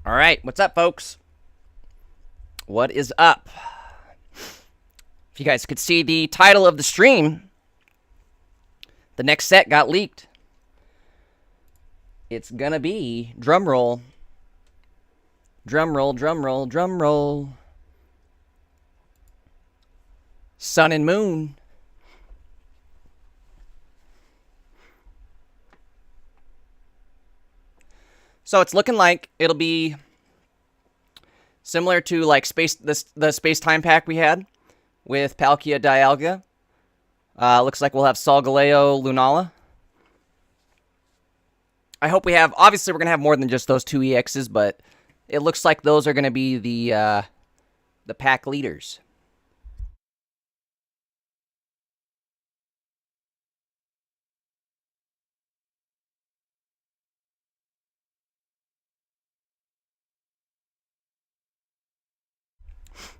All right, what's up, folks? What is up? If you guys could see the title of the stream, the next set got leaked. It's gonna be, drum roll, drum roll, drum roll, drum roll, Sun and Moon. So it's looking like it'll be similar to like the space time pack we had with Palkia Dialga. Looks like we'll have Solgaleo Lunala. I hope we have, obviously we're gonna have more than just those two EXs, but it looks like those are gonna be the pack leaders.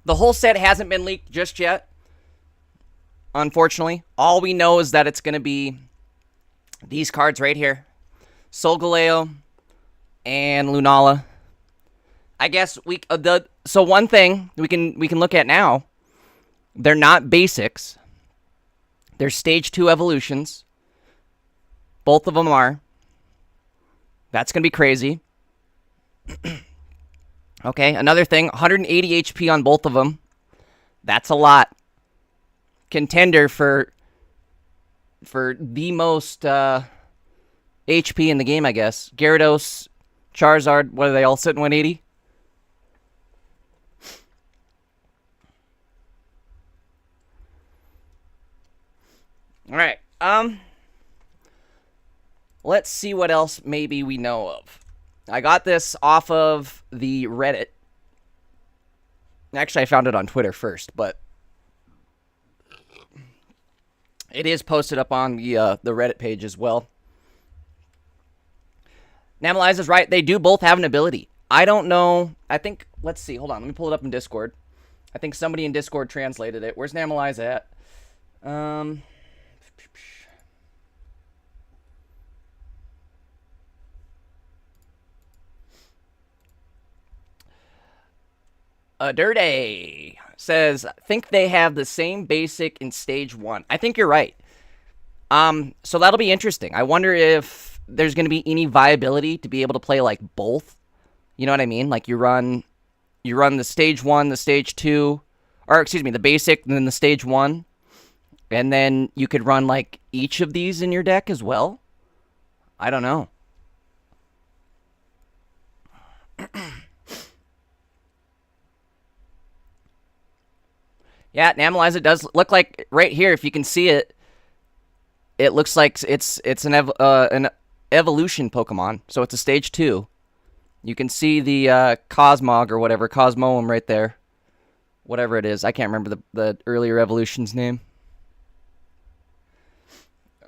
The whole set hasn't been leaked just yet, unfortunately. All we know is that it's going to be these cards right here. Solgaleo and Lunala. I guess so one thing we can look at now, they're not basics. They're stage 2 evolutions. Both of them are. That's going to be crazy. Okay, another thing, 180 HP on both of them. That's a lot. Contender for the most HP in the game, I guess. Gyarados, Charizard, what are they all sitting 180? All right. Let's see what else maybe we know of. I got this off of the Reddit. Actually, I found it on Twitter first, but it is posted up on the Reddit page as well. Namalize is right. They do both have an ability. I don't know. I think, let's see. Hold on. Let me pull it up in Discord. I think somebody in Discord translated it. Where's Namalize at? Dirty says, think they have the same basic in stage 1. I think you're right. So that'll be interesting. I wonder if there's going to be any viability to be able to play like both. You know what I mean? Like you run the stage 1, the stage 2, or excuse me, the basic and then the stage 1. And then you could run like each of these in your deck as well. I don't know. Yeah, Namaliza does look like right here. If you can see it, it looks like it's an evolution Pokemon. So it's a stage 2. You can see the Cosmog or whatever, Cosmoem right there. Whatever it is, I can't remember the earlier evolution's name.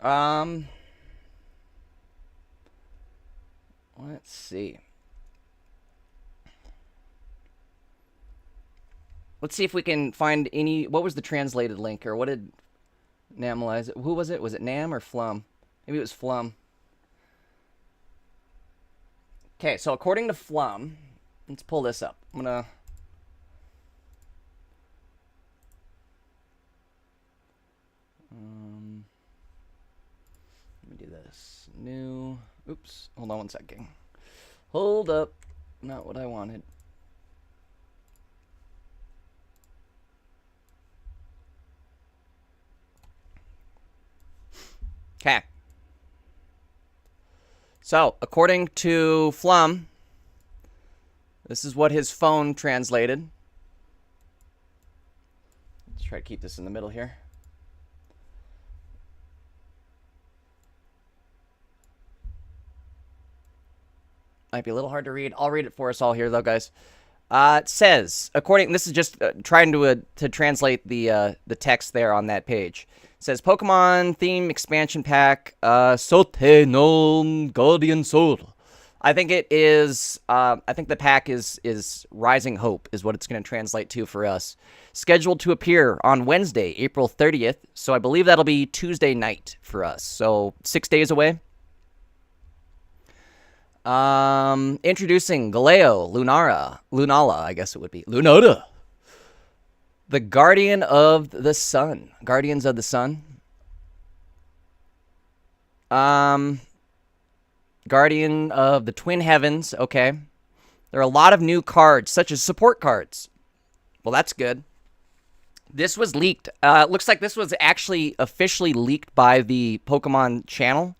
Let's see. Let's see if we can find any... What was the translated link? Or what did Namalize... Who was it? Was it Nam or Flum? Maybe it was Flum. Okay, so according to Flum... Let's pull this up. I'm gonna... Let me do this. New... Oops. Hold on one second. Hold up. Not what I wanted. Okay. So, according to Flum, this is what his phone translated. Let's try to keep this in the middle here. Might be a little hard to read. I'll read it for us all here, though, guys. It says, according... This is just trying to translate the text there on that page. It says, Pokemon theme expansion pack, Sote no Guardian Soul. I think it is, I think the pack is Rising Hope is what it's going to translate to for us. Scheduled to appear on Wednesday, April 30th. So I believe that'll be Tuesday night for us. So 6 days away. Introducing Galeo, Lunala, I guess it would be. Lunada. The Guardian of the Sun. Guardians of the Sun. Guardian of the Twin Heavens. Okay. There are a lot of new cards, such as support cards. Well, that's good. This was leaked. Looks like this was actually officially leaked by the Pokemon channel.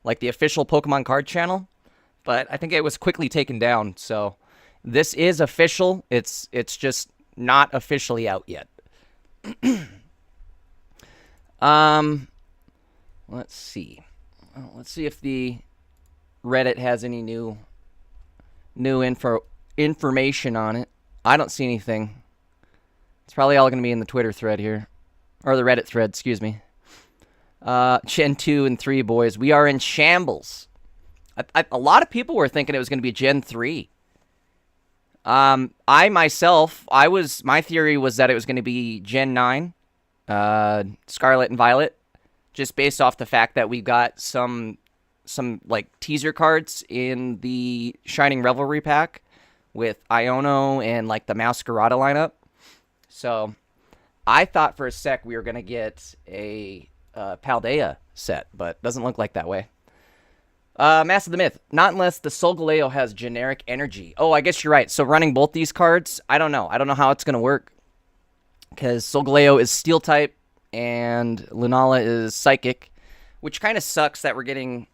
Like the official Pokemon card channel. But I think it was quickly taken down. So this is official. It's just not officially out yet. Let's see. Well, let's see if the Reddit has any new information on it. I don't see anything. It's probably all going to be in the Twitter thread here. Or the Reddit thread, excuse me. Gen 2 and 3, boys. We are in shambles. A lot of people were thinking it was going to be Gen 3. My theory was that it was going to be Gen 9, Scarlet and Violet, just based off the fact that we got some like teaser cards in the Shining Revelry pack with Iono and like the Masquerada lineup. So I thought for a sec we were going to get a Paldea set, but doesn't look like that way. Mass of the Myth. Not unless the Solgaleo has generic energy. Oh, I guess you're right. So running both these cards, I don't know. I don't know how it's going to work. Because Solgaleo is Steel type and Lunala is Psychic. Which kind of sucks that we're getting,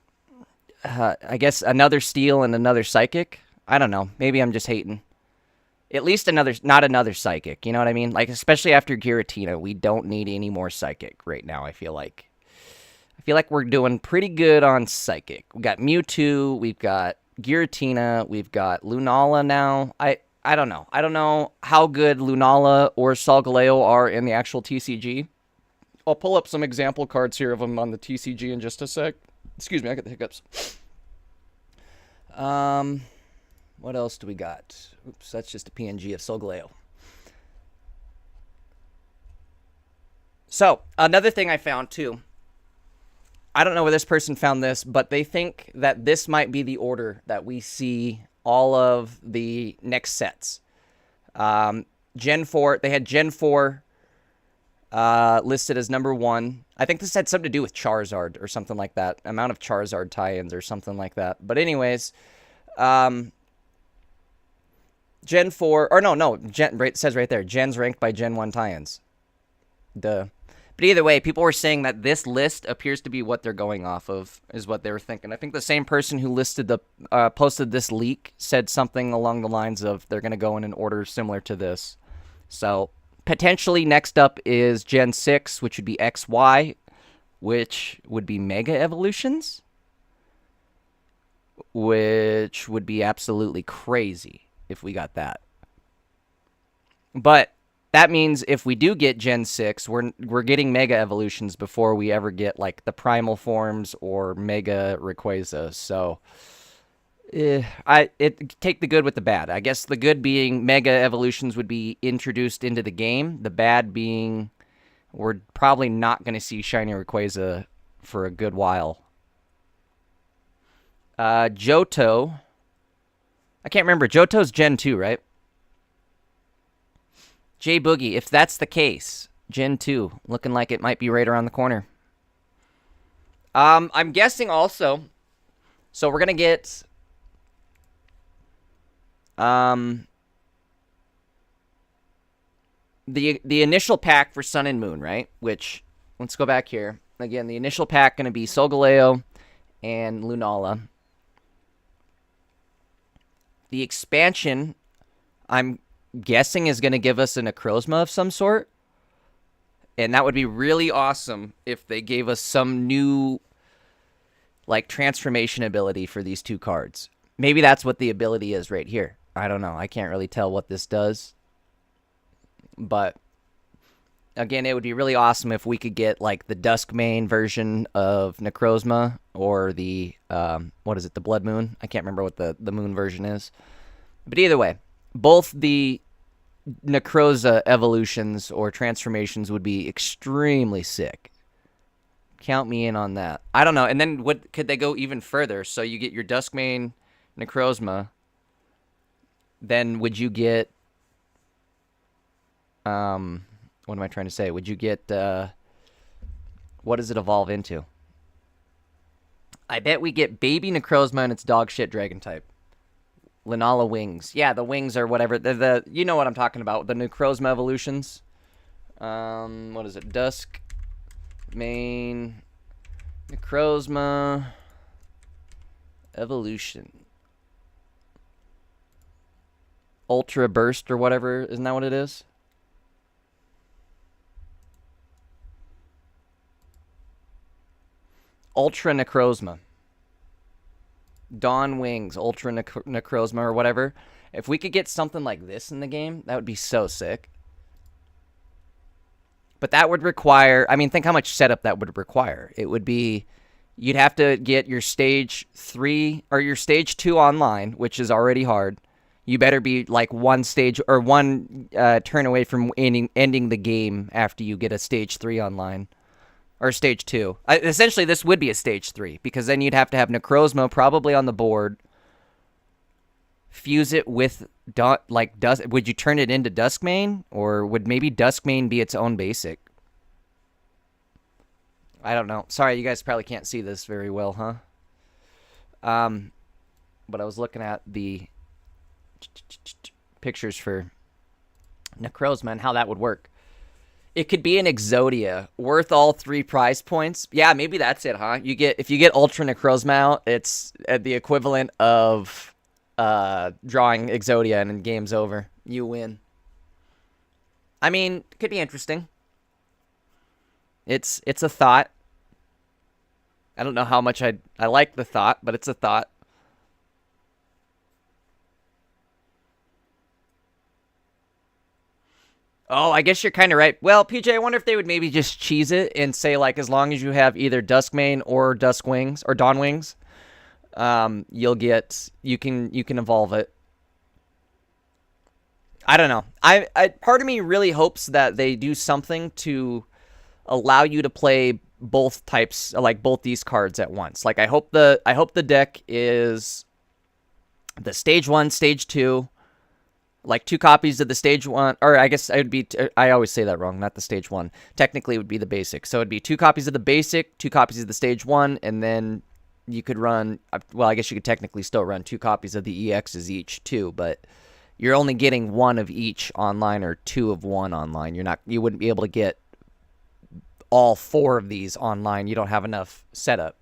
I guess, another Steel and another Psychic. I don't know. Maybe I'm just hating. At least not another Psychic. You know what I mean? Like, especially after Giratina, we don't need any more Psychic right now, I feel like. I feel like we're doing pretty good on Psychic. We got Mewtwo, we've got Giratina, we've got Lunala now. I don't know. I don't know how good Lunala or Solgaleo are in the actual TCG. I'll pull up some example cards here of them on the TCG in just a sec. Excuse me, I got the hiccups. What else do we got? Oops, that's just a PNG of Solgaleo. So, another thing I found too. I don't know where this person found this, but they think that this might be the order that we see all of the next sets. Gen 4, they had Gen 4 listed as number 1. I think this had something to do with Charizard or something like that. Amount of Charizard tie-ins or something like that. But anyways, Gen 4, or no, it says right there, Gen's ranked by Gen 1 tie-ins. Duh. But either way, people were saying that this list appears to be what they're going off of, is what they were thinking. I think the same person who posted this leak said something along the lines of they're going to go in an order similar to this. So, potentially next up is Gen 6, which would be XY, which would be Mega Evolutions, which would be absolutely crazy if we got that. But that means if we do get Gen 6, we're getting Mega Evolutions before we ever get, like, the Primal Forms or Mega Rayquaza. So, take the good with the bad. I guess the good being Mega Evolutions would be introduced into the game. The bad being we're probably not going to see Shiny Rayquaza for a good while. Johto. I can't remember. Johto's Gen 2, right? J Boogie, if that's the case, Gen 2, looking like it might be right around the corner. I'm guessing also, so we're going to get, the initial pack for Sun and Moon, right? Which, let's go back here. Again, the initial pack going to be Solgaleo and Lunala. The expansion, I'm guessing, is going to give us a Necrozma of some sort. And that would be really awesome if they gave us some new, like, transformation ability for these two cards. Maybe that's what the ability is right here. I don't know. I can't really tell what this does. But, again, it would be really awesome if we could get, like, the Duskmane version of Necrozma or the, what is it, the Blood Moon? I can't remember what the Moon version is. But either way, both the Necroza evolutions or transformations would be extremely sick. Count me in on that. I don't know. And then what could they go even further? So you get your Duskmane Necrozma. Then would you get what am I trying to say? Would you get what does it evolve into? I bet we get baby Necrozma and its dog shit dragon type. Lunala wings. Yeah, the wings or whatever. The you know what I'm talking about. The Necrozma evolutions. What is it? Duskmane Necrozma evolution. Ultra Burst or whatever. Isn't that what it is? Ultra Necrozma. Dawn Wings, Ultra Necrozma, or whatever. If we could get something like this in the game, that would be so sick. But that would require, I mean, think how much setup that would require. It would be, you'd have to get your Stage 3, or your Stage 2 online, which is already hard. You better be like one stage or one turn away from ending the game after you get a stage 3 online. Or stage 2. Essentially, this would be a stage 3, because then you'd have to have Necrozma probably on the board. Fuse it with, would you turn it into Duskmane? Or would maybe Duskmane be its own basic? I don't know. Sorry, you guys probably can't see this very well, huh? But I was looking at the pictures for Necrozma and how that would work. It could be an Exodia worth all 3 prize points. Yeah, maybe that's it, huh? If you get Ultra Necrozma out, it's the equivalent of drawing Exodia and then game's over. You win. I mean, it could be interesting. It's a thought. I don't know how much I like the thought, but it's a thought. Oh, I guess you're kind of right. Well, PJ, I wonder if they would maybe just cheese it and say, like, as long as you have either Duskmane or Duskwings or Dawnwings, you can evolve it. I don't know. Part of me really hopes that they do something to allow you to play both types, like both these cards at once. Like I hope the deck is the stage 1, stage 2. Like 2 copies of the stage 1, or I guess it would be, I always say that wrong, not the stage 1. Technically, it would be the basic. So it'd be 2 copies of the basic, 2 copies of the stage 1, and then you could run, well, I guess you could technically still run 2 copies of the EXs each, too, but you're only getting 1 of each online or 2 of 1 online. You wouldn't be able to get all 4 of these online. You don't have enough setup.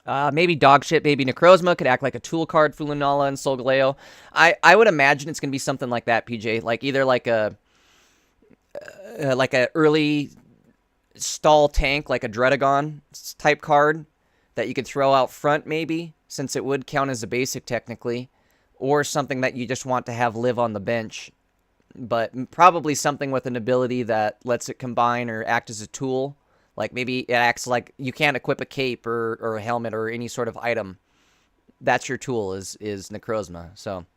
Maybe Dogshit Baby Necrozma could act like a tool card for Lunala and Solgaleo. I would imagine it's going to be something like that, PJ. Like either like a early stall tank, like a Dredagon type card that you could throw out front maybe, since it would count as a basic technically. Or something that you just want to have live on the bench. But probably something with an ability that lets it combine or act as a tool. Like, maybe it acts like you can't equip a cape or a helmet or any sort of item. That's your tool, is Necrozma, so.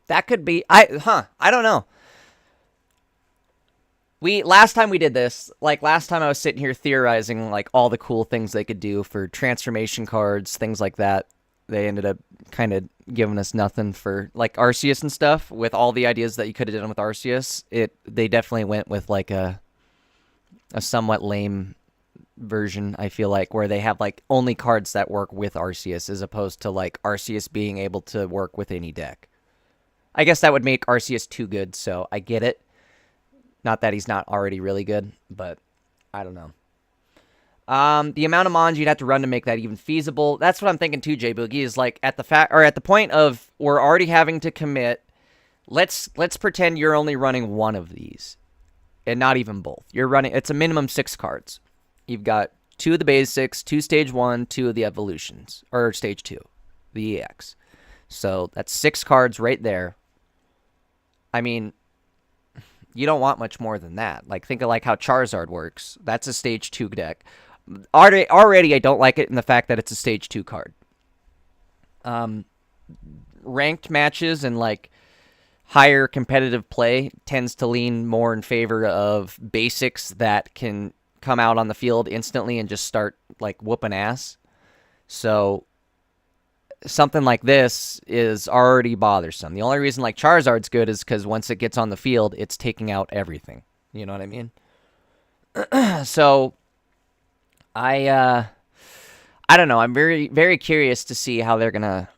That could be, I don't know. Last time we did this, like, last time I was sitting here theorizing, like, all the cool things they could do for transformation cards, things like that. They ended up kind of giving us nothing for, like, Arceus and stuff. With all the ideas that you could have done with Arceus, they definitely went with, like, a somewhat lame version, I feel like, where they have, like, only cards that work with Arceus, as opposed to, like, Arceus being able to work with any deck. I guess that would make Arceus too good, so I get it. Not that he's not already really good, but I don't know. The amount of mons you'd have to run to make that even feasible. That's what I'm thinking too, J Boogie, is like at the point of we're already having to commit. Let's pretend you're only running 1 of these, and not even both. It's a minimum 6 cards. You've got 2 of the basics, 2 stage 1, 2 of the evolutions, or stage 2, the EX. So that's 6 cards right there. I mean, you don't want much more than that. Like, think of like how Charizard works. That's a stage 2 deck. Already, I don't like it in the fact that it's a stage 2 card. Ranked matches and like higher competitive play tends to lean more in favor of basics that can come out on the field instantly and just start like whooping ass. So something like this is already bothersome. The only reason like Charizard's good is because once it gets on the field, it's taking out everything. You know what I mean? So I don't know. I'm very, very curious to see how they're gonna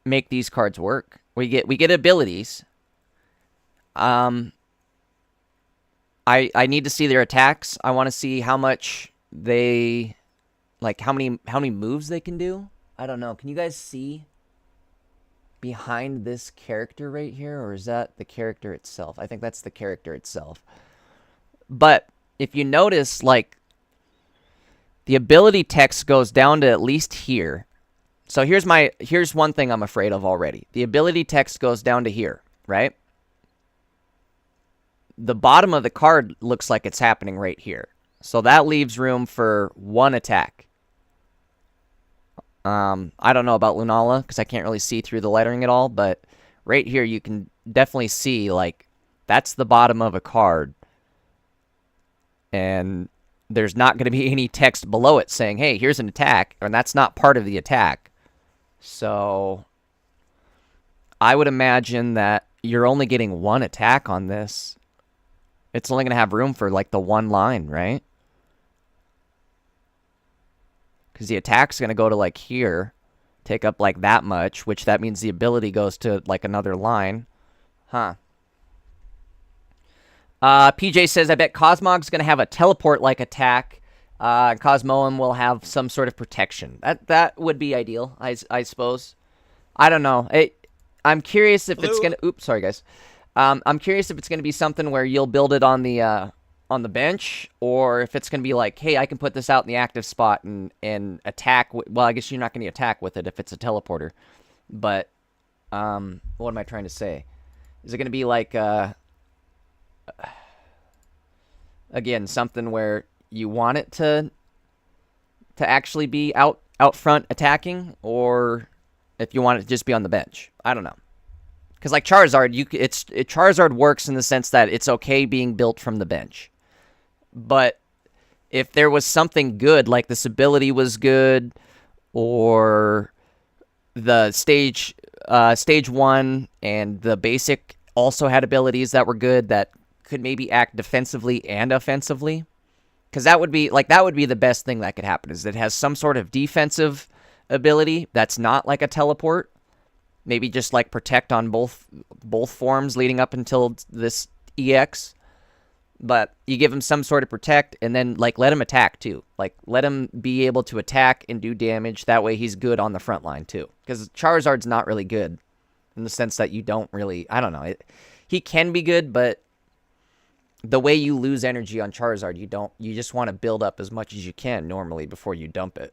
make these cards work. We get abilities. I need to see their attacks. I want to see how much they, like, how many moves they can do. I don't know. Can you guys see behind this character right here, or is that the character itself? I think that's the character itself. But if you notice, like, the ability text goes down to at least here. So here's one thing I'm afraid of already. The ability text goes down to here, right? The bottom of the card looks like it's happening right here. So that leaves room for 1 attack. I don't know about Lunala, because I can't really see through the lettering at all, but right here you can definitely see, like, that's the bottom of a card. And there's not going to be any text below it saying, hey, here's an attack, and that's not part of the attack. So I would imagine that you're only getting 1 attack on this. It's only going to have room for, like, the 1 line, right? Because the attack's going to go to, like, here. Take up, like, that much, which that means the ability goes to, like, another line. Huh. PJ says, I bet Cosmog's going to have a teleport-like attack. Cosmoem will have some sort of protection. That would be ideal, I suppose. I don't know. I'm curious if it's going to... Oops, sorry, guys. I'm curious if it's going to be something where you'll build it on the bench, or if it's going to be like, hey, I can put this out in the active spot and attack. Well, I guess you're not going to attack with it if it's a teleporter. But what am I trying to say? Is it going to be like... again, something where you want it to actually be out front attacking, or if you want it to just be on the bench. I don't know. Because like Charizard, Charizard works in the sense that it's okay being built from the bench. But if there was something good, like this ability was good, or the stage 1 and the basic also had abilities that were good that could maybe act defensively and offensively, because that would be the best thing that could happen, is it has some sort of defensive ability that's not like a teleport, maybe just like protect on both forms leading up until this EX, but you give him some sort of protect, and then like let him attack too, like let him be able to attack and do damage. That way he's good on the front line too, because Charizard's not really good in the sense that you don't really, I don't know, he can be good, but the way you lose energy on Charizard, you just want to build up as much as you can normally before you dump it.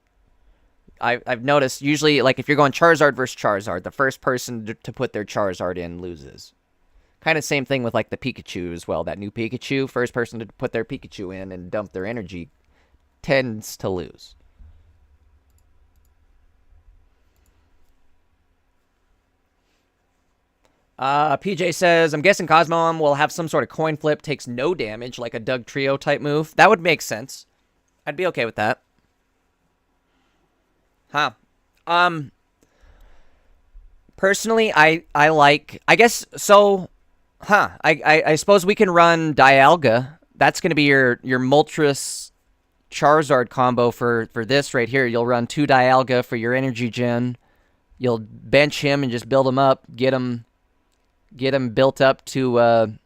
I've noticed, usually, like, if you're going Charizard versus Charizard, the first person to put their Charizard in loses. Kind of same thing with, like, the Pikachu as well. That new Pikachu, first person to put their Pikachu in and dump their energy tends to lose. PJ says, I'm guessing Cosmoem will have some sort of coin flip, takes no damage, like a Doug Trio type move. That would make sense. I'd be okay with that. Huh. Personally, I guess, so, I suppose we can run Dialga. That's going to be your Moltres Charizard combo for this right here. You'll run 2 Dialga for your energy gen. You'll bench him and just build him up, get him built up to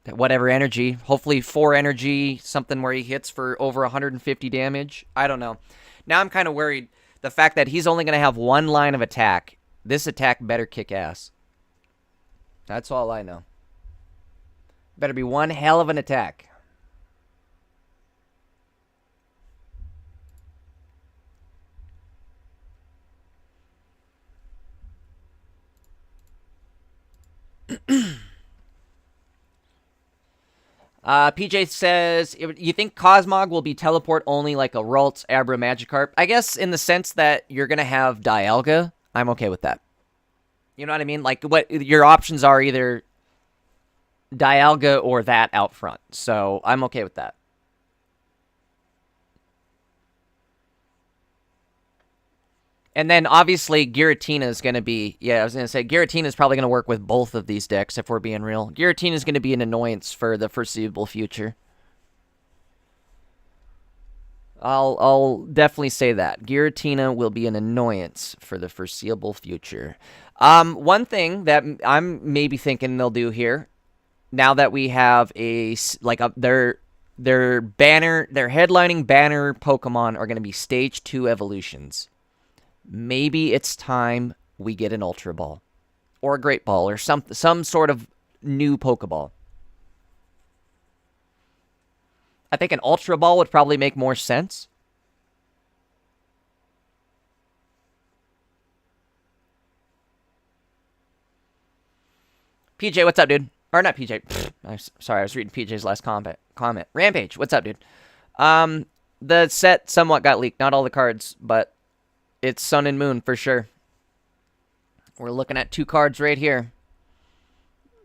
whatever energy. Hopefully 4 energy, something where he hits for over 150 damage. I don't know. Now I'm kind of worried. The fact that he's only going to have 1 line of attack. This attack better kick ass. That's all I know. Better be one hell of an attack. PJ says, you think Cosmog will be teleport only like a Ralts, Abra, Magikarp? I guess in the sense that you're going to have Dialga, I'm okay with that. You know what I mean? Like, what your options are either Dialga or that out front. So I'm okay with that. And then, obviously, Giratina is going to be... Yeah, I was going to say, Giratina is probably going to work with both of these decks, if we're being real. Giratina is going to be an annoyance for the foreseeable future. I'll definitely say that. Giratina will be an annoyance for the foreseeable future. One thing that I'm maybe thinking they'll do here, now that we have their headlining banner Pokemon are going to be Stage 2 evolutions. Maybe it's time we get an Ultra Ball. Or a Great Ball, or some sort of new Pokeball. I think an Ultra Ball would probably make more sense. PJ, what's up, dude? Or not PJ. Sorry, I was reading PJ's last comment. Rampage, what's up, dude? The set somewhat got leaked. Not all the cards, but it's Sun and Moon for sure. We're looking at 2 cards right here.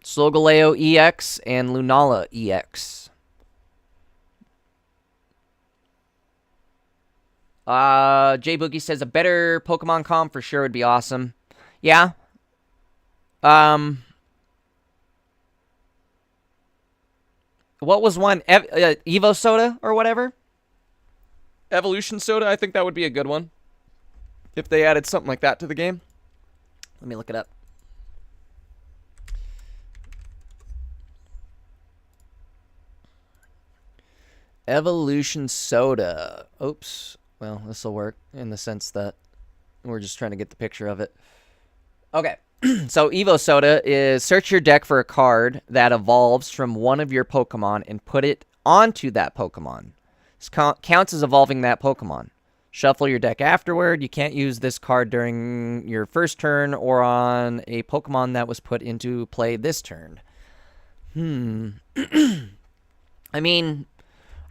Solgaleo EX and Lunala EX. J Boogie says a better Pokemon comp for sure would be awesome. Yeah. What was one? Evo Soda or whatever? Evolution Soda, I think that would be a good one. If they added something like that to the game. Let me look it up. Evolution Soda. Oops. Well, this will work in the sense that we're just trying to get the picture of it. Okay. So Evo Soda is search your deck for a card that evolves from one of your Pokemon and put it onto that Pokemon. This counts as evolving that Pokemon. Shuffle your deck afterward. You can't use this card during your first turn or on a Pokemon that was put into play this turn. I mean,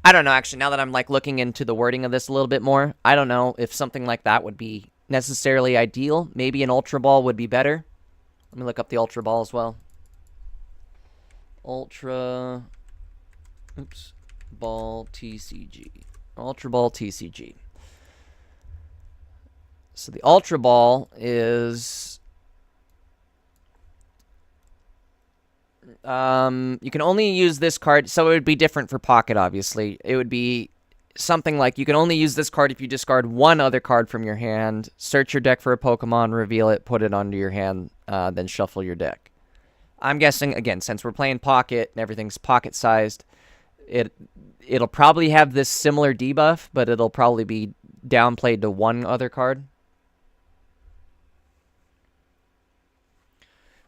I don't know, actually, now that I'm like looking into the wording of this a little bit more, I don't know if something like that would be necessarily ideal. Maybe an Ultra Ball would be better. Let me look up the Ultra Ball as well. Ultra Ball TCG. Ultra Ball TCG. So the Ultra Ball is... you can only use this card, so it would be different for Pocket, obviously. It would be something like you can only use this card if you discard one other card from your hand, search your deck for a Pokemon, reveal it, put it onto your hand, then shuffle your deck. I'm guessing, again, since we're playing Pocket and everything's pocket-sized, it'll probably have this similar debuff, but it'll probably be downplayed to one other card.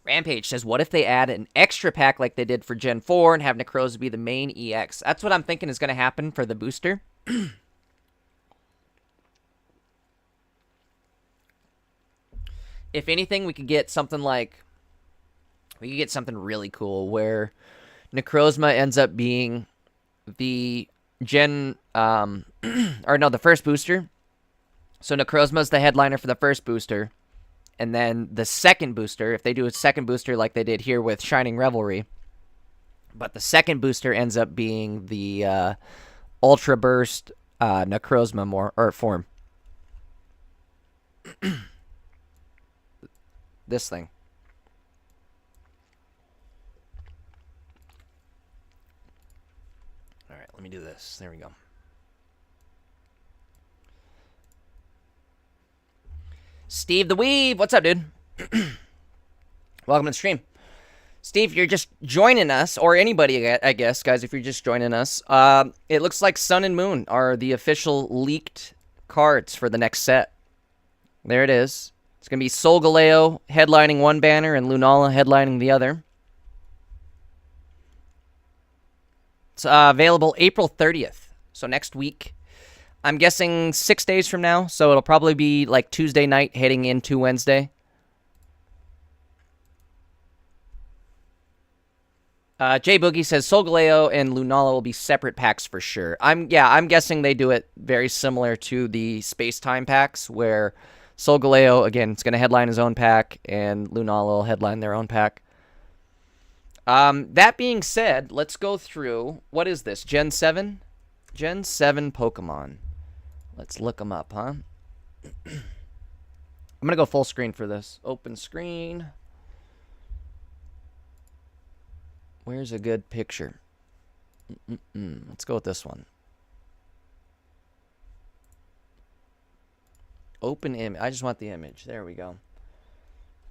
Rampage says, what if they add an extra pack like they did for Gen 4 and have Necrozma be the main EX? That's what I'm thinking is going to happen for the booster. If anything, we could get something like... We could get something really cool where Necrozma ends up being the Gen... or no, the first booster. So Necrozma's the headliner for the first booster. And then the second booster, if they do a second booster like they did here with Shining Revelry, but the second booster ends up being the Ultra Burst Necrozma form. This thing. All right, let me do this. There we go. Steve the Weave, what's up, dude? Welcome to the stream. Steve, you're just joining us, or anybody, I guess, guys, if you're just joining us. It looks like Sun and Moon are the official leaked cards for the next set. There it is. It's going to be Solgaleo headlining one banner and Lunala headlining the other. It's available April 30th, so next week. I'm guessing 6 days from now, so it'll probably be like Tuesday night heading into Wednesday. Jay Boogie says Solgaleo and Lunala will be separate packs for sure. I'm guessing they do it very similar to the Space-Time packs, where Solgaleo, again, is going to headline his own pack, and Lunala will headline their own pack. That being said, let's go through, what is this, Gen 7? Gen 7 Pokemon. Let's look them up, huh? I'm going to go full screen for this. Open screen. Where's a good picture? Let's go with this one. Open image. I just want the image. There we go.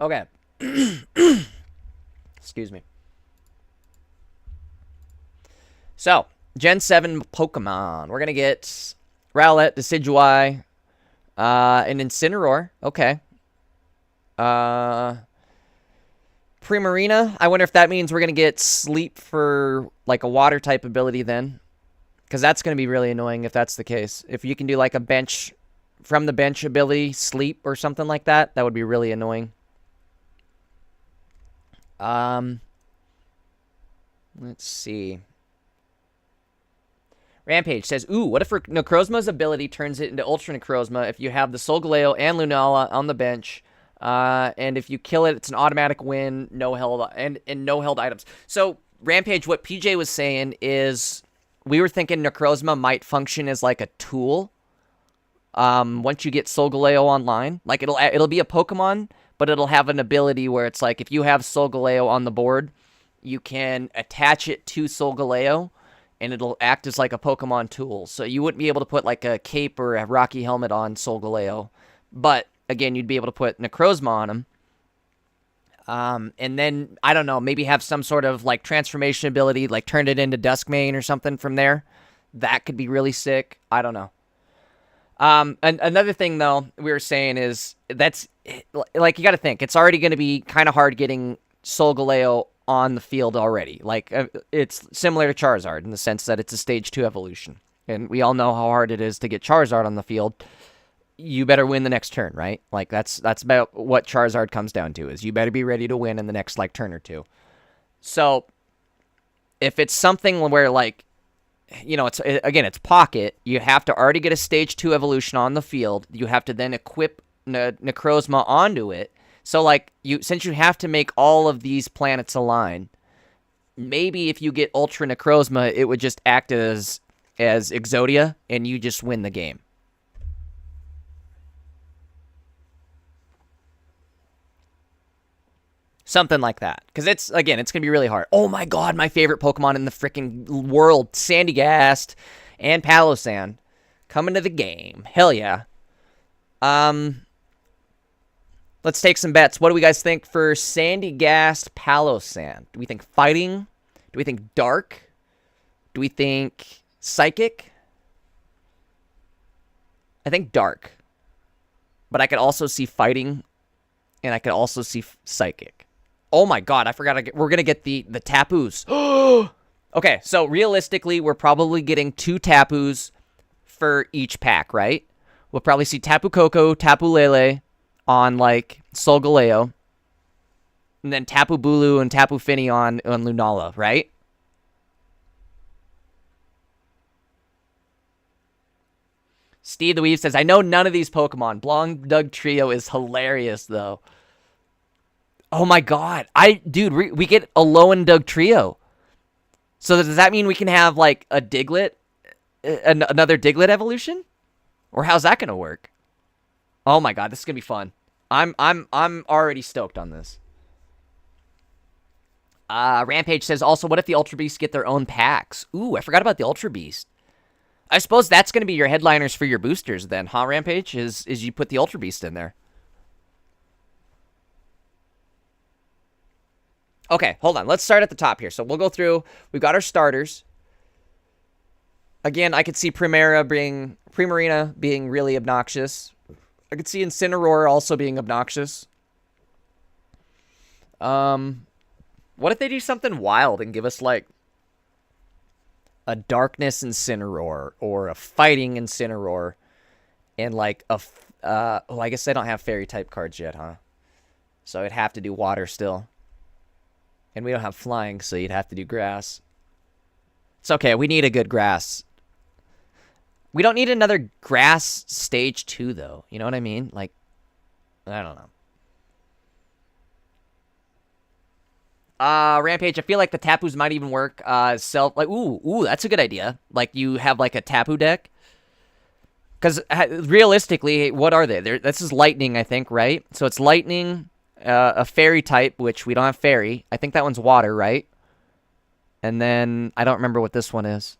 Okay. Excuse me. So, Gen 7 Pokemon. We're going to get Rowlet, Decidueye, an Incineroar. Okay. Primarina. I wonder if that means we're going to get Sleep for, like, a water-type ability then. Because that's going to be really annoying if that's the case. If you can do, like, a bench, from the bench ability, Sleep or something like that, that would be really annoying. Let's see. Rampage says, ooh, what if Necrozma's ability turns it into Ultra Necrozma if you have the Solgaleo and Lunala on the bench, and if you kill it, it's an automatic win, no held, and no held items. So, Rampage, what PJ was saying is, we were thinking Necrozma might function as like a tool. Once you get Solgaleo online, like it'll be a Pokemon, but it'll have an ability where it's like if you have Solgaleo on the board, you can attach it to Solgaleo, and it'll act as like a Pokemon tool. So you wouldn't be able to put like a cape or a Rocky helmet on Solgaleo, but again, you'd be able to put Necrozma on him. And then, I don't know, maybe have some sort of like transformation ability, like turn it into Duskmane or something from there. That could be really sick. I don't know. And another thing, though, we were saying is that's like you got to think it's already going to be kind of hard getting Solgaleo on the field already. Like it's similar to Charizard in the sense that it's a stage 2 evolution, and we all know how hard it is to get Charizard on the field. You better win the next turn, right? Like that's about what Charizard comes down to, is you better be ready to win in the next like turn or two. So if it's something where like, you know, it's Pocket, you have to already get a stage 2 evolution on the field. You have to then equip Necrozma onto it. So like since you have to make all of these planets align, maybe if you get Ultra Necrozma, it would just act as Exodia and you just win the game. Something like that. Because it's going to be really hard. Oh my god, my favorite Pokemon in the freaking world, Sandygast and Palossand, coming to the game. Hell yeah. Let's take some bets. What do we guys think for Sandygast, Palossand? Do we think fighting? Do we think dark? Do we think psychic? I think dark. But I could also see fighting, and I could also see psychic. Oh my god, I forgot. We're going to get the Tapus. Okay, so realistically, we're probably getting 2 Tapus for each pack, right? We'll probably see Tapu Koko, Tapu Lele on, like, Solgaleo. And then Tapu Bulu and Tapu Fini on Lunala, right? Steve the Weave says, I know none of these Pokemon. Blonde Dug Trio is hilarious, though. Oh my god. Dude, we get a Lowen Dug Trio. So does that mean we can have, like, a Diglett? Another Diglett evolution? Or how's that gonna work? Oh my god, this is gonna be fun. I'm already stoked on this. Rampage says, also, what if the Ultra Beasts get their own packs? Ooh, I forgot about the Ultra Beast. I suppose that's gonna be your headliners for your boosters then, huh, Rampage? Is you put the Ultra Beast in there. Okay, hold on. Let's start at the top here. So we'll go through. We've got our starters. Again, I could see Primarina being really obnoxious. I could see Incineroar also being obnoxious. What if they do something wild and give us, like, a Darkness Incineroar or a Fighting Incineroar and, like, I guess they don't have Fairy-type cards yet, huh? So it'd have to do Water still. And we don't have Flying, so you'd have to do Grass. It's okay. We need a good Grass. We don't need another Grass Stage 2, though. You know what I mean? Like, I don't know. Rampage, I feel like the Tapus might even work. Ooh, that's a good idea. Like, you have, like, a Tapu deck. Because, realistically, what are they? This is Lightning, I think, right? So it's Lightning... a Fairy type, which we don't have Fairy. I think that one's Water, right? And then, I don't remember what this one is.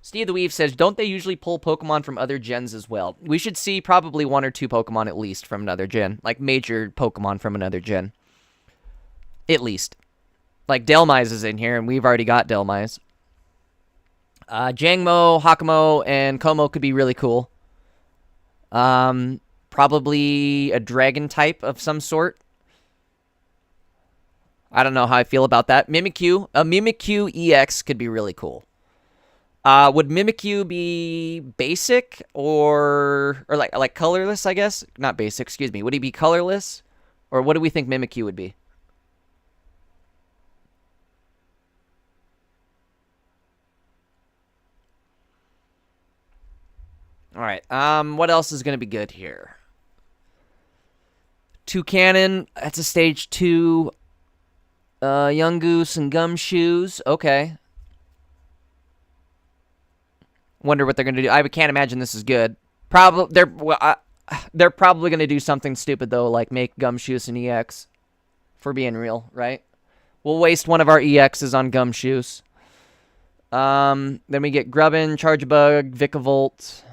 Steve the Weave says, don't they usually pull Pokemon from other gens as well? We should see probably 1 or 2 Pokemon at least from another gen. Like, major Pokemon from another gen. At least. Like, Delmise is in here, and we've already got Delmise. Jangmo, Hakamo, and Como could be really cool. Probably a dragon type of some sort. I don't know how I feel about that. Mimikyu. A Mimikyu EX could be really cool. Would Mimikyu be basic or like colorless, I guess? Not basic, excuse me. Would he be colorless? Or what do we think Mimikyu would be? All right. What else is going to be good here? Toucannon, that's a stage 2. Young Goose and Gumshoes. Okay. Wonder what they're going to do. I can't imagine this is good. Probably they're probably going to do something stupid though, like make Gumshoes an EX. For being real, right? We'll waste one of our EXs on Gumshoes. Then we get Grubbin, Chargebug, Vikavolt.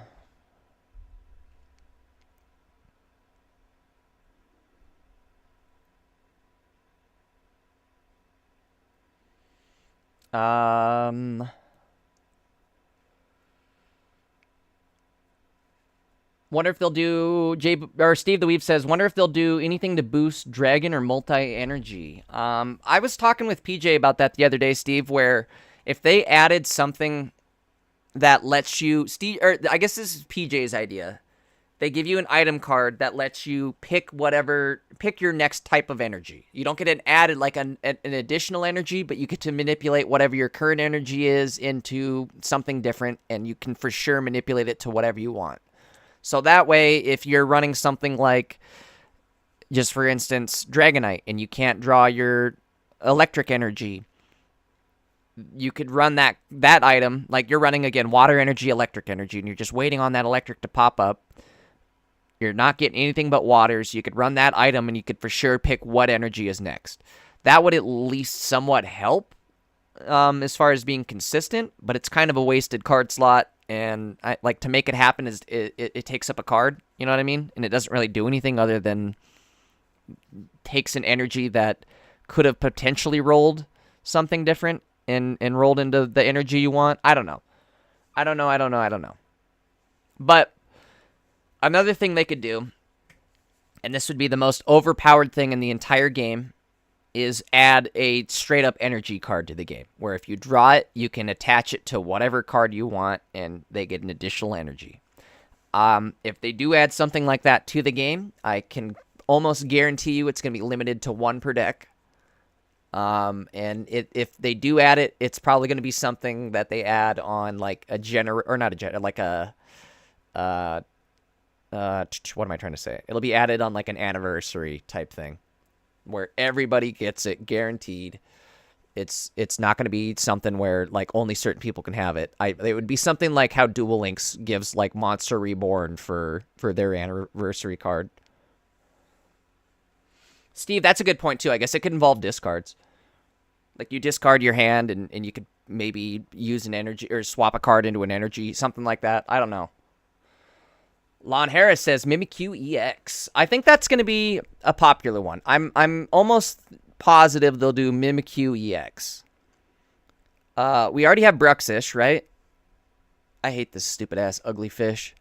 Wonder if they'll do Steve the Weave says, wonder if they'll do anything to boost Dragon or multi-energy. I was talking with PJ about that the other day, Steve, where if they added something that lets you I guess this is PJ's idea. They give you an item card that lets you pick your next type of energy. You don't get an added, like an additional energy, but you get to manipulate whatever your current energy is into something different, and you can for sure manipulate it to whatever you want. So that way, if you're running something like, just for instance, Dragonite, and you can't draw your electric energy, you could run that item, like you're running, again, water energy, electric energy, and you're just waiting on that electric to pop up. You're not getting anything but waters. You could run that item, and you could for sure pick what energy is next. That would at least somewhat help as far as being consistent, but it's kind of a wasted card slot. And to make it happen is it takes up a card, you know what I mean? And it doesn't really do anything other than takes an energy that could have potentially rolled something different and rolled into the energy you want. I don't know. But another thing they could do, and this would be the most overpowered thing in the entire game, is add a straight-up energy card to the game, where if you draw it, you can attach it to whatever card you want, and they get an additional energy. If they do add something like that to the game, I can almost guarantee you it's going to be limited to 1 per deck. And if they do add it, it's probably going to be something that they add on, like, what am I trying to say? It'll be added on, like, an anniversary type thing, where everybody gets it guaranteed. It's not going to be something where, like, only certain people can have it. It would be something like how Duel Links gives, like, Monster Reborn for their anniversary card. Steve, that's a good point too. I guess it could involve discards. Like, you discard your hand and you could maybe use an energy or swap a card into an energy, something like that. I don't know. Lon Harris says Mimikyu EX. I think that's going to be a popular one. I'm almost positive they'll do Mimikyu EX. We already have Bruxish, right? I hate this stupid ass ugly fish.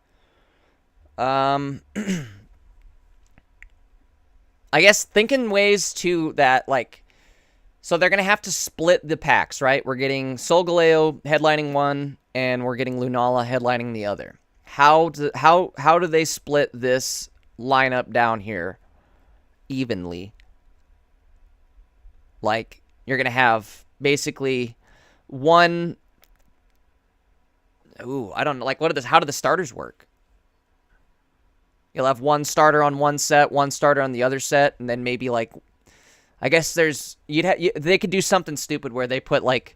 I guess thinking ways to that, like, so they're going to have to split the packs, right? We're getting Solgaleo headlining one, and we're getting Lunala headlining the other. How do they split this lineup down here evenly? Like, you're going to have basically one... Ooh, I don't know. Like, how do the starters work? You'll have one starter on one set, one starter on the other set, and then maybe, like... I guess they could do something stupid where they put, like,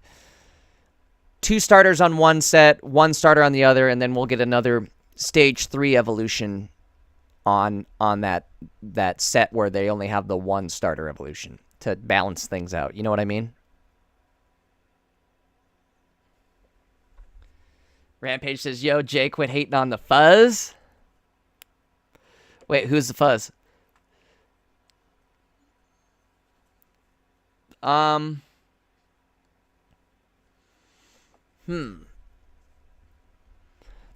2 starters on one set, 1 starter on the other, and then we'll get another stage 3 evolution on that set where they only have the 1 starter evolution to balance things out. You know what I mean? Rampage says, yo, Jay, quit hating on the fuzz. Wait, who's the fuzz? That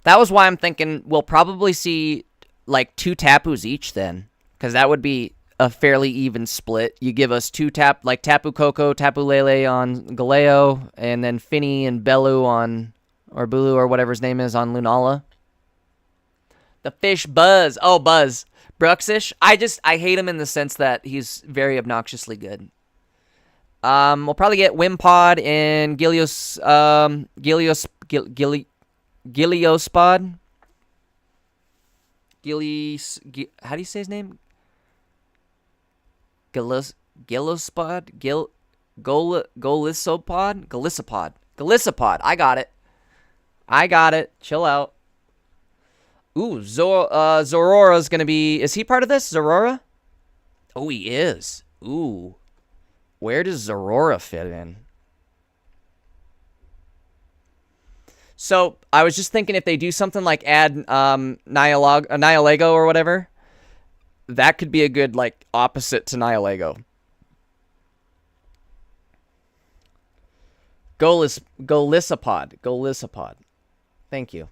was why I'm thinking we'll probably see, like, 2 Tapus each then. Because that would be a fairly even split. You give us 2 Tapu Koko, Tapu Lele on Galeo, and then Finny and Belu on, or Bulu or whatever his name is, on Lunala. The fish Buzz. Oh, Buzz. Bruxish. I hate him in the sense that he's very obnoxiously good. We'll probably get Wimpod and Giliospod. How do you say his name? Gillispod? Galisopod. I got it. Chill out. Ooh, Zorora's gonna be... Is he part of this? Zorora? Oh, he is. Ooh. Where does Zorora fit in? So, I was just thinking if they do something like add Nihilego or whatever, that could be a good, like, opposite to Nihilego. Golisopod. Thank you.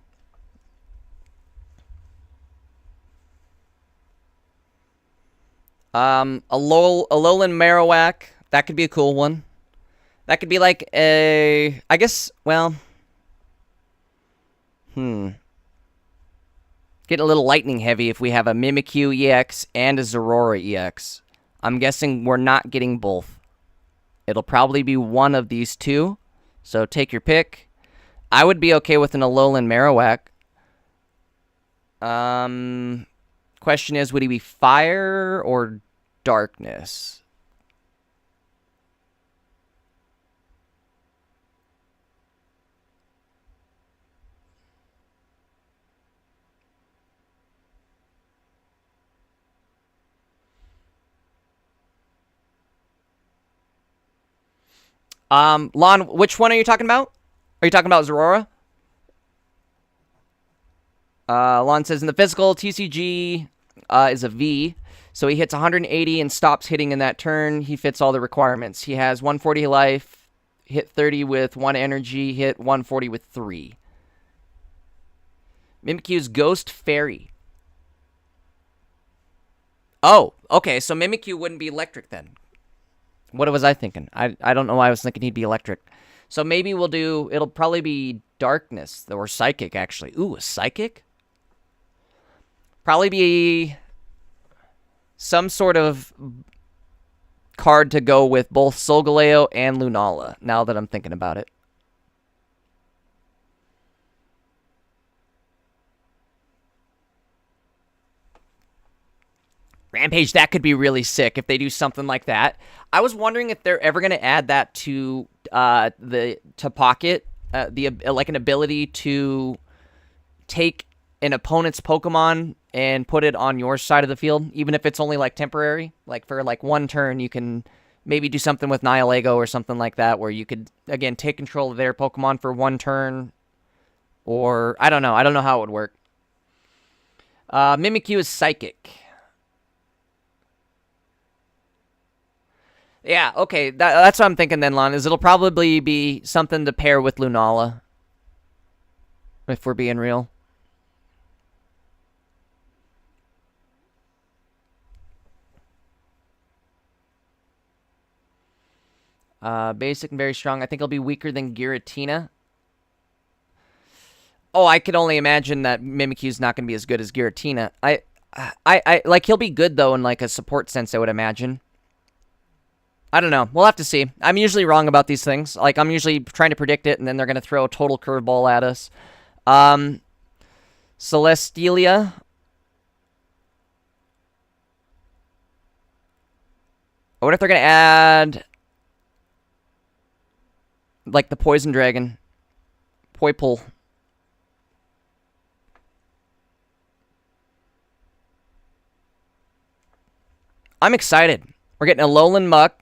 Alolan Marowak. That could be a cool one. That could be like a... I guess, well... Getting a little lightning heavy if we have a Mimikyu EX and a Zorora EX. I'm guessing we're not getting both. It'll probably be one of these two. So take your pick. I would be okay with an Alolan Marowak. Question is, would he be fire or darkness? Lon, which one are you talking about? Are you talking about Zorora? Lon says in the physical, TCG is a V. So he hits 180 and stops hitting in that turn. He fits all the requirements. He has 140 life, hit 30 with 1 energy, hit 140 with 3. Mimikyu's Ghost Fairy. Oh, okay. So Mimikyu wouldn't be electric then. What was I thinking? I don't know why I was thinking he'd be electric. So maybe we'll do... It'll probably be darkness or psychic, actually. Ooh, a psychic? Probably be some sort of card to go with both Solgaleo and Lunala, now that I'm thinking about it. Rampage, that could be really sick if they do something like that. I was wondering if they're ever going to add that to Pocket, like an ability to take an opponent's Pokemon and put it on your side of the field, even if it's only like temporary. Like for like one turn, you can maybe do something with Nihilego or something like that, where you could again take control of their Pokemon for one turn. Or I don't know how it would work. Mimikyu is psychic. Yeah, okay, that's what I'm thinking then, Lon, is it'll probably be something to pair with Lunala. If we're being real. Basic and very strong. I think it'll be weaker than Giratina. Oh, I could only imagine that Mimikyu's not going to be as good as Giratina. I like, he'll be good, though, in, like, a support sense, I would imagine. I don't know. We'll have to see. I'm usually wrong about these things. Like, I'm usually trying to predict it, and then they're going to throw a total curveball at us. Celestelia. I wonder if they're going to add, like, the Poison Dragon. Poipole. I'm excited. We're getting a Alolan Muck.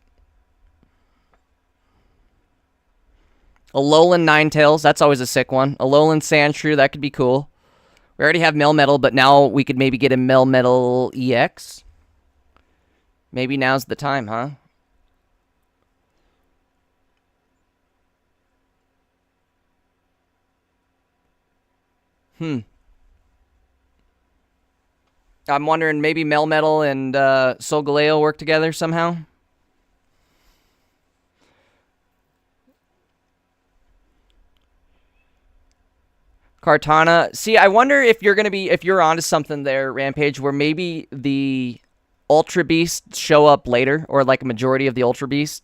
Alolan Ninetales, that's always a sick one. Alolan Sandshrew, that could be cool. We already have Melmetal, but now we could maybe get a Melmetal EX. Maybe now's the time, huh? I'm wondering maybe Melmetal and Solgaleo work together somehow. Kartana. See, I wonder if you're if you're onto something there, Rampage, where maybe the Ultra Beasts show up later, or like a majority of the Ultra Beasts.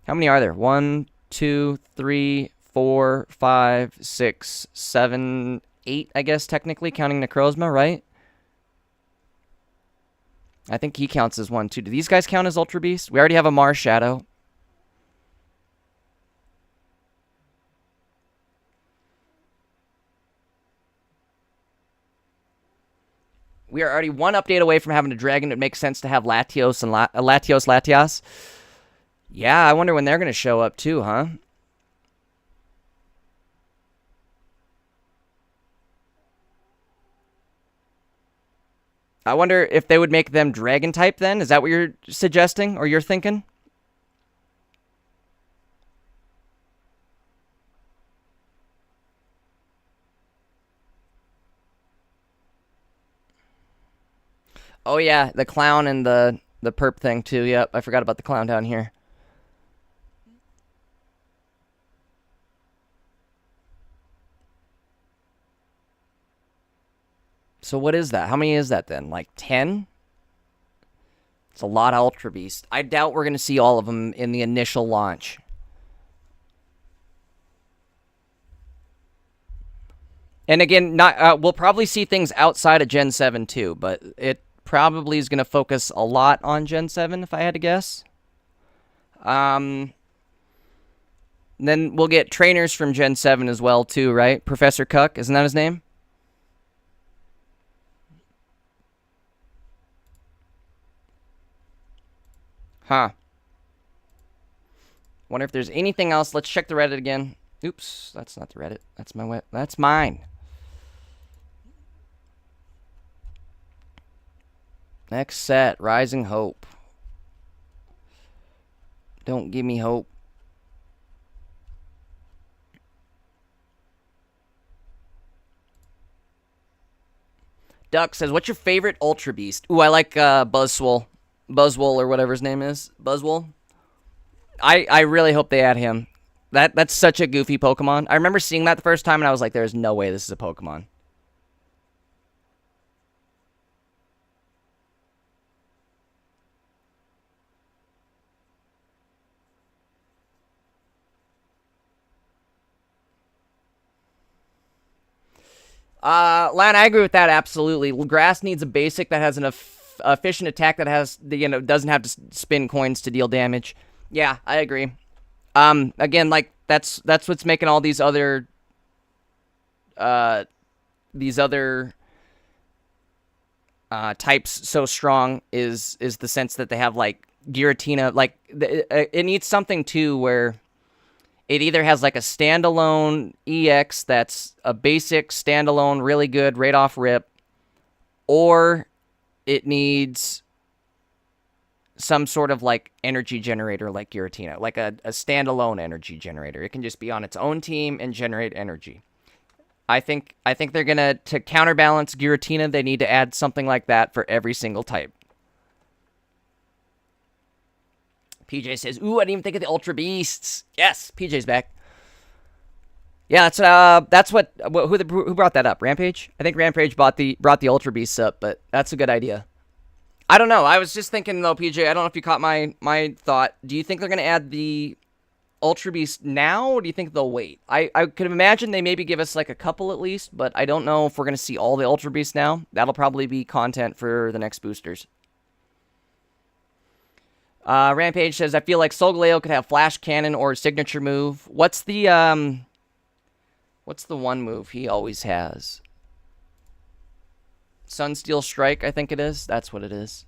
How many are there? 1, 2, 3, 4, 5, 6, 7, 8, I guess, technically, counting Necrozma, right? I think he counts as 1, too. Do these guys count as Ultra Beast? We already have a Mars Shadow. We are already 1 update away from having a dragon. It makes sense to have Latios and Latios. Yeah, I wonder when they're going to show up, too, huh? I wonder if they would make them dragon type then? Is that what you're suggesting or you're thinking? Oh yeah, the clown and the perp thing too. Yep, I forgot about the clown down here. So what is that? How many is that then? Like 10? It's a lot of Ultra Beast. I doubt we're going to see all of them in the initial launch. And again, not we'll probably see things outside of Gen 7 too, but it probably is going to focus a lot on Gen 7 if I had to guess. Then we'll get trainers from Gen 7 as well too, right? Professor Cuck, isn't that his name? Huh. Wonder if there's anything else. Let's check the Reddit again. Oops, that's not the Reddit. That's mine. Next set, Rising Hope. Don't give me hope. Duck says, what's your favorite Ultra Beast? Ooh, I like Buzzwole. Buzzwole or whatever his name is. Buzzwole. I really hope they add him. That's such a goofy Pokemon. I remember seeing that the first time and I was like, there's no way this is a Pokemon. Lan, I agree with that absolutely. Grass needs a basic that has an efficient attack that has doesn't have to spin coins to deal damage. Yeah, I agree. Again, like that's what's making all these other types so strong is the sense that they have like Giratina. Like it needs something too where it either has like a standalone EX that's a basic standalone, really good, right off rip, or it needs some sort of like energy generator like Giratina, like a standalone energy generator. It can just be on its own team and generate energy. I think they're gonna, to counterbalance Giratina, they need to add something like that for every single type. PJ says, ooh, I didn't even think of the Ultra Beasts. Yes, PJ's back. Yeah, that's who brought that up? Rampage? I think Rampage brought the Ultra Beasts up, but that's a good idea. I don't know. I was just thinking though, PJ, I don't know if you caught my thought. Do you think they're going to add the Ultra Beast now, or do you think they'll wait? I could imagine they maybe give us like a couple at least, but I don't know if we're going to see all the Ultra Beasts now. That'll probably be content for the next boosters. Rampage says, I feel like Solgaleo could have Flash Cannon or signature move. What's the one move he always has? Sunsteel Strike, I think it is. That's what it is.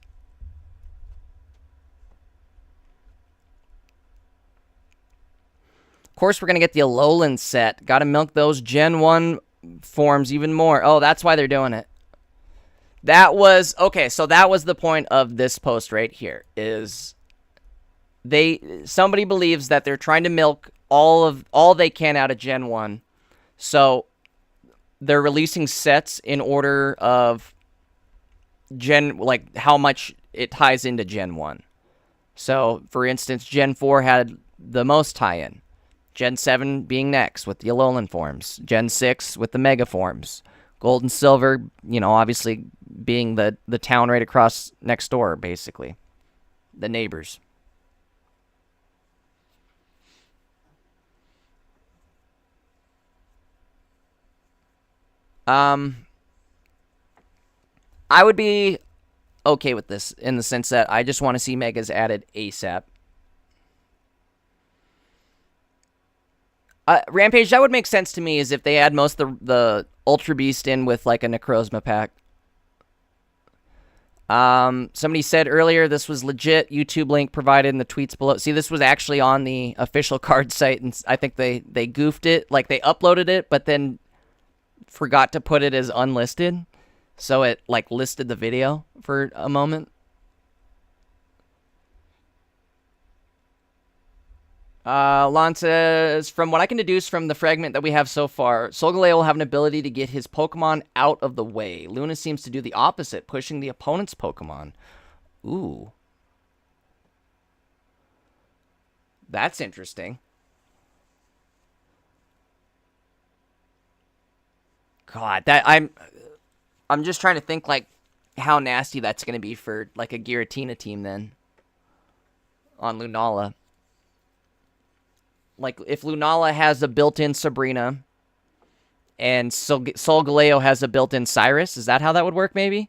Of course, we're going to get the Alolan set. Got to milk those Gen 1 forms even more. Oh, that's why they're doing it. That was... Okay, so that was the point of this post right here. Is... Somebody believes that they're trying to milk all they can out of Gen 1. So they're releasing sets in order of like how much it ties into Gen 1. So, for instance, Gen 4 had the most tie-in. Gen 7 being next with the Alolan forms. Gen 6 with the Mega forms. Gold and Silver, obviously being the town right across next door, basically. The neighbors. I would be okay with this in the sense that I just want to see Megas added ASAP. Rampage, that would make sense to me, is if they add most of the Ultra Beast in with like a Necrozma pack. Somebody said earlier this was legit. YouTube link provided in the tweets below. See, this was actually on the official card site, and I think they goofed it. Like, they uploaded it, but then forgot to put it as unlisted. So it, like, listed the video for a moment. Lon says, from what I can deduce from the fragment that we have so far, Solgaleo will have an ability to get his Pokemon out of the way. Luna seems to do the opposite, pushing the opponent's Pokemon. Ooh. That's interesting. God, I'm just trying to think, like, how nasty that's going to be for, like, a Giratina team, then. On Lunala. Like, if Lunala has a built-in Sabrina, and Solgaleo has a built-in Cyrus, is that how that would work, maybe?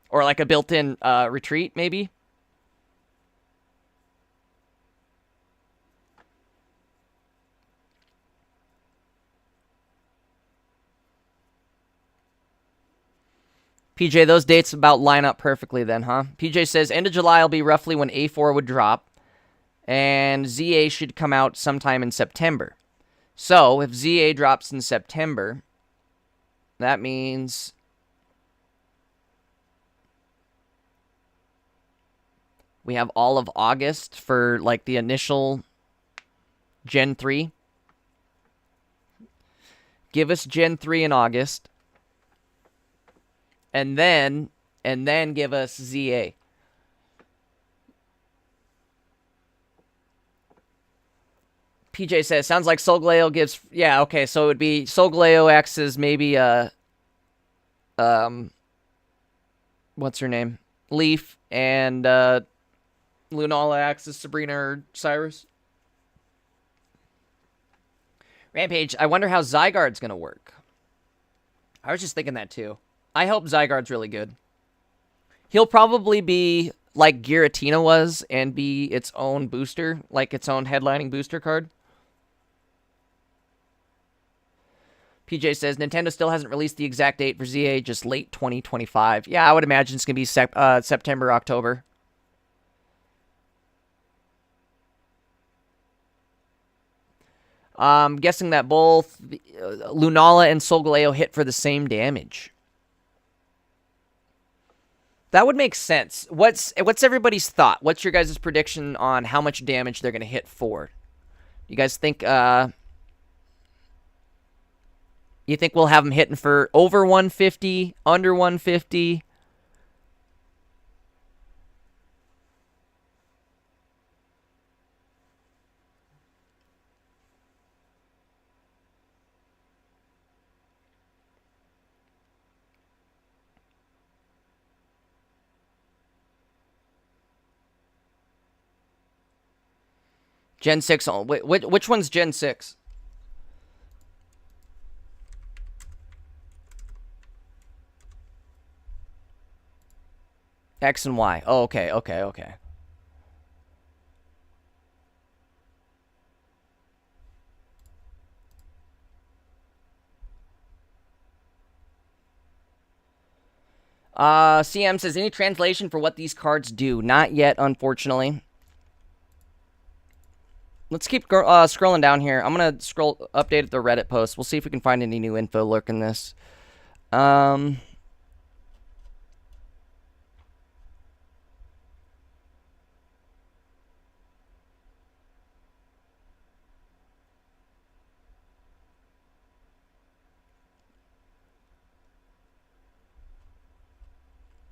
Or, like, a built-in Retreat, maybe? PJ, those dates about line up perfectly then, huh? PJ says, end of July will be roughly when A4 would drop, and ZA should come out sometime in September. So, if ZA drops in September, that means we have all of August for, like, the initial Gen 3. Give us Gen 3 in August. And then give us ZA. PJ says, sounds like Solgaleo gives... Yeah, okay, so it would be Solgaleo X is maybe what's her name? Leaf, and Lunala X is Sabrina or Cyrus. Rampage, I wonder how Zygarde's gonna work. I was just thinking that too. I hope Zygarde's really good. He'll probably be like Giratina was and be its own booster, like its own headlining booster card. PJ says, Nintendo still hasn't released the exact date for ZA, just late 2025. Yeah, I would imagine it's going to be September, October. I'm guessing that both Lunala and Solgaleo hit for the same damage. That would make sense. What's everybody's thought? What's your guys' prediction on how much damage they're going to hit for? You guys think you think we'll have them hitting for over 150, under 150? Gen 6. Which one's Gen 6? X and Y. Oh, okay. CM says, any translation for what these cards do? Not yet, unfortunately. Let's keep scrolling down here. I'm going to update the Reddit post. We'll see if we can find any new info lurking this.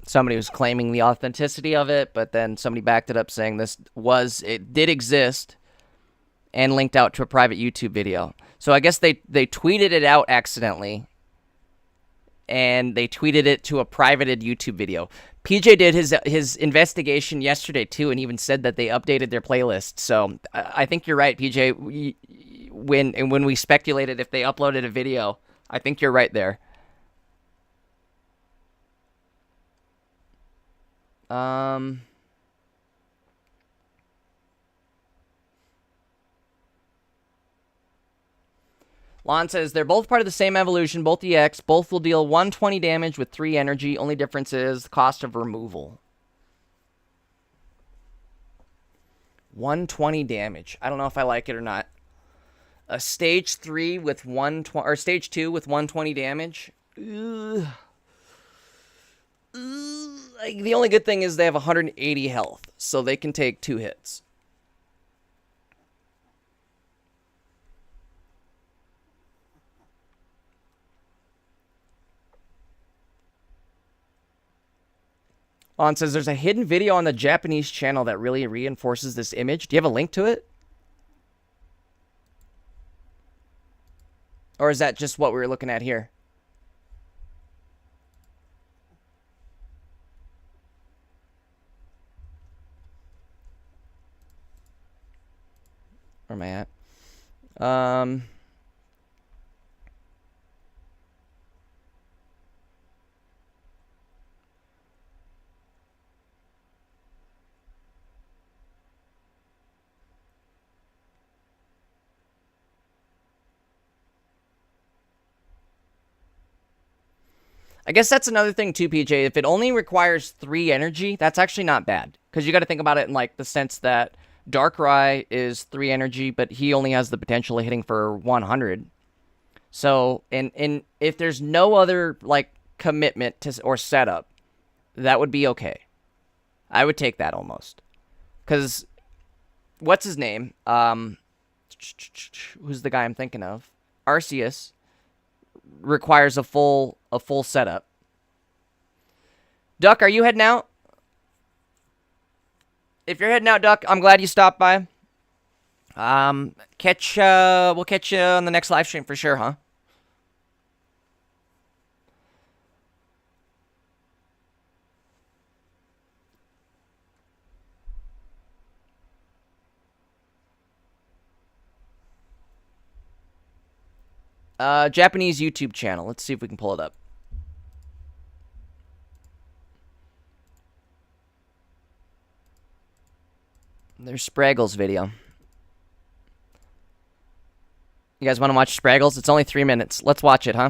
Somebody was claiming the authenticity of it, but then somebody backed it up saying it did exist and linked out to a private YouTube video. So I guess they tweeted it out accidentally, and they tweeted it to a privated YouTube video. PJ did his investigation yesterday too, and even said that they updated their playlist. So I think you're right, PJ. when we speculated if they uploaded a video. I think you're right there. Lon says they're both part of the same evolution, both EX. Both will deal 120 damage with 3 energy. Only difference is the cost of removal. 120 damage. I don't know if I like it or not. A stage 3 with 120 or stage 2 with 120 damage. Ugh. Like, the only good thing is they have 180 health, so they can take 2 hits. On says there's a hidden video on the Japanese channel that really reinforces this image. Do you have a link to it? Or is that just what we were looking at here? Where am I at? I guess that's another thing too, PJ. If it only requires 3 energy, that's actually not bad. Because you got to think about it in like the sense that Darkrai is 3 energy, but he only has the potential of hitting for 100. So, and if there's no other like commitment to or setup, that would be okay. I would take that almost. Because what's his name? Who's the guy I'm thinking of? Arceus requires a full setup. Duck, are you heading out? If you're heading out, Duck, I'm glad you stopped by. We'll catch you on the next live stream for sure, huh? Japanese YouTube channel. Let's see if we can pull it up. There's Spraggle's video. You guys want to watch Spraggle's? It's only 3 minutes. Let's watch it, huh?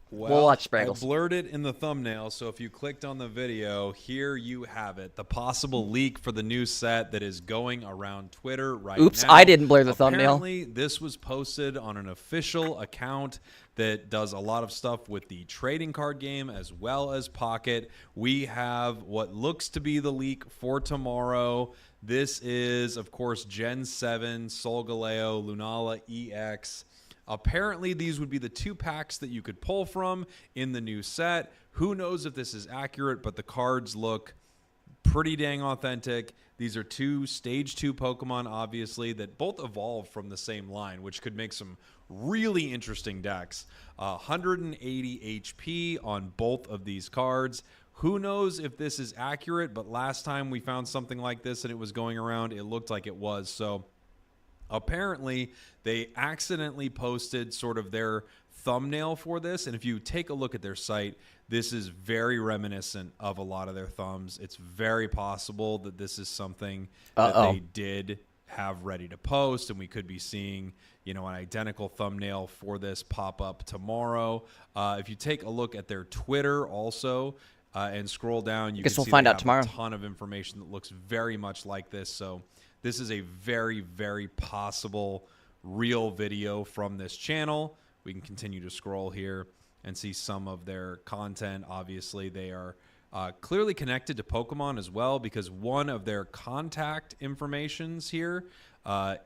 Well, we'll watch Spraggle's. I blurred it in the thumbnail, so if you clicked on the video, here you have it. The possible leak for the new set that is going around Twitter right now. Oops, I didn't blur the thumbnail. Apparently, this was posted on an official account that does a lot of stuff with the trading card game as well as Pocket. We have what looks to be the leak for tomorrow. This is, of course, Gen 7, Solgaleo, Lunala EX. Apparently, these would be the 2 packs that you could pull from in the new set. Who knows if this is accurate, but the cards look pretty dang authentic. These are 2 Stage 2 Pokemon, obviously, that both evolved from the same line, which could make some really interesting decks. 180 HP on both of these cards. Who knows if this is accurate, but last time we found something like this and it was going around, it looked like it was. So apparently, they accidentally posted sort of their thumbnail for this. And if you take a look at their site, this is very reminiscent of a lot of their thumbs. It's very possible that this is something that they did have ready to post, and we could be seeing, you know, an identical thumbnail for this pop up tomorrow. If you take a look at their Twitter also and scroll down, you can see find out tomorrow. A ton of information that looks very much like this. So this is a very, very possible real video from this channel. We can continue to scroll here and see some of their content. Obviously, they are clearly connected to Pokemon as well, because one of their contact informations here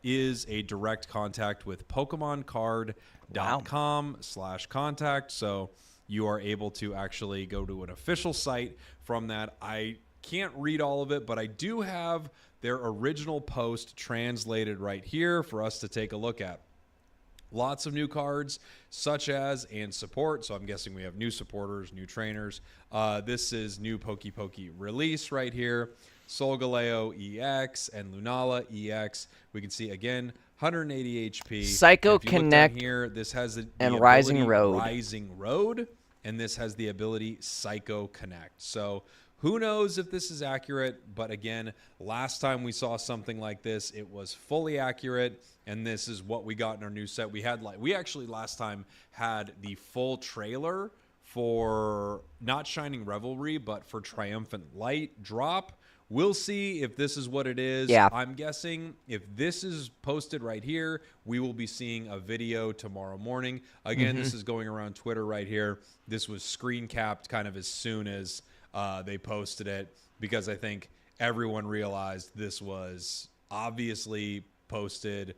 is a direct contact with pokemontcard.com/contact. So you are able to actually go to an official site from that. I can't read all of it, but I do have their original post translated right here for us to take a look at. Lots of new cards, such as and support. So I'm guessing we have new supporters, new trainers. This is new Poke release right here. Solgaleo EX and Lunala EX. We can see, again, 180 HP. Psycho And if you look down Connect here, this has the and ability Rising Road. Rising Road, and this has the ability Psycho Connect. So who knows if this is accurate, but again, last time we saw something like this, it was fully accurate, and this is what we got in our new set. We actually last time had the full trailer for not Shining Revelry, but for Triumphant Light drop. We'll see if this is what it is. Yeah. I'm guessing if this is posted right here, we will be seeing a video tomorrow morning. Again, this is going around Twitter right here. This was screen capped kind of as soon as they posted it, because I think everyone realized this was obviously posted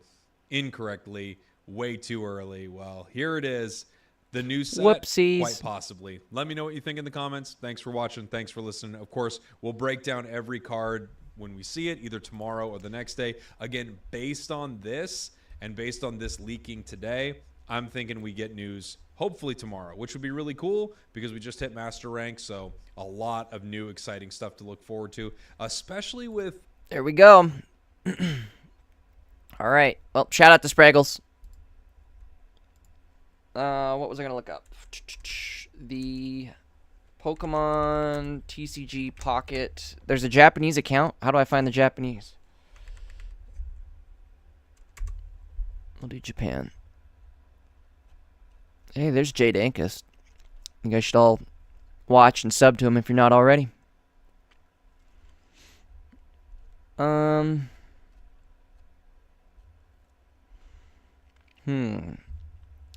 incorrectly way too early. Well, here it is. The new set, Whoopsies. quite possibly. Let me know what you think in the comments. Thanks for watching. Thanks for listening. Of course, we'll break down every card when we see it, either tomorrow or the next day. Again, based on this and based on this leaking today, I'm thinking we get news hopefully tomorrow, which would be really cool because we just hit Master Rank, so a lot of new exciting stuff to look forward to, especially with... There we go. All right. Well, shout out to Spraggles. What was I gonna look up? The Pokemon TCG Pocket. There's a Japanese account. How do I find the Japanese? We'll do Japan. Hey, there's Jade Ankist. You guys should all watch and sub to him if you're not already.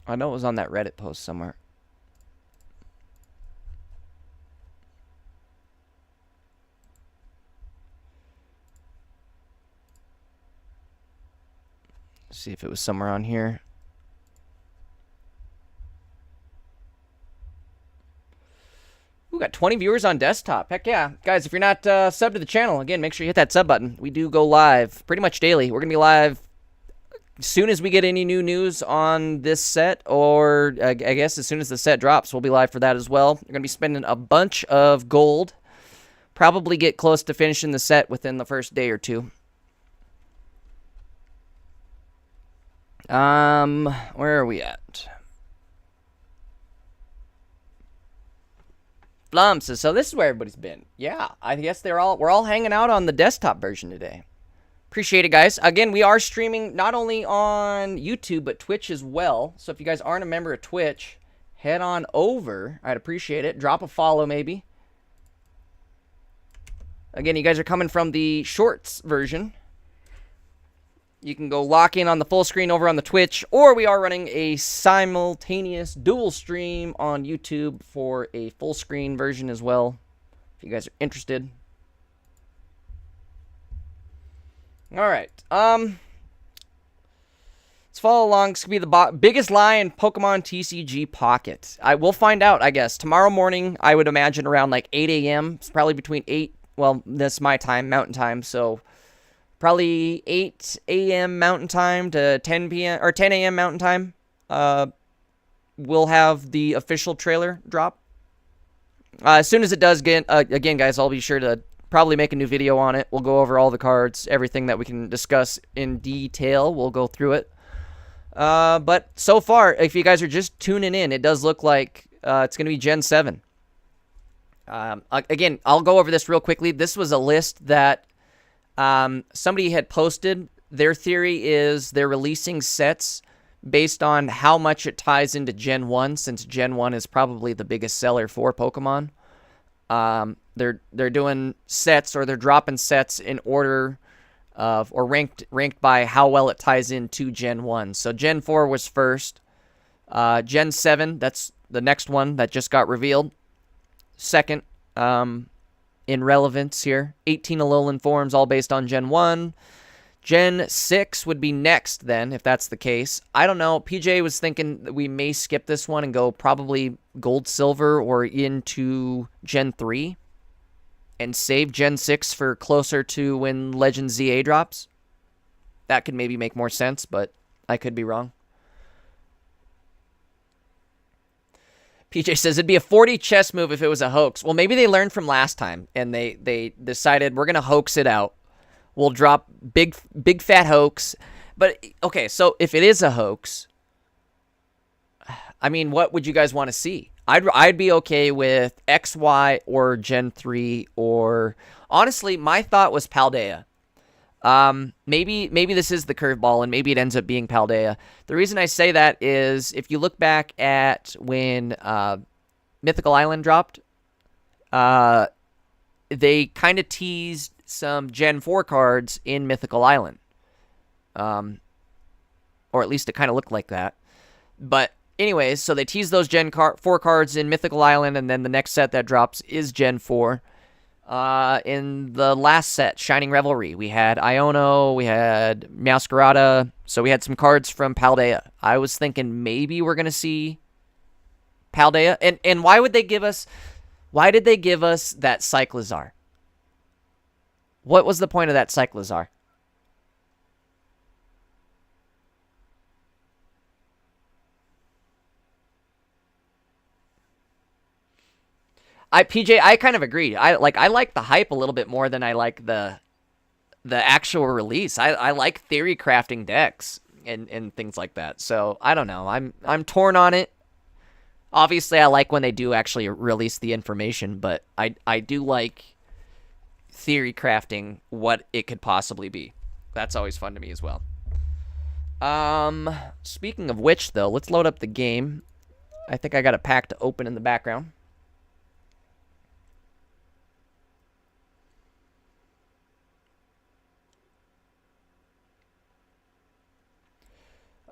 I know it was on that Reddit post somewhere. Let's see if it was somewhere on here. We got 20 viewers on desktop. Heck yeah. Guys, if you're not subbed to the channel, again, make sure you hit that sub button. We do go live pretty much daily. We're going to be live as soon as we get any new news on this set, or I guess as soon as the set drops, we'll be live for that as well. We're going to be spending a bunch of gold. Probably get close to finishing the set within the first day or two. Where are we at? Flum says, so this is where everybody's been. Yeah, I guess we're all hanging out on the desktop version today. Appreciate it, guys. Again, we are streaming not only on YouTube, but Twitch as well. So if you guys aren't a member of Twitch, head on over. I'd appreciate it. Drop a follow, maybe. Again, you guys are coming from the Shorts version. You can go lock in on the full screen over on the Twitch, or we are running a simultaneous dual stream on YouTube for a full screen version as well, if you guys are interested. All right. Let's follow along. It's going to be the biggest lie in Pokemon TCG Pocket. I will find out, I guess. Tomorrow morning, I would imagine around like 8 a.m. It's probably between 8, well, that's my time, Mountain Time, so probably 8 a.m. Mountain Time to 10 p.m. or 10 a.m. Mountain Time. We'll have the official trailer drop. As soon as it does get, again, guys, I'll be sure to probably make a new video on it. We'll go over all the cards, everything that we can discuss in detail. We'll go through it. But so far, if you guys are just tuning in, it does look like it's going to be Gen 7. Again, I'll go over this real quickly. This was a list that somebody had posted. Their theory is they're releasing sets based on how much it ties into Gen 1, since Gen 1 is probably the biggest seller for Pokemon. They're doing sets, or they're dropping sets in order of, or ranked by how well it ties into Gen 1. So Gen 4 was first. Gen 7, that's the next one that just got revealed. Second in relevance here. 18 Alolan forms, all based on Gen 1. Gen 6 would be next then, if that's the case. I don't know. PJ was thinking that we may skip this one and go probably Gold, Silver, or into Gen 3. And save Gen 6 for closer to when Legend ZA drops. That could maybe make more sense, but I could be wrong. PJ says it'd be a 40 chess move if it was a hoax. Well, maybe they learned from last time, and they decided we're going to hoax it out. We'll drop big fat hoax. But okay, so if it is a hoax, I mean, what would you guys want to see? I'd be okay with XY or Gen 3 or honestly, my thought was Paldea. Maybe this is the curveball and maybe it ends up being Paldea. The reason I say that is if you look back at when Mythical Island dropped, they kind of teased some Gen 4 cards in Mythical Island. Or at least it kind of looked like that. But anyways, so they teased those Gen 4 cards in Mythical Island, and then the next set that drops is Gen 4. In the last set, Shining Revelry, we had Iono, we had Masquerada, so we had some cards from Paldea. I was thinking maybe we're going to see Paldea. And why did they give us that Cyclizar? What was the point of that Cyclizar? I kind of agreed. I like the hype a little bit more than I like the actual release. I like theory crafting decks and things like that. So I don't know. I'm torn on it. Obviously, I like when they do actually release the information, but I do like theory crafting what it could possibly be. That's always fun to me as well. Speaking of which, though, let's load up the game. I think I got a pack to open in the background.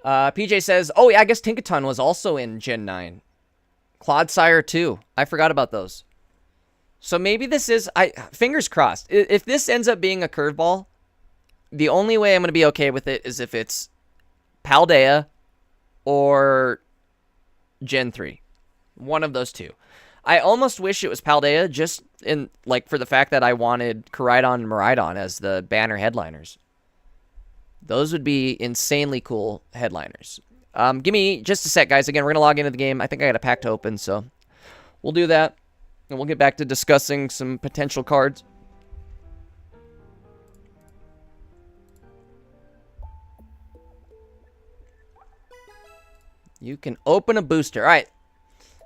PJ says, oh, yeah, I guess Tinkaton was also in Gen 9. Clodsire, too. I forgot about those. So maybe this is... fingers crossed. If this ends up being a curveball, the only way I'm going to be okay with it is if it's Paldea or Gen 3. One of those two. I almost wish it was Paldea just in for the fact that I wanted Koraidon and Miraidon as the banner headliners. Those would be insanely cool headliners. Give me just a sec, guys. Again, we're going to log into the game. I think I got a pack to open, so we'll do that. And we'll get back to discussing some potential cards. You can open a booster. All right.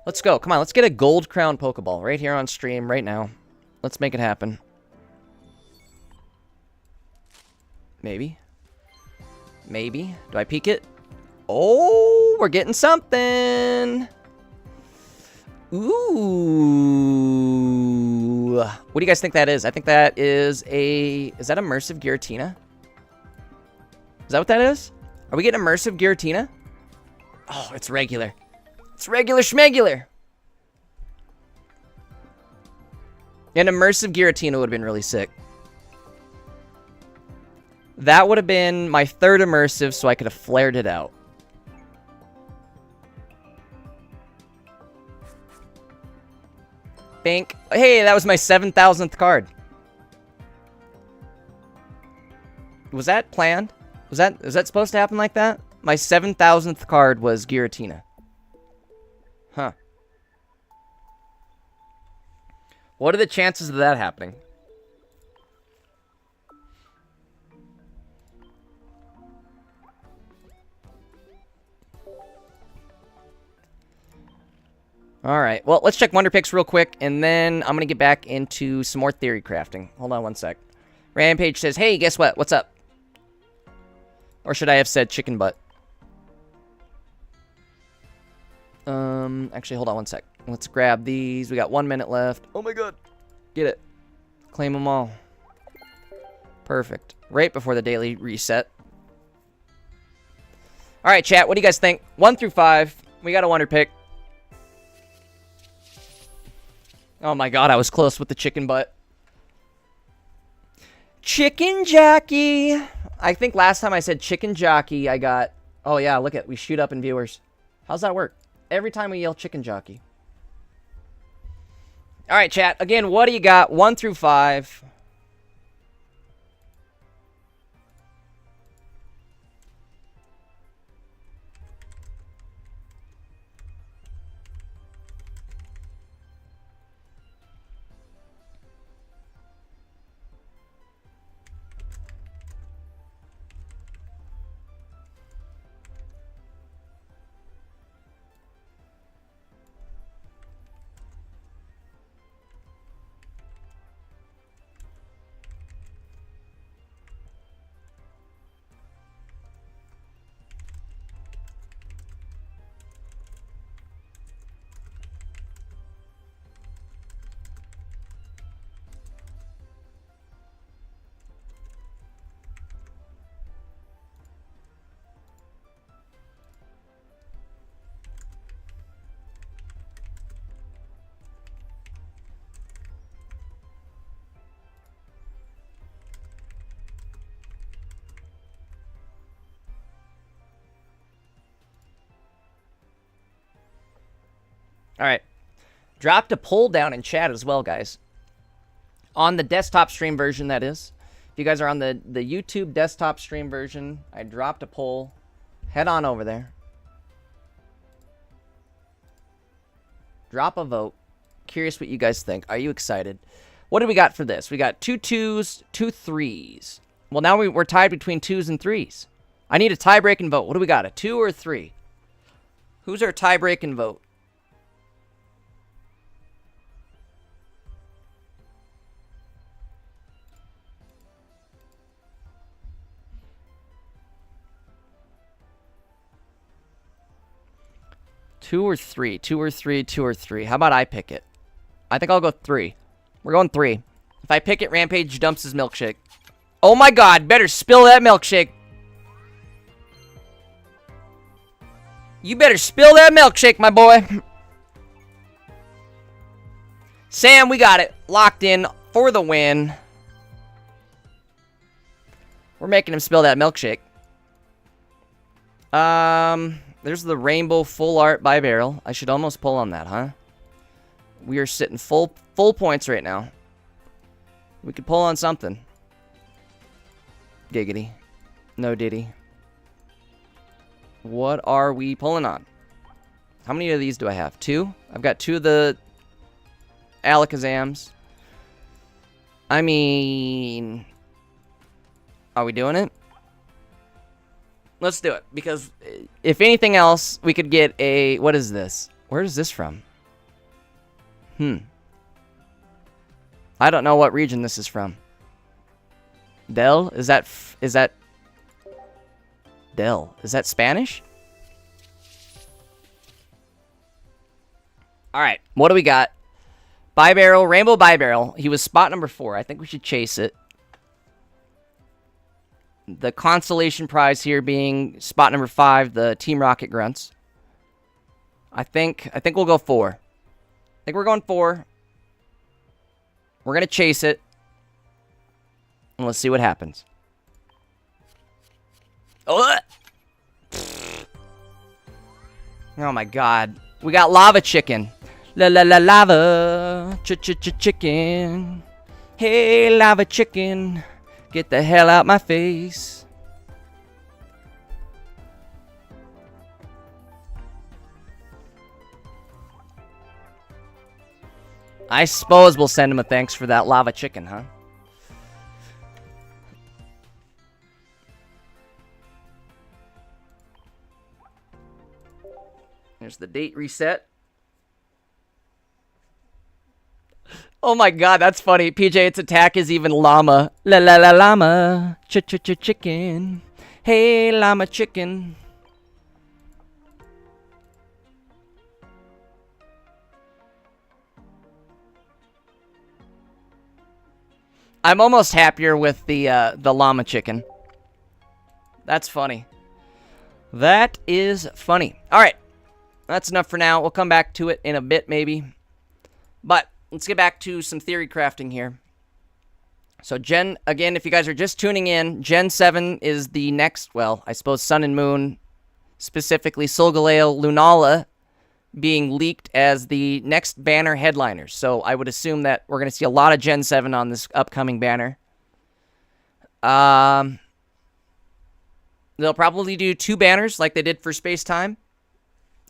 Let's go. Come on, let's get a Gold Crown Pokeball right here on stream right now. Let's make it happen. Maybe. Maybe. Do I peek it? Oh, we're getting something. Ooh. What do you guys think that is? I think that is a... Is that Immersive Giratina? Is that what that is? Are we getting Immersive Giratina? Oh, it's regular. It's regular schmegular. An Immersive Giratina would have been really sick. That would have been my third immersive, so I could have flared it out. Bink. Hey, that was my 7,000th card. Was that planned? Was that supposed to happen like that? My 7,000th card was Giratina. Huh. What are the chances of that happening? All right. Well, let's check Wonder Picks real quick, and then I'm going to get back into some more theory crafting. Hold on one sec. Rampage says, hey, guess what? What's up? Or should I have said chicken butt? Actually, hold on one sec. Let's grab these. We got 1 minute left. Oh my god. Get it. Claim them all. Perfect. Right before the daily reset. All right, chat. What do you guys think? 1 through 5. We got a Wonder Pick. Oh my god, I was close with the chicken butt. Chicken jockey. I think last time I said chicken jockey, I got... Oh yeah, look at... We shoot up in viewers. How's that work? Every time we yell chicken jockey. Alright, chat. Again, what do you got? 1 through 5. All right. Dropped a poll down in chat as well, guys. On the desktop stream version, that is. If you guys are on the YouTube desktop stream version, I dropped a poll. Head on over there. Drop a vote. Curious what you guys think. Are you excited? What do we got for this? We got 2 2s, 2 3s. Well, now we're tied between 2s and 3s. I need a tie-breaking vote. What do we got? A 2 or a 3? Who's our tie-breaking vote? Two or three. How about I pick it? I think I'll go 3. We're going 3. If I pick it, Rampage dumps his milkshake. Oh my god, better spill that milkshake. You better spill that milkshake, my boy. Sam, we got it. Locked in for the win. We're making him spill that milkshake. There's the rainbow full art by barrel. I should almost pull on that, huh? We are sitting full points right now. We could pull on something. Giggity. No diddy. What are we pulling on? How many of these do I have? 2? I've got 2 of the Alakazams. I mean... Are we doing it? Let's do it, because if anything else, we could get a... What is this? Where is this from? I don't know what region this is from. Del? Is that Del? Is that Spanish? Alright, what do we got? Bi-barrel, rainbow bi-barrel. He was spot number 4. I think we should chase it. The consolation prize here being spot number 5, the Team Rocket Grunts. I think we'll go 4. I think we're going 4. We're going to chase it. And let's see what happens. Oh my god. We got lava chicken. La la la lava. Chicken. Hey, lava chicken. Get the hell out my face. I suppose we'll send him a thanks for that lava chicken, huh? There's the date reset. Oh my god, that's funny. PJ, its attack is even llama. La la la llama. Chicken. Hey, llama chicken. I'm almost happier with the llama chicken. That's funny. That is funny. All right. That's enough for now. We'll come back to it in a bit, maybe. But let's get back to some theory crafting here. So again, if you guys are just tuning in, Gen 7 is the next, well, I suppose Sun and Moon, specifically Solgaleo Lunala, being leaked as the next banner headliners. So I would assume that we're going to see a lot of Gen 7 on this upcoming banner. They'll probably do 2 banners like they did for Space Time.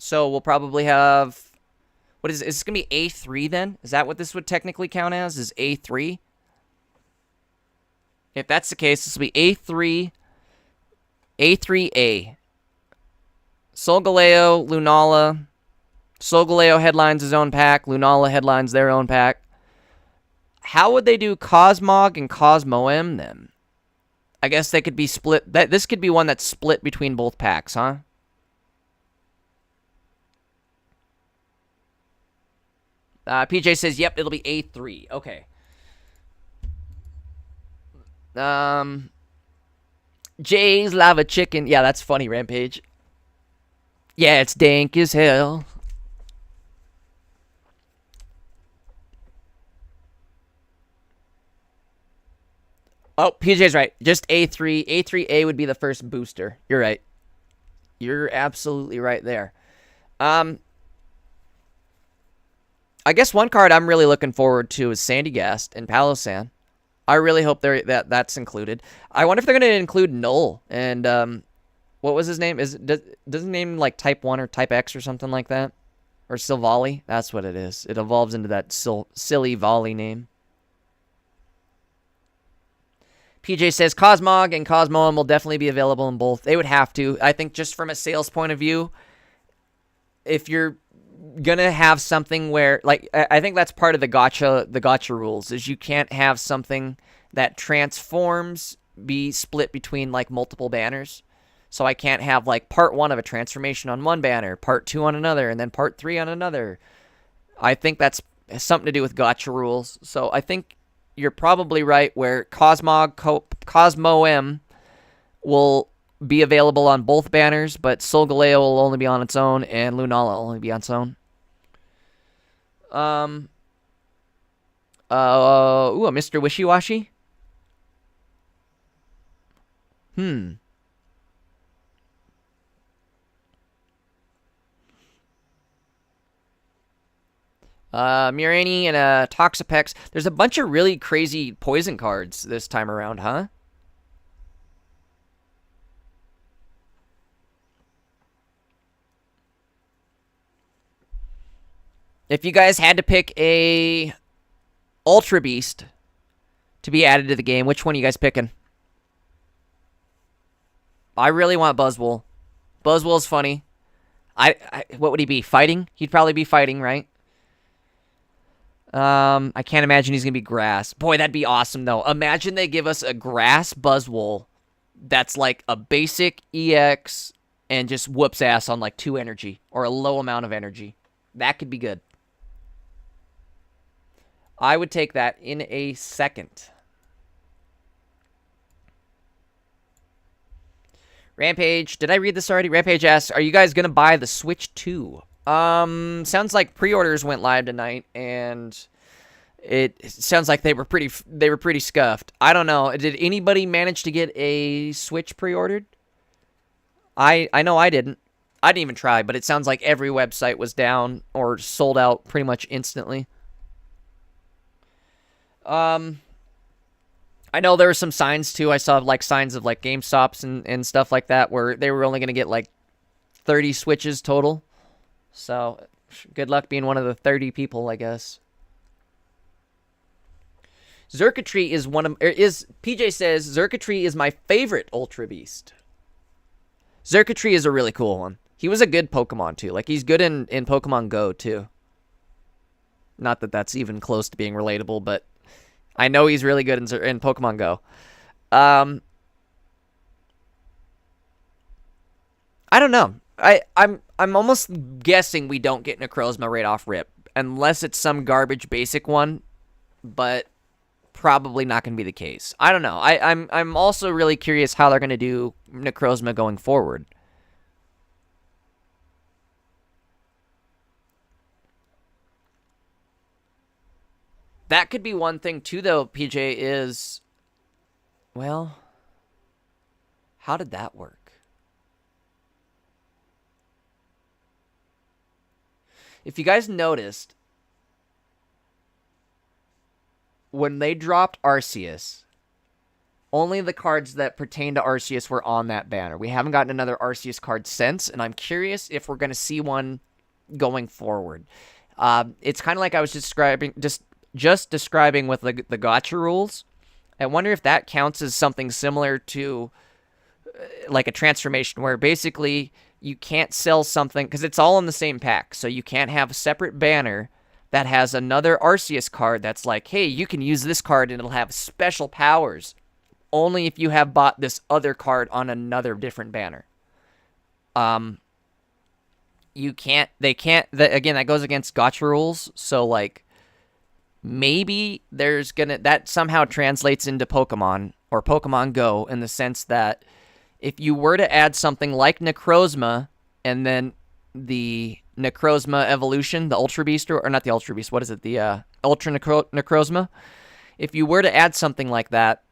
So we'll probably have... What is this going to be A3 then? Is that what this would technically count as? Is A3? If that's the case, this will be A3, A3A. Solgaleo, Lunala. Solgaleo headlines his own pack. Lunala headlines their own pack. How would they do Cosmog and Cosmoem then? I guess they could be split. This could be one that's split between both packs, huh? PJ says, yep, it'll be A3. Okay. Jay's Lava Chicken. Yeah, that's funny, Rampage. Yeah, it's dank as hell. Oh, PJ's right. Just A3. A3A would be the first booster. You're right. You're absolutely right there. I guess one card I'm really looking forward to is Sandygast and Palosan. I really hope that's included. I wonder if they're going to include Null and what was his name? Does his name like Type 1 or Type X or something like that? Or Silvally? That's what it is. It evolves into that silly Volley name. PJ says Cosmog and Cosmoem will definitely be available in both. They would have to. I think just from a sales point of view, if you're gonna have something where, like, I think that's part of the gotcha rules, is you can't have something that transforms be split between like multiple banners. So I can't have like part 1 of a transformation on one banner, part 2 on another, and then part 3 on another. I think that's something to do with gotcha rules. So I think you're probably right where Cosmoem will be available on both banners, but Solgaleo will only be on its own, and Lunala will only be on its own. A Mr. Wishy-Washy? Mirani and Toxapex. There's a bunch of really crazy poison cards this time around, huh? If you guys had to pick a Ultra Beast to be added to the game, which one are you guys picking? I really want Buzzwole. Buzzwole's funny. What would he be? Fighting? He'd probably be fighting, right? I can't imagine he's gonna be grass. Boy, that'd be awesome though. Imagine they give us a grass Buzzwole that's like a basic EX and just whoops ass on like 2 energy or a low amount of energy. That could be good. I would take that in a second. Rampage, did I read this already? Rampage asks, are you guys gonna buy the Switch 2? Sounds like pre-orders went live tonight, and it sounds like they were pretty scuffed. I don't know. Did anybody manage to get a Switch pre-ordered? I know I didn't. I didn't even try, but it sounds like every website was down or sold out pretty much instantly. I know there were some signs too. I saw like signs of like GameStops and stuff like that where they were only going to get like 30 Switches total. So good luck being one of the 30 people, I guess. Xurkitree is PJ says Xurkitree is my favorite Ultra Beast. Xurkitree is a really cool one. He was a good Pokemon too. Like he's good in Pokemon Go too. Not that that's even close to being relatable, but I know he's really good in Pokemon Go. I don't know. I'm almost guessing we don't get Necrozma right off rip, unless it's some garbage basic one, but probably not going to be the case. I don't know. I'm also really curious how they're going to do Necrozma going forward. That could be one thing too, though, PJ, is, well, how did that work? If you guys noticed, when they dropped Arceus, only the cards that pertain to Arceus were on that banner. We haven't gotten another Arceus card since, and I'm curious if we're going to see one going forward. It's kind of like I was describing, just describing with the gotcha rules. I wonder if that counts as something similar to like a transformation where basically you can't sell something because it's all in the same pack. So you can't have a separate banner that has another Arceus card that's like, hey, you can use this card and it'll have special powers only if you have bought this other card on another different banner. Again, that goes against gotcha rules. So like, maybe that somehow translates into Pokemon or Pokemon Go in the sense that if you were to add something like Necrozma and then the Necrozma evolution, the Ultra Beast, or not the Ultra Beast, what is it? The Ultra Necrozma. If you were to add something like that,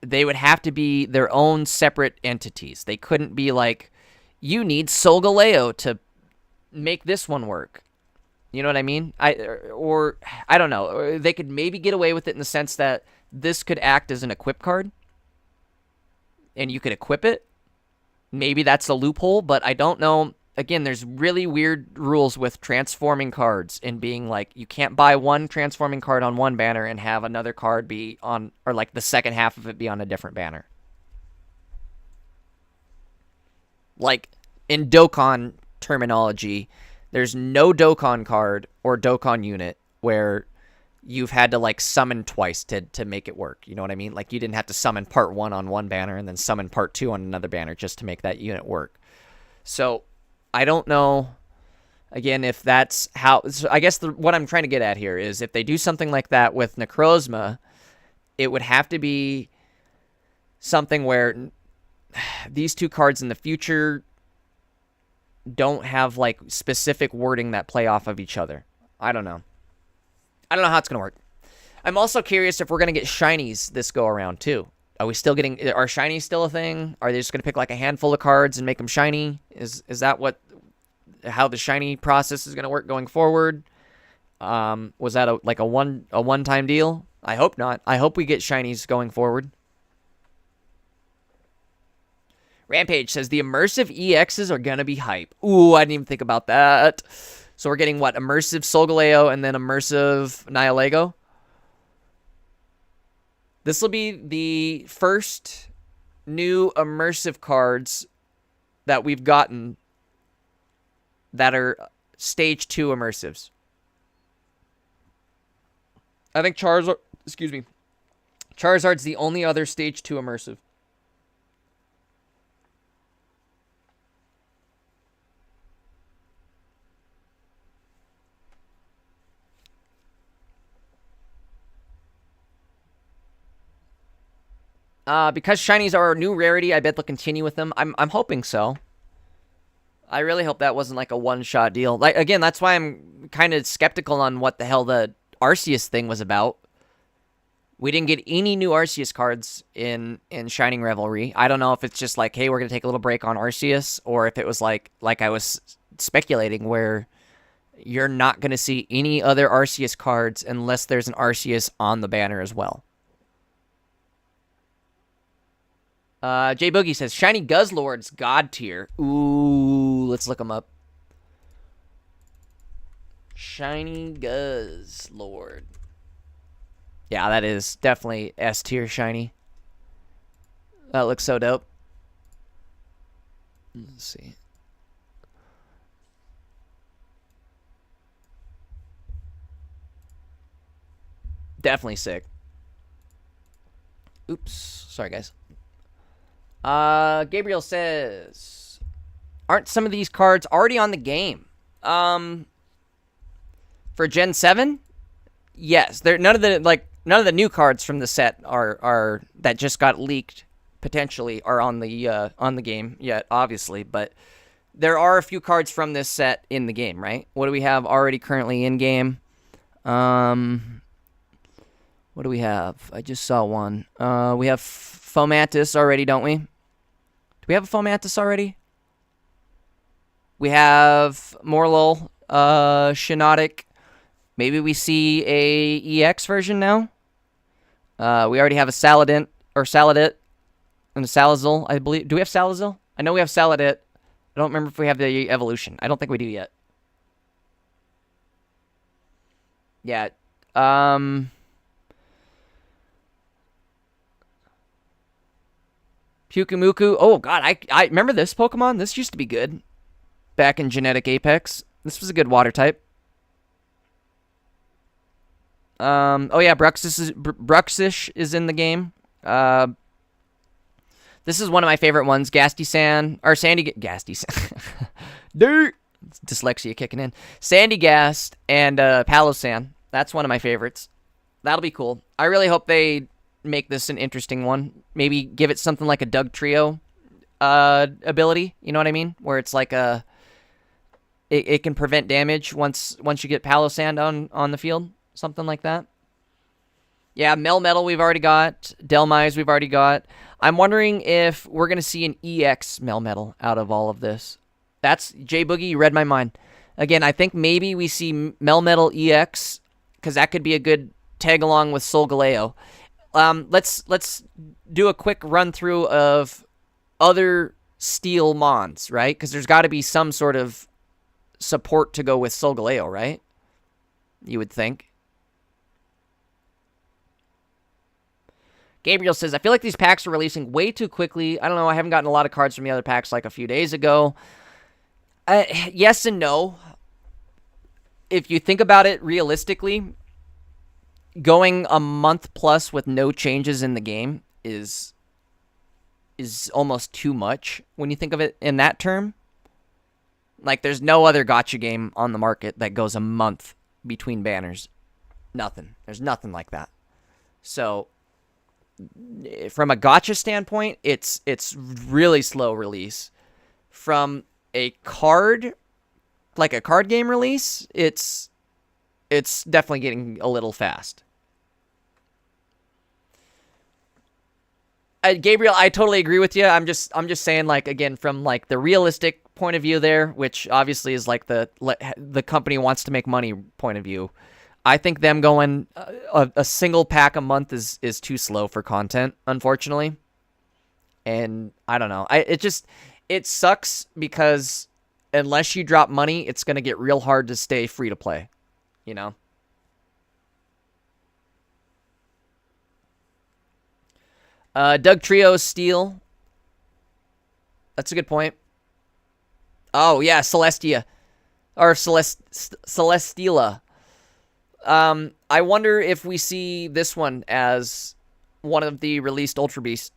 they would have to be their own separate entities. They couldn't be like, you need Solgaleo to make this one work. You know what I mean? Or I don't know. Or they could maybe get away with it in the sense that this could act as an equip card, and you could equip it. Maybe that's a loophole, but I don't know. Again, there's really weird rules with transforming cards and being like, you can't buy one transforming card on one banner and have another card be on, or like the second half of it be on a different banner. Like in Dokkan terminology, there's no Dokkan card or Dokkan unit where you've had to like summon twice to make it work. You know what I mean? Like you didn't have to summon part 1 on one banner and then summon part 2 on another banner just to make that unit work. So I don't know, again, if that's how... So I guess what I'm trying to get at here is if they do something like that with Necrozma, it would have to be something where these two cards in the future don't have, like, specific wording that play off of each other. I don't know. I don't know how it's going to work. I'm also curious if we're going to get shinies this go around, too. Are we still getting... Are shinies still a thing? Are they just going to pick, like, a handful of cards and make them shiny? Is that how the shiny process is going to work going forward? Was that a one-time deal? I hope not. I hope we get shinies going forward. Rampage says the immersive EXs are going to be hype. Ooh, I didn't even think about that. So we're getting what? Immersive Solgaleo and then immersive Nihilego? This will be the first new immersive cards that we've gotten that are stage 2 immersives. I think Charizard's the only other stage 2 immersive. Because shinies are a new rarity, I bet they'll continue with them. I'm hoping so. I really hope that wasn't like a one-shot deal. Like again, that's why I'm kind of skeptical on what the hell the Arceus thing was about. We didn't get any new Arceus cards in Shining Revelry. I don't know if it's just like, hey, we're gonna take a little break on Arceus, or if it was like I was speculating, where you're not gonna see any other Arceus cards unless there's an Arceus on the banner as well. J Boogie says, Shiny Guzzlord's God tier. Ooh, let's look him up. Shiny Guzzlord. Yeah, that is definitely S tier shiny. That looks so dope. Let's see. Definitely sick. Oops. Sorry, guys. Gabriel says, aren't some of these cards already on the game? For Gen 7? Yes. None of the new cards from the set are that just got leaked potentially are on the game yet, obviously, but there are a few cards from this set in the game, right? What do we have already currently in game? What do we have? I just saw one. We have Fomantis already, don't we? Do we have a Fomantis already? We have Morlul, Shiinotic. Maybe we see a EX version now. We already have a Saladin or Saladit and a Salazzle, I believe. Do we have Salazzle? I know we have Saladit. I don't remember if we have the evolution. I don't think we do yet. Yeah. Pyukumuku. Oh, God. I remember this Pokemon. This used to be good. Back in Genetic Apex. This was a good water type. Oh, yeah. Bruxish is in the game. This is one of my favorite ones. Gasty-san. Or Gasty-san. Dude. Dyslexia kicking in. Sandygast and Palosan. That's one of my favorites. That'll be cool. I really hope they make this an interesting one. Maybe give it something like a Doug Trio ability. You know what I mean? Where it's like it can prevent damage once you get Palosan on the field. Something like that. Yeah, Melmetal we've already got. Delmise we've already got. I'm wondering if we're going to see an EX Melmetal out of all of this. That's J Boogie, you read my mind. Again, I think maybe we see Melmetal EX, because that could be a good tag along with Solgaleo. Let's do a quick run through of other steel mons, right? Because there's got to be some sort of support to go with Solgaleo, right? You would think. Gabriel says, I feel like these packs are releasing way too quickly. I don't know. I haven't gotten a lot of cards from the other packs like a few days ago. Yes and no. If you think about it realistically, going a month plus with no changes in the game is almost too much when you think of it in that term. Like, there's no other gacha game on the market that goes a month between banners. Nothing. There's nothing like that. So, from a gacha standpoint, it's really slow release. From a card, like a card game release, it's definitely getting a little fast. Gabriel, I totally agree with you. I'm just saying, like, again, from like the realistic point of view there, which obviously is like the company wants to make money point of view. I think them going a single pack a month is too slow for content, unfortunately. And I don't know. It sucks because unless you drop money, it's going to get real hard to stay free to play, you know? Doug Trio Steel. That's a good point. Oh, yeah, Celestia. Or Celestila. I wonder if we see this one as one of the released Ultra Beasts.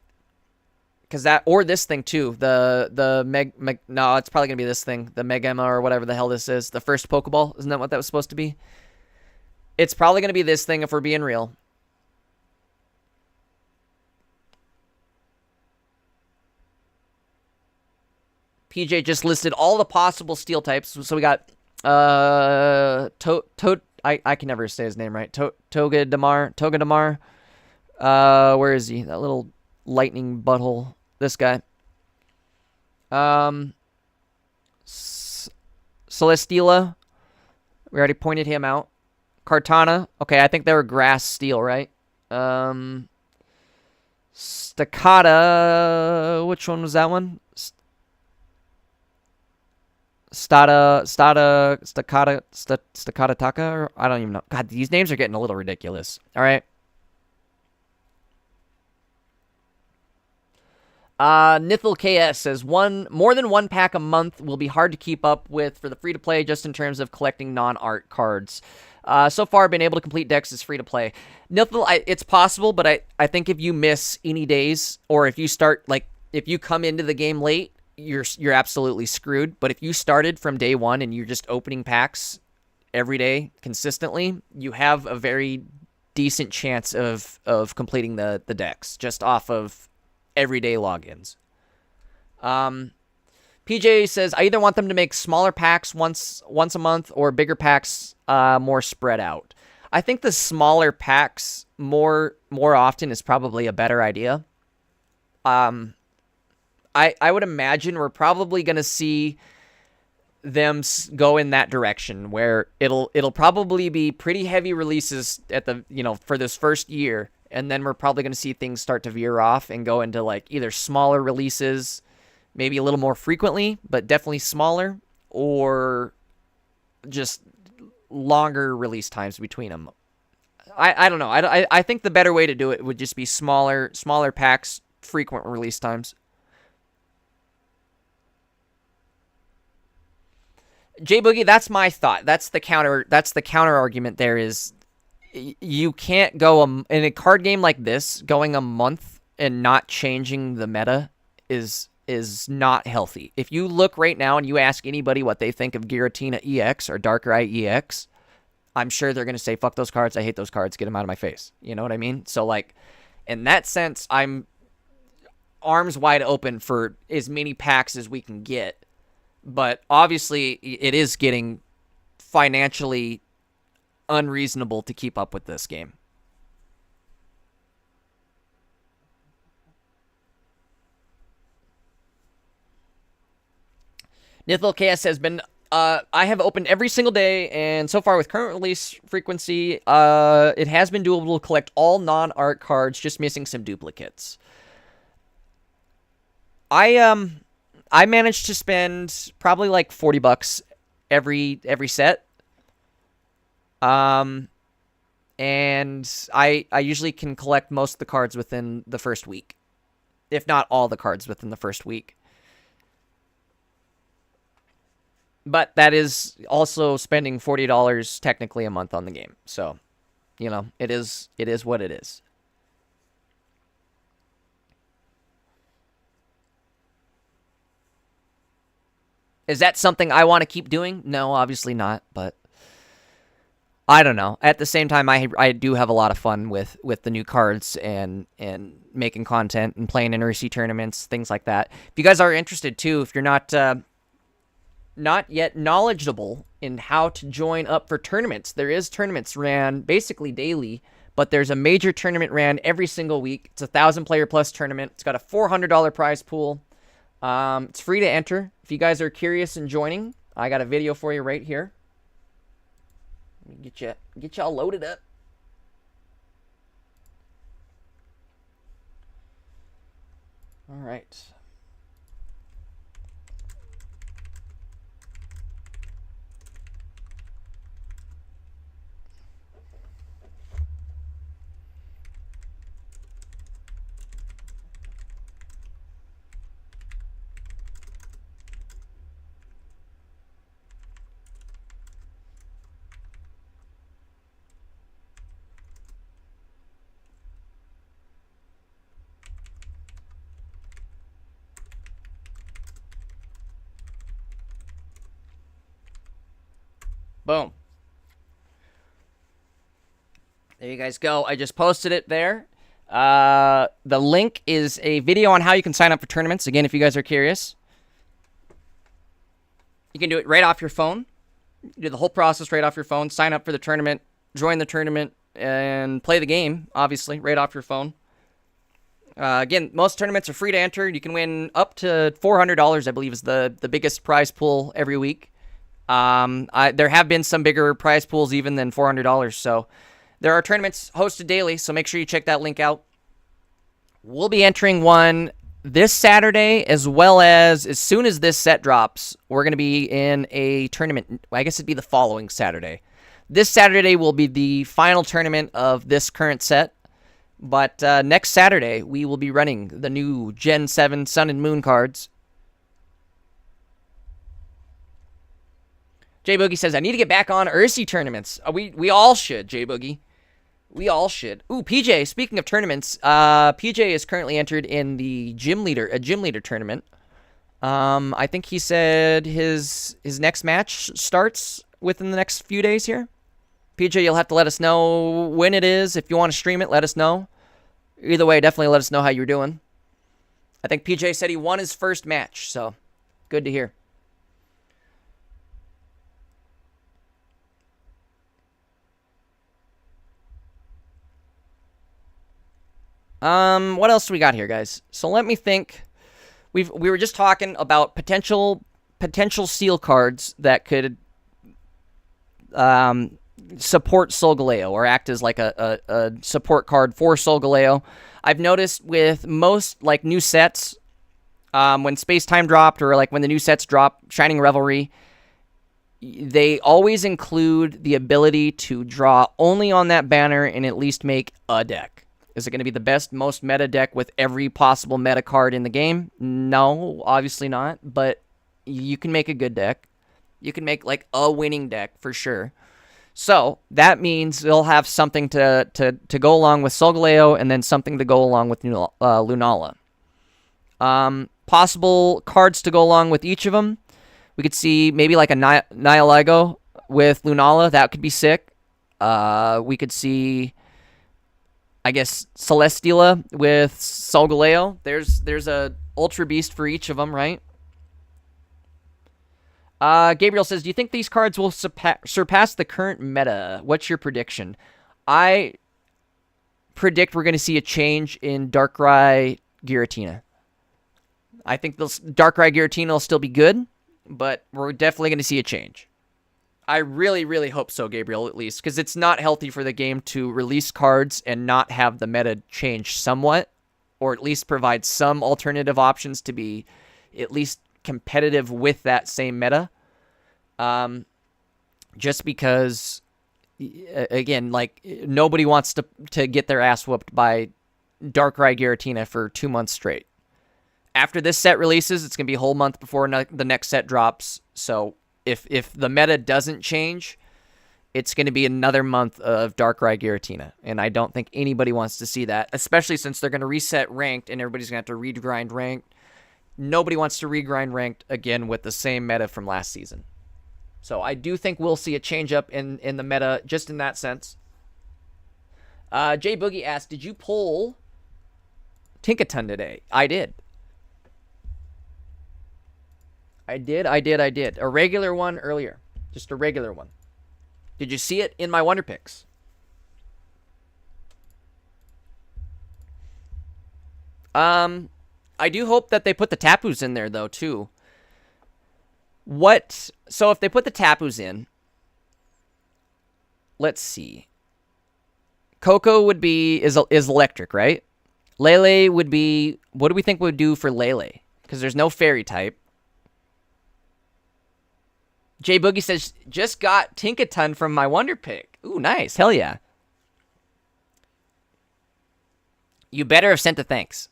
Because that, or this thing too. No, it's probably going to be this thing. The Megema or whatever the hell this is. The first Pokeball. Isn't that what that was supposed to be? It's probably going to be this thing if we're being real. PJ just listed all the possible steel types. So we got I can never say his name right. Togadamar. Where is he? That little lightning butthole. This guy. Celestila. We already pointed him out. Cartana. Okay, I think they were grass steel, right? Staccata. Which one was that one? Staccata Taka, or I don't even know. God, these names are getting a little ridiculous. All right. Nithil KS says more than one pack a month will be hard to keep up with for the free to play, just in terms of collecting non-art cards. So far, I've been able to complete decks as free to play. Nithil, it's possible, but I think if you miss any days, or if you start, like, if you come into the game late, you're absolutely screwed. But if you started from day one and you're just opening packs every day consistently, you have a very decent chance of completing the decks just off of everyday logins. PJ says, I either want them to make smaller packs once a month or bigger packs more spread out. I think the smaller packs more often is probably a better idea. I would imagine we're probably going to see them go in that direction, where it'll probably be pretty heavy releases at the, for this first year, and then we're probably going to see things start to veer off and go into like either smaller releases, maybe a little more frequently, but definitely smaller, or just longer release times between them. I don't know. I think the better way to do it would just be smaller packs, frequent release times. J Boogie, that's my thought. That's the counter argument there is you can't go in a card game like this, going a month and not changing the meta is not healthy. If you look right now and you ask anybody what they think of Giratina EX or Darkrai EX, I'm sure they're going to say, fuck those cards, I hate those cards, get them out of my face. You know what I mean? So, like, in that sense, I'm arms wide open for as many packs as we can get. But obviously, it is getting financially unreasonable to keep up with this game. Nithil KS has been I have opened every single day, and so far with current release frequency, it has been doable to collect all non-art cards, just missing some duplicates. I managed to spend probably like $40 every set. And I usually can collect most of the cards within the first week, if not all the cards within the first week. But that is also spending $40 technically a month on the game. So, you know, it is what it is. Is that something I want to keep doing? No, obviously not, but I don't know. At the same time, I do have a lot of fun with the new cards and making content and playing NRC tournaments, things like that. If you guys are interested too, if you're not yet knowledgeable in how to join up for tournaments, there is tournaments ran basically daily, but there's a major tournament ran every single week. It's a 1,000-player plus tournament. It's got a $400 prize pool. It's free to enter. If you guys are curious in joining, I got a video for you right here. Let me get y'all loaded up. All right. Boom. There you guys go. I just posted it there. The link is a video on how you can sign up for tournaments. Again, if you guys are curious. You can do it right off your phone. You do the whole process right off your phone. Sign up for the tournament, join the tournament, and play the game, obviously, right off your phone. Again, most tournaments are free to enter. You can win up to $400, I believe, is the biggest prize pool every week. There have been some bigger prize pools even than $400, so there are tournaments hosted daily, so make sure you check that link out. We'll be entering one this Saturday, as well as soon as this set drops, we're going to be in a tournament. I guess it'd be the following Saturday. This Saturday will be the final tournament of this current set, but next Saturday, we will be running the new Gen 7 Sun and Moon cards. J Boogie says, I need to get back on Ursi tournaments. We all should, J Boogie. We all should. Ooh, PJ, speaking of tournaments, PJ is currently entered in the gym leader tournament. I think he said his next match starts within the next few days here. PJ, you'll have to let us know when it is. If you want to stream it, let us know. Either way, definitely let us know how you're doing. I think PJ said he won his first match, so good to hear. What else do we got here, guys? So let me think. We were just talking about potential seal cards that could support Solgaleo or act as like a support card for Solgaleo. I've noticed with most like new sets, when Space Time dropped or like when the new sets drop, Shining Revelry, they always include the ability to draw only on that banner and at least make a deck. Is it going to be the best, most meta deck with every possible meta card in the game? No, obviously not, but you can make a good deck. You can make, like, a winning deck for sure. So, that means they'll have something to go along with Solgaleo and then something to go along with Lunala. Possible cards to go along with each of them. We could see maybe like a Nihiligo with Lunala. That could be sick. We could see, I guess, Celesteela with Solgaleo. There's a Ultra Beast for each of them, right? Gabriel says, do you think these cards will surpass the current meta? What's your prediction? I predict we're going to see a change in Darkrai Giratina. I think Darkrai Giratina will still be good, but we're definitely going to see a change. I really, really hope so, Gabriel, at least, because it's not healthy for the game to release cards and not have the meta change somewhat, or at least provide some alternative options to be at least competitive with that same meta. Just because, again, like, nobody wants to get their ass whooped by Darkrai Giratina for 2 months straight. After this set releases, it's going to be a whole month before the next set drops, so if the meta doesn't change, it's going to be another month of Darkrai Giratina, and I don't think anybody wants to see that, especially since they're going to reset ranked and everybody's going to have to regrind ranked. Nobody wants to regrind ranked again with the same meta from last season. So I do think we'll see a change up in the meta just in that sense. Jay Boogie asked, did you pull Tinkaton today? I did. I did. A regular one earlier. Just a regular one. Did you see it in my Wonder Picks? I do hope that they put the Tapus in there, though, too. So if they put the Tapus in, let's see. Coco is electric, right? Lele would be, what do we think would do for Lele? Because there's no fairy type. Jay Boogie says, just got Tinkaton from my Wonder Pick. Ooh, nice. Hell yeah. You better have sent a thanks.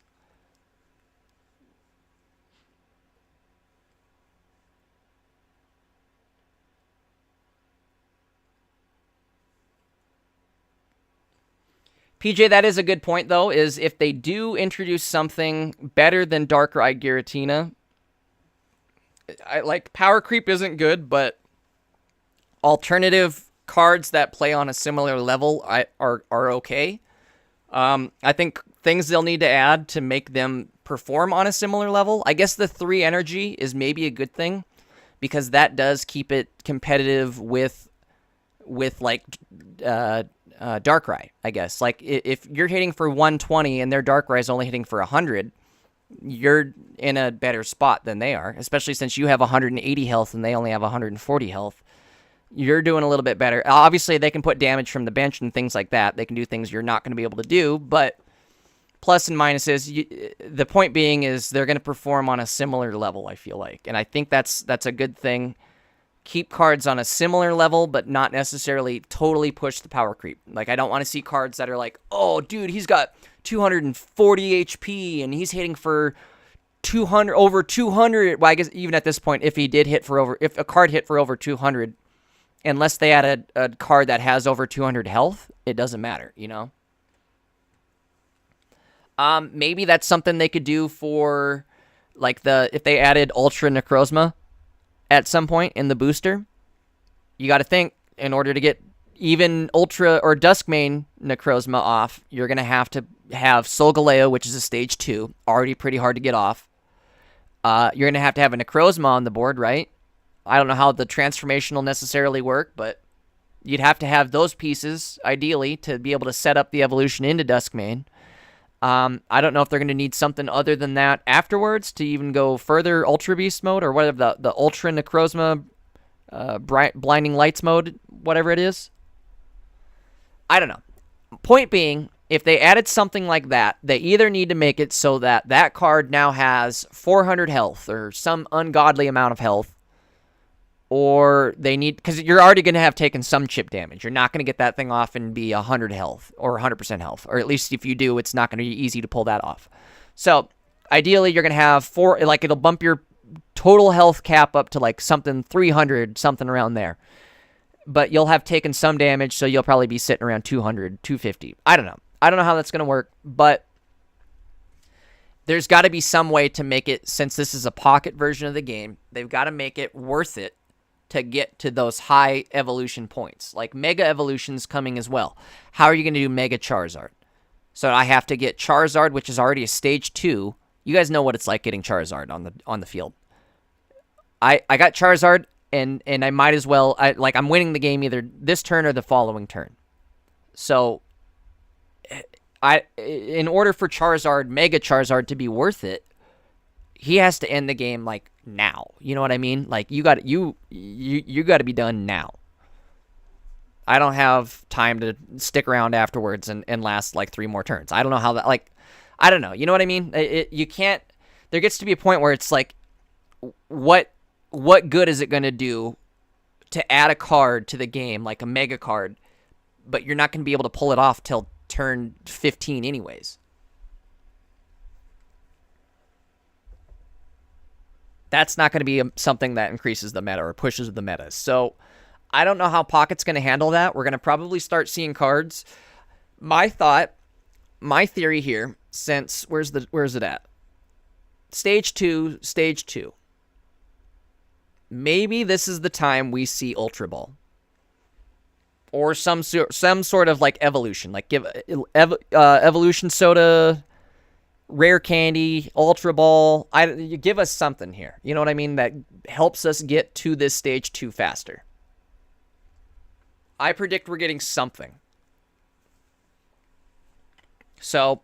PJ, that is a good point, though, is if they do introduce something better than Darkrai Giratina, like, power creep isn't good, but alternative cards that play on a similar level are okay. I think things they'll need to add to make them perform on a similar level. I guess the 3 energy is maybe a good thing, because that does keep it competitive with like Darkrai, I guess. Like, if you're hitting for 120 and their Darkrai is only hitting for 100, you're in a better spot than they are, especially since you have 180 health and they only have 140 health. You're doing a little bit better. Obviously, they can put damage from the bench and things like that. They can do things you're not going to be able to do, but plus and minuses, the point being is they're going to perform on a similar level, I feel like. And I think that's a good thing. Keep cards on a similar level, but not necessarily totally push the power creep. Like, I don't want to see cards that are like, oh, dude, he's got 240 HP and he's hitting for 200, over 200. Well, I guess even at this point, if a card hit for over 200, unless they add a card that has over 200 health, it doesn't matter, you know? Maybe that's something they could do for, like, if they added Ultra Necrozma at some point in the booster. You got to think, in order to get even Ultra or Duskmane Necrozma off, you're going to have Solgaleo, which is a stage 2, already pretty hard to get off. You're going to have a Necrozma on the board, right? I don't know how the transformation will necessarily work, but you'd have to have those pieces, ideally, to be able to set up the evolution into Duskmane. I don't know if they're going to need something other than that afterwards to even go further Ultra Beast mode, or whatever, the Ultra Necrozma Blinding Lights mode, whatever it is. I don't know. Point being, if they added something like that, they either need to make it so that that card now has 400 health or some ungodly amount of health, or they need, because you're already going to have taken some chip damage. You're not going to get that thing off and be 100 health or 100% health, or at least if you do, it's not going to be easy to pull that off. So ideally, you're going to have it'll bump your total health cap up to like something 300, something around there. But you'll have taken some damage, so you'll probably be sitting around 200, 250. I don't know. I don't know how that's going to work, but there's got to be some way to make it, since this is a pocket version of the game, they've got to make it worth it to get to those high evolution points. Like, Mega Evolution's coming as well. How are you going to do Mega Charizard? So I have to get Charizard, which is already a stage 2. You guys know what it's like getting Charizard on the field. I got Charizard, and I might as well, I'm winning the game either this turn or the following turn. So in order for Charizard, Mega Charizard, to be worth it, he has to end the game like now. You know what I mean? Like you got to be done now. I don't have time to stick around afterwards and last like 3 more turns. I don't know how that, like, I don't know. You know what I mean? You can't, there gets to be a point where it's like, what good is it going to do to add a card to the game, like a mega card, but you're not going to be able to pull it off till turn 15 anyways. That's not going to be something that increases the meta or pushes the meta. So I don't know how Pocket's going to handle that. We're going to probably start seeing cards. My theory here, since where's it at? Stage 2. Maybe this is the time we see Ultra Ball. Or some sort of like evolution. Like give evolution soda, rare candy, Ultra Ball. You give us something here. You know what I mean? That helps us get to this stage 2 faster. I predict we're getting something. So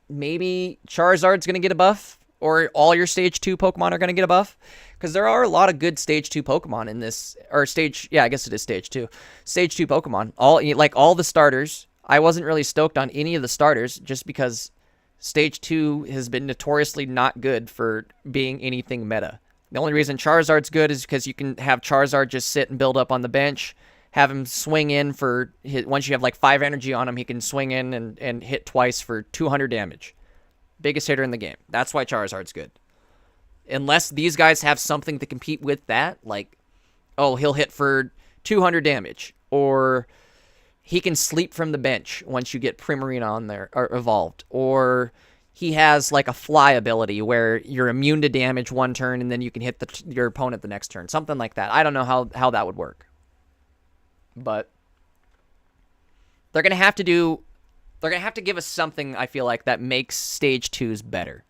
maybe Charizard's going to get a buff, or all your stage 2 Pokemon are going to get a buff, because there are a lot of good stage 2 Pokemon in this, or I guess it is stage 2. Stage 2 Pokemon. All the starters. I wasn't really stoked on any of the starters just because stage 2 has been notoriously not good for being anything meta. The only reason Charizard's good is because you can have Charizard just sit and build up on the bench, have him swing in for once you have like 5 energy on him, he can swing in and hit twice for 200 damage. Biggest hitter in the game. That's why Charizard's good. Unless these guys have something to compete with that, like, oh, he'll hit for 200 damage, or he can sleep from the bench once you get Primarina on there, or evolved, or he has like a fly ability where you're immune to damage one turn and then you can hit your opponent the next turn. Something like that. I don't know how that would work. But they're going to have to give us something, I feel like, that makes stage 2s better.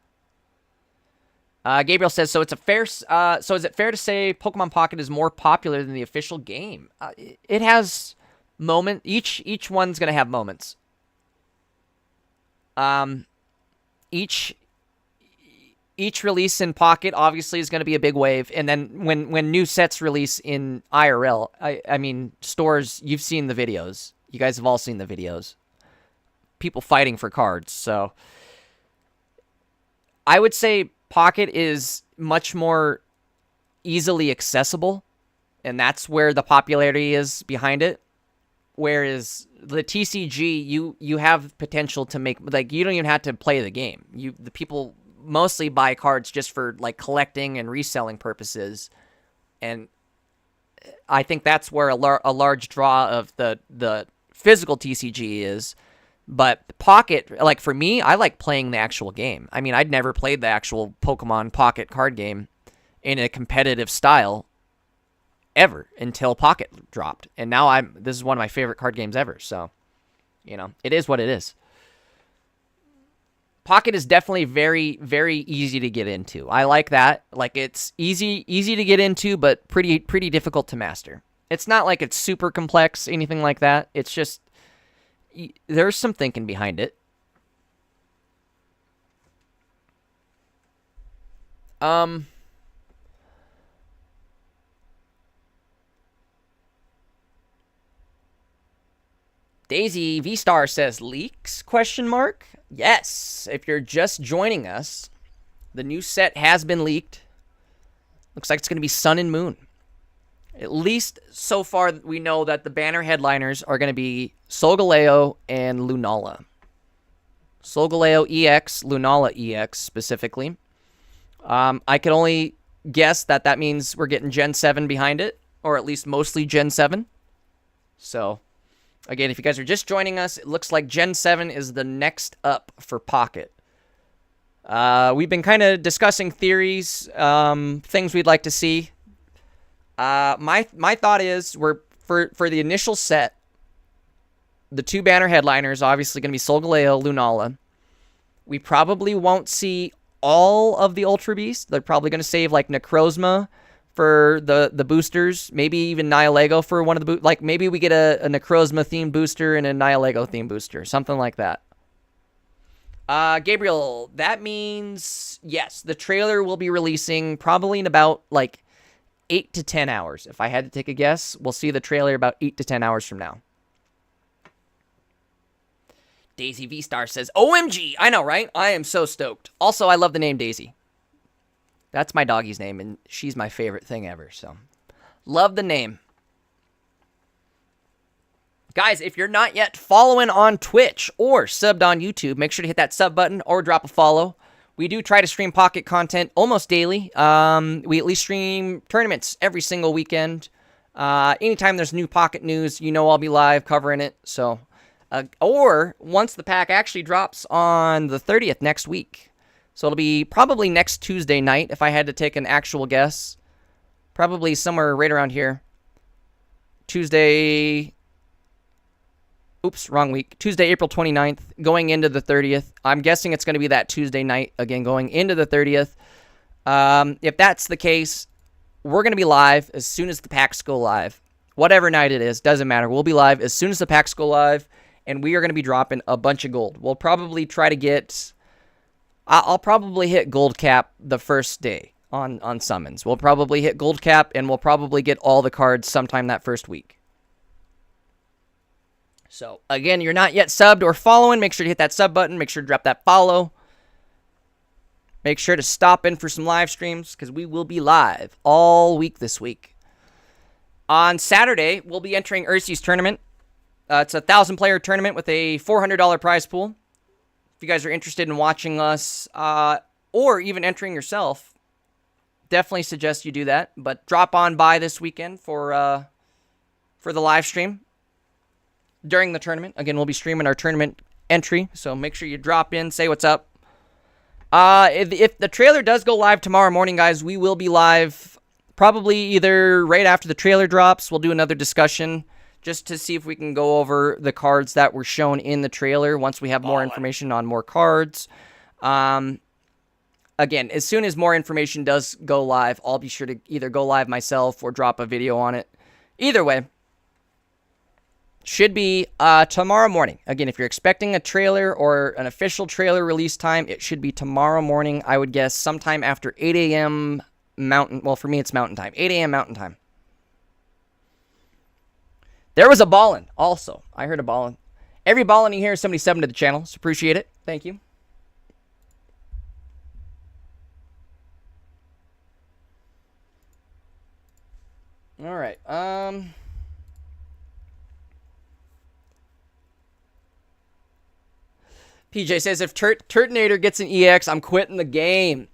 Gabriel says, so is it fair to say Pokemon Pocket is more popular than the official game? It has moments. Each one's going to have moments. Each release in Pocket obviously is going to be a big wave, and then when new sets release in IRL, I mean stores, you've seen the videos. You guys have all seen the videos. People fighting for cards. So I would say Pocket is much more easily accessible, and that's where the popularity is behind it. Whereas the TCG, you have potential to make, like, you don't even have to play the game. The people mostly buy cards just for like collecting and reselling purposes, and I think that's where a large draw of the physical TCG is. But Pocket, like for me, I like playing the actual game. I mean, I'd never played the actual Pokemon Pocket card game in a competitive style ever until Pocket dropped, and now this is one of my favorite card games ever. So, you know, it is what it is. Pocket is definitely very, very easy to get into. I like that. Like, it's easy to get into, but pretty difficult to master. It's not like it's super complex, anything like that. It's just there's some thinking behind it. Daisy V-Star says, leaks? ? Yes. If you're just joining us, the new set has been leaked. Looks like it's going to be Sun and Moon. At least so far, we know that the banner headliners are going to be Solgaleo and Lunala. Solgaleo EX, Lunala EX specifically. I can only guess that means we're getting Gen 7 behind it, or at least mostly Gen 7. So, again, if you guys are just joining us, it looks like Gen 7 is the next up for Pocket. We've been kind of discussing theories, things we'd like to see. My thought is for the initial set, the 2 banner headliners obviously going to be Solgaleo, Lunala. We probably won't see all of the Ultra Beasts. They're probably going to save like Necrozma for the boosters, maybe even Nihilego for one of the like maybe we get a Necrozma themed booster and a Nihilego themed booster, something like that. Gabriel, that means, yes, the trailer will be releasing probably in about, like, 8 to 10 hours. If I had to take a guess, we'll see the trailer about 8 to 10 hours from now. Daisy V-Star says, OMG! I know, right? I am so stoked. Also, I love the name Daisy. That's my doggy's name, and she's my favorite thing ever, so. Love the name. Guys, if you're not yet following on Twitch or subbed on YouTube, make sure to hit that sub button or drop a follow. We do try to stream Pocket content almost daily. We at least stream tournaments every single weekend. Anytime there's new Pocket news, you know I'll be live covering it. So, or once the pack actually drops on the 30th next week. So it'll be probably next Tuesday night if I had to take an actual guess. Probably somewhere right around here. Tuesday... Oops, wrong week. Tuesday, April 29th, going into the 30th. I'm guessing it's going to be that Tuesday night, again, going into the 30th. If that's the case, we're going to be live as soon as the packs go live. Whatever night it is, doesn't matter. We'll be live as soon as the packs go live, and we are going to be dropping a bunch of gold. We'll probably try to get... I'll probably hit gold cap the first day on summons. We'll probably hit gold cap, and we'll probably get all the cards sometime that first week. So, again, you're not yet subbed or following, make sure to hit that sub button. Make sure to drop that follow. Make sure to stop in for some live streams, because we will be live all week this week. On Saturday, we'll be entering Ursi's tournament. It's a 1,000-player tournament with a $400 prize pool. If you guys are interested in watching us, or even entering yourself, definitely suggest you do that. But drop on by this weekend for the live stream. During the tournament. Again, we'll be streaming our tournament entry, so make sure you drop in, say what's up. If the trailer does go live tomorrow morning, guys, we will be live probably either right after the trailer drops. We'll do another discussion just to see if we can go over the cards that were shown in the trailer once we have more information on more cards. Again, as soon as more information does go live, I'll be sure to either go live myself or drop a video on it. Either way. Should be tomorrow morning. Again, if you're expecting a trailer or an official trailer release time, it should be tomorrow morning. I would guess sometime after 8 a.m. Mountain. Well, for me, it's Mountain Time. 8 a.m. Mountain Time. There was a ballin' also. I heard a ballin'. Every ballin' you hear is somebody subbing to the channel, so appreciate it. Thank you. All right. PJ says, if Turtonator gets an EX, I'm quitting the game.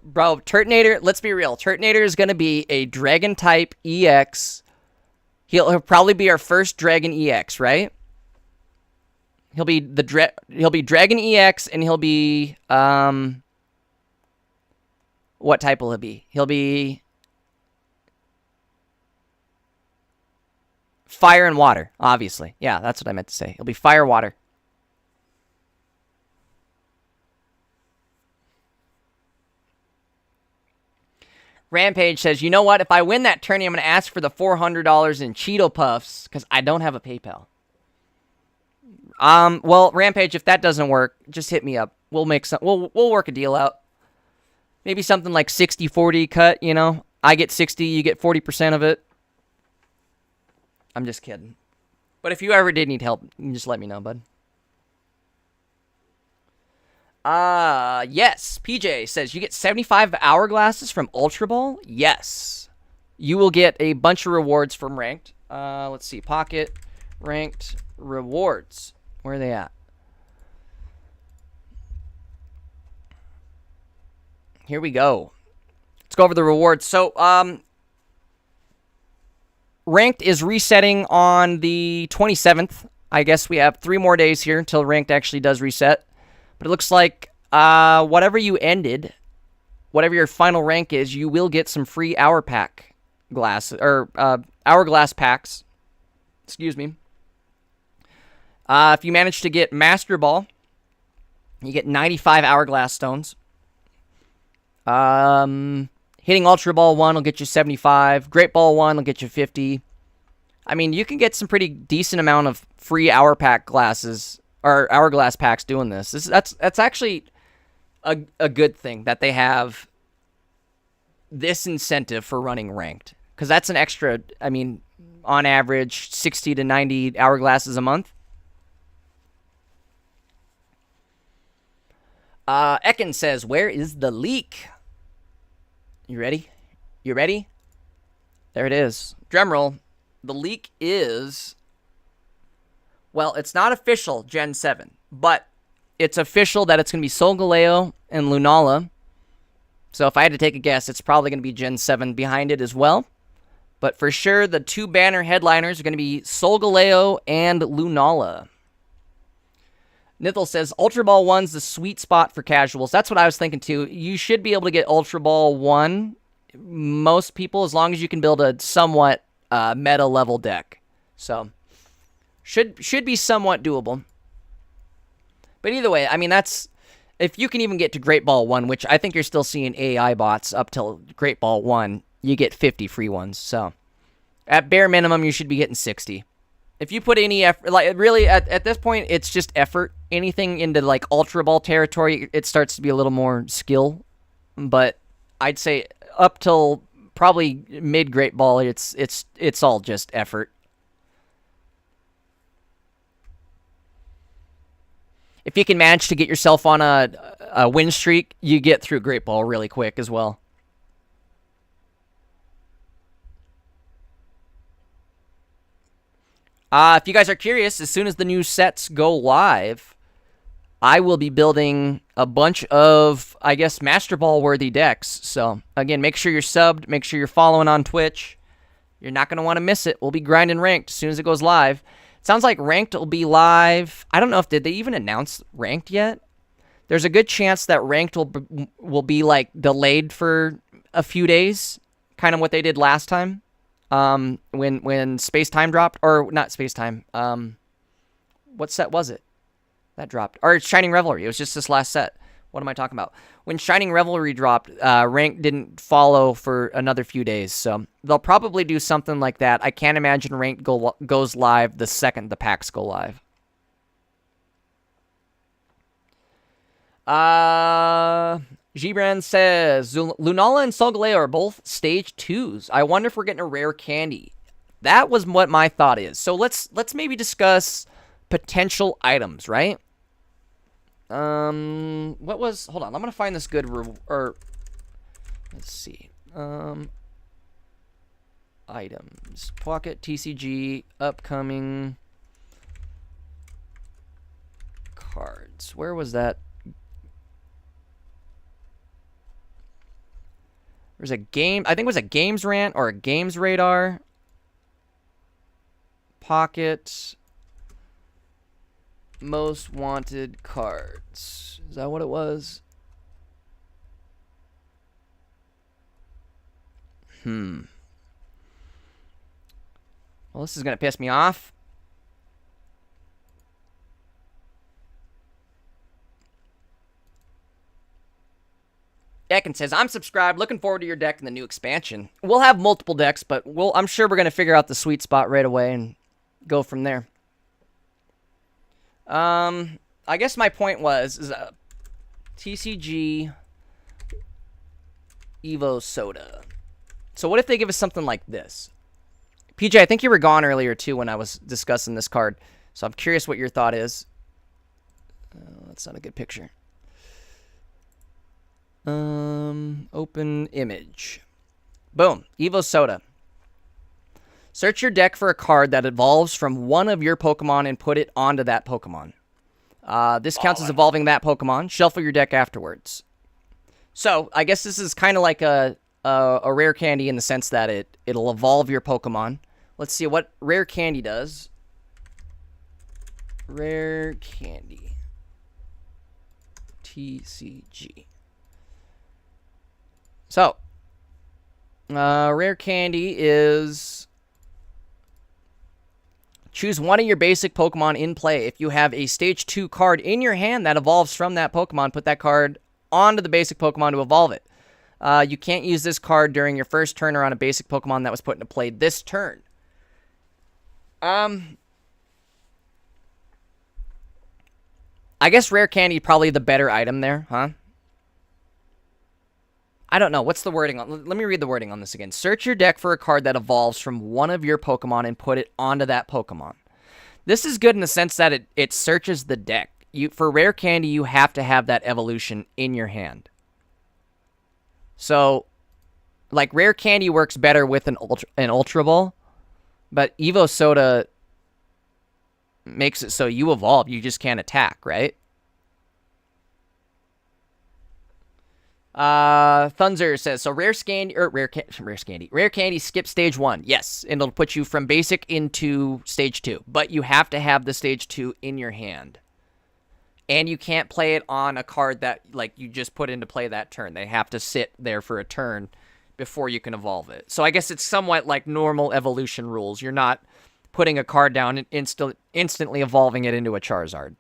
Bro, Turtonator, let's be real. Turtonator is going to be a Dragon-type EX. He'll probably be our first Dragon EX, right? He'll be Dragon EX, and he'll be... what type will he be? He'll be... Fire and water, obviously. Yeah, that's what I meant to say. He'll be fire, water. Rampage says, you know what? If I win that tourney, I'm going to ask for the $400 in Cheeto Puffs because I don't have a PayPal. Well, Rampage, if that doesn't work, just hit me up. We'll make some. We'll work a deal out. Maybe something like 60-40 cut, you know? I get 60, you get 40% of it. I'm just kidding. But if you ever did need help, you can just let me know, bud. Yes. PJ says, you get 75 hourglasses from Ultra Ball? Yes. You will get a bunch of rewards from Ranked. Let's see. Pocket, Ranked, rewards. Where are they at? Here we go. Let's go over the rewards. So, Ranked is resetting on the 27th. I guess we have 3 more days here until Ranked actually does reset. But it looks like whatever you ended, whatever your final rank is, you will get some free hourglass packs. Excuse me. If you manage to get Master Ball, you get 95 hourglass stones. Hitting Ultra Ball 1 will get you 75. Great Ball 1 will get you 50. I mean, you can get some pretty decent amount of free hour pack glasses or Hourglass packs doing this. That's actually a good thing that they have this incentive for running ranked, because that's an extra, I mean, on average 60 to 90 Hourglasses a month. Ekin says, where is the leak? You ready? You ready? There it is. Drumroll. The leak is, well, it's not official Gen 7, but it's official that it's going to be Solgaleo and Lunala. So if I had to take a guess, it's probably going to be Gen 7 behind it as well. But for sure, the two banner headliners are going to be Solgaleo and Lunala. Nithil says, Ultra Ball 1's the sweet spot for casuals. That's what I was thinking too. You should be able to get Ultra Ball 1, most people, as long as you can build a somewhat meta level deck. So, should be somewhat doable. But either way, I mean, that's, if you can even get to Great Ball 1, which I think you're still seeing AI bots up till Great Ball 1, you get 50 free ones. So, at bare minimum, you should be getting 60. If you put any effort, like, really, at this point, it's just effort. Anything into, like, Ultra Ball territory, it starts to be a little more skill. But I'd say up till probably mid-Great Ball, it's all just effort. If you can manage to get yourself on a win streak, you get through Great Ball really quick as well. If you guys are curious, as soon as the new sets go live, I will be building a bunch of, I guess, Master Ball-worthy decks. So, again, make sure you're subbed. Make sure you're following on Twitch. You're not going to want to miss it. We'll be grinding Ranked as soon as it goes live. It sounds like Ranked will be live. I don't know if did they even announce Ranked yet? There's a good chance that Ranked will be, like, delayed for a few days. Kind of what they did last time. When Space Time dropped, or not Space Time, what set was it that dropped? Or Shining Revelry. It was just this last set. What am I talking about? When Shining Revelry dropped, Rank didn't follow for another few days, so they'll probably do something like that. I can't imagine Rank goes live the second the packs go live. Gibran says, Lunala and Solgaleo are both stage 2s. I wonder if we're getting a rare candy. That was what my thought is. So let's maybe discuss potential items, right? What was, hold on, I'm gonna find this good, or let's see. Items. Pocket, TCG, upcoming cards. Where was that? There's a game, I think it was a games rant or a games radar. Pocket. Most wanted cards. Is that what it was? Well, this is going to piss me off. Ekin says, I'm subscribed. Looking forward to your deck in the new expansion. We'll have multiple decks, but I'm sure we're going to figure out the sweet spot right away and go from there. I guess my point was TCG Evo Soda. So what if they give us something like this? PJ, I think you were gone earlier too when I was discussing this card. So I'm curious what your thought is. That's not a good picture. Open image. Boom. Evo Soda. Search your deck for a card that evolves from one of your Pokemon and put it onto that Pokemon. This counts as evolving that Pokemon. Shuffle your deck afterwards. So, I guess this is kind of like a rare candy in the sense that it'll evolve your Pokemon. Let's see what rare candy does. Rare candy. TCG. So, rare candy is choose one of your basic Pokemon in play. If you have a Stage 2 card in your hand that evolves from that Pokemon, put that card onto the basic Pokemon to evolve it. You can't use this card during your first turn or on a basic Pokemon that was put into play this turn. I guess Rare Candy probably the better item there, huh? I don't know. What's the wording on? Let me read the wording on this again. Search your deck for a card that evolves from one of your Pokemon and put it onto that Pokemon. This is good in the sense that it searches the deck. For Rare Candy, you have to have that evolution in your hand. So, like, Rare Candy works better with an Ultra Ball, but Evo Soda makes it so you evolve, you just can't attack, right? Thunzer says, so Rare Candy skip stage 1. Yes, and it'll put you from basic into stage 2, but you have to have the stage 2 in your hand. And you can't play it on a card that, like, you just put into play that turn. They have to sit there for a turn before you can evolve it. So I guess it's somewhat like normal evolution rules. You're not putting a card down and instantly evolving it into a Charizard.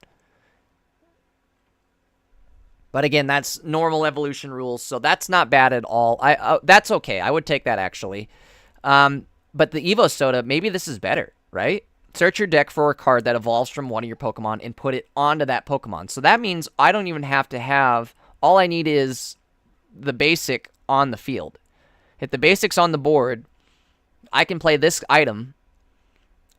But again, that's normal evolution rules, so that's not bad at all. That's okay. I would take that, actually. But the Evo Soda, maybe this is better, right? Search your deck for a card that evolves from one of your Pokemon and put it onto that Pokemon. So that means I don't even have to have... All I need is the basic on the field. If the basic's on the board, I can play this item,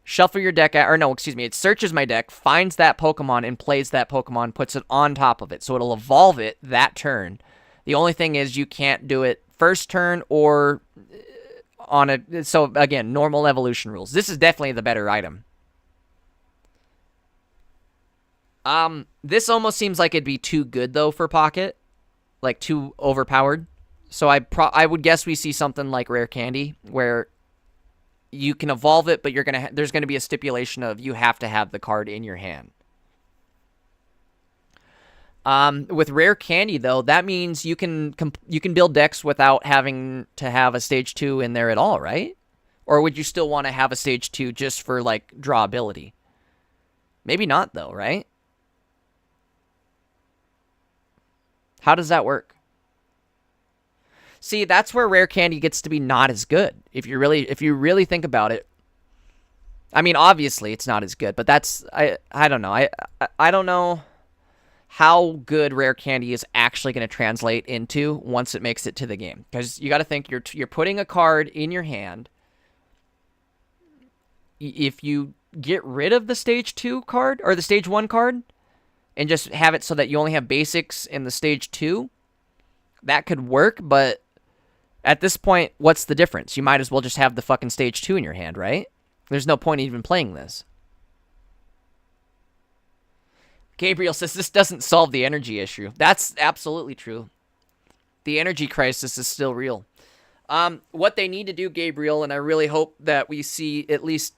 shuffle your deck... it searches my deck, finds that Pokemon, and plays that Pokemon, puts it on top of it. So it'll evolve it that turn. The only thing is you can't do it first turn or... on a... So, again, normal evolution rules. This is definitely the better item. This almost seems like it'd be too good, though, for Pocket. Like, too overpowered. So I would guess we see something like Rare Candy, where you can evolve it, but you're gonna there's gonna be a stipulation of you have to have the card in your hand. With Rare Candy, though, that means you can build decks without having to have a stage 2 in there at all, right? Or would you still want to have a stage 2 just for, like, draw ability? Maybe not, though, right? How does that work? See, that's where Rare Candy gets to be not as good. If you really think about it. I mean, obviously it's not as good, but that's I don't know. I don't know how good Rare Candy is actually going to translate into once it makes it to the game. Because you got to think you're putting a card in your hand. If you get rid of the stage 2 card or the stage 1 card and just have it so that you only have basics in the stage 2, that could work, but at this point, what's the difference? You might as well just have the fucking stage 2 in your hand, right? There's no point in even playing this. Gabriel says this doesn't solve the energy issue. That's absolutely true. The energy crisis is still real. What they need to do, Gabriel, and I really hope that we see at least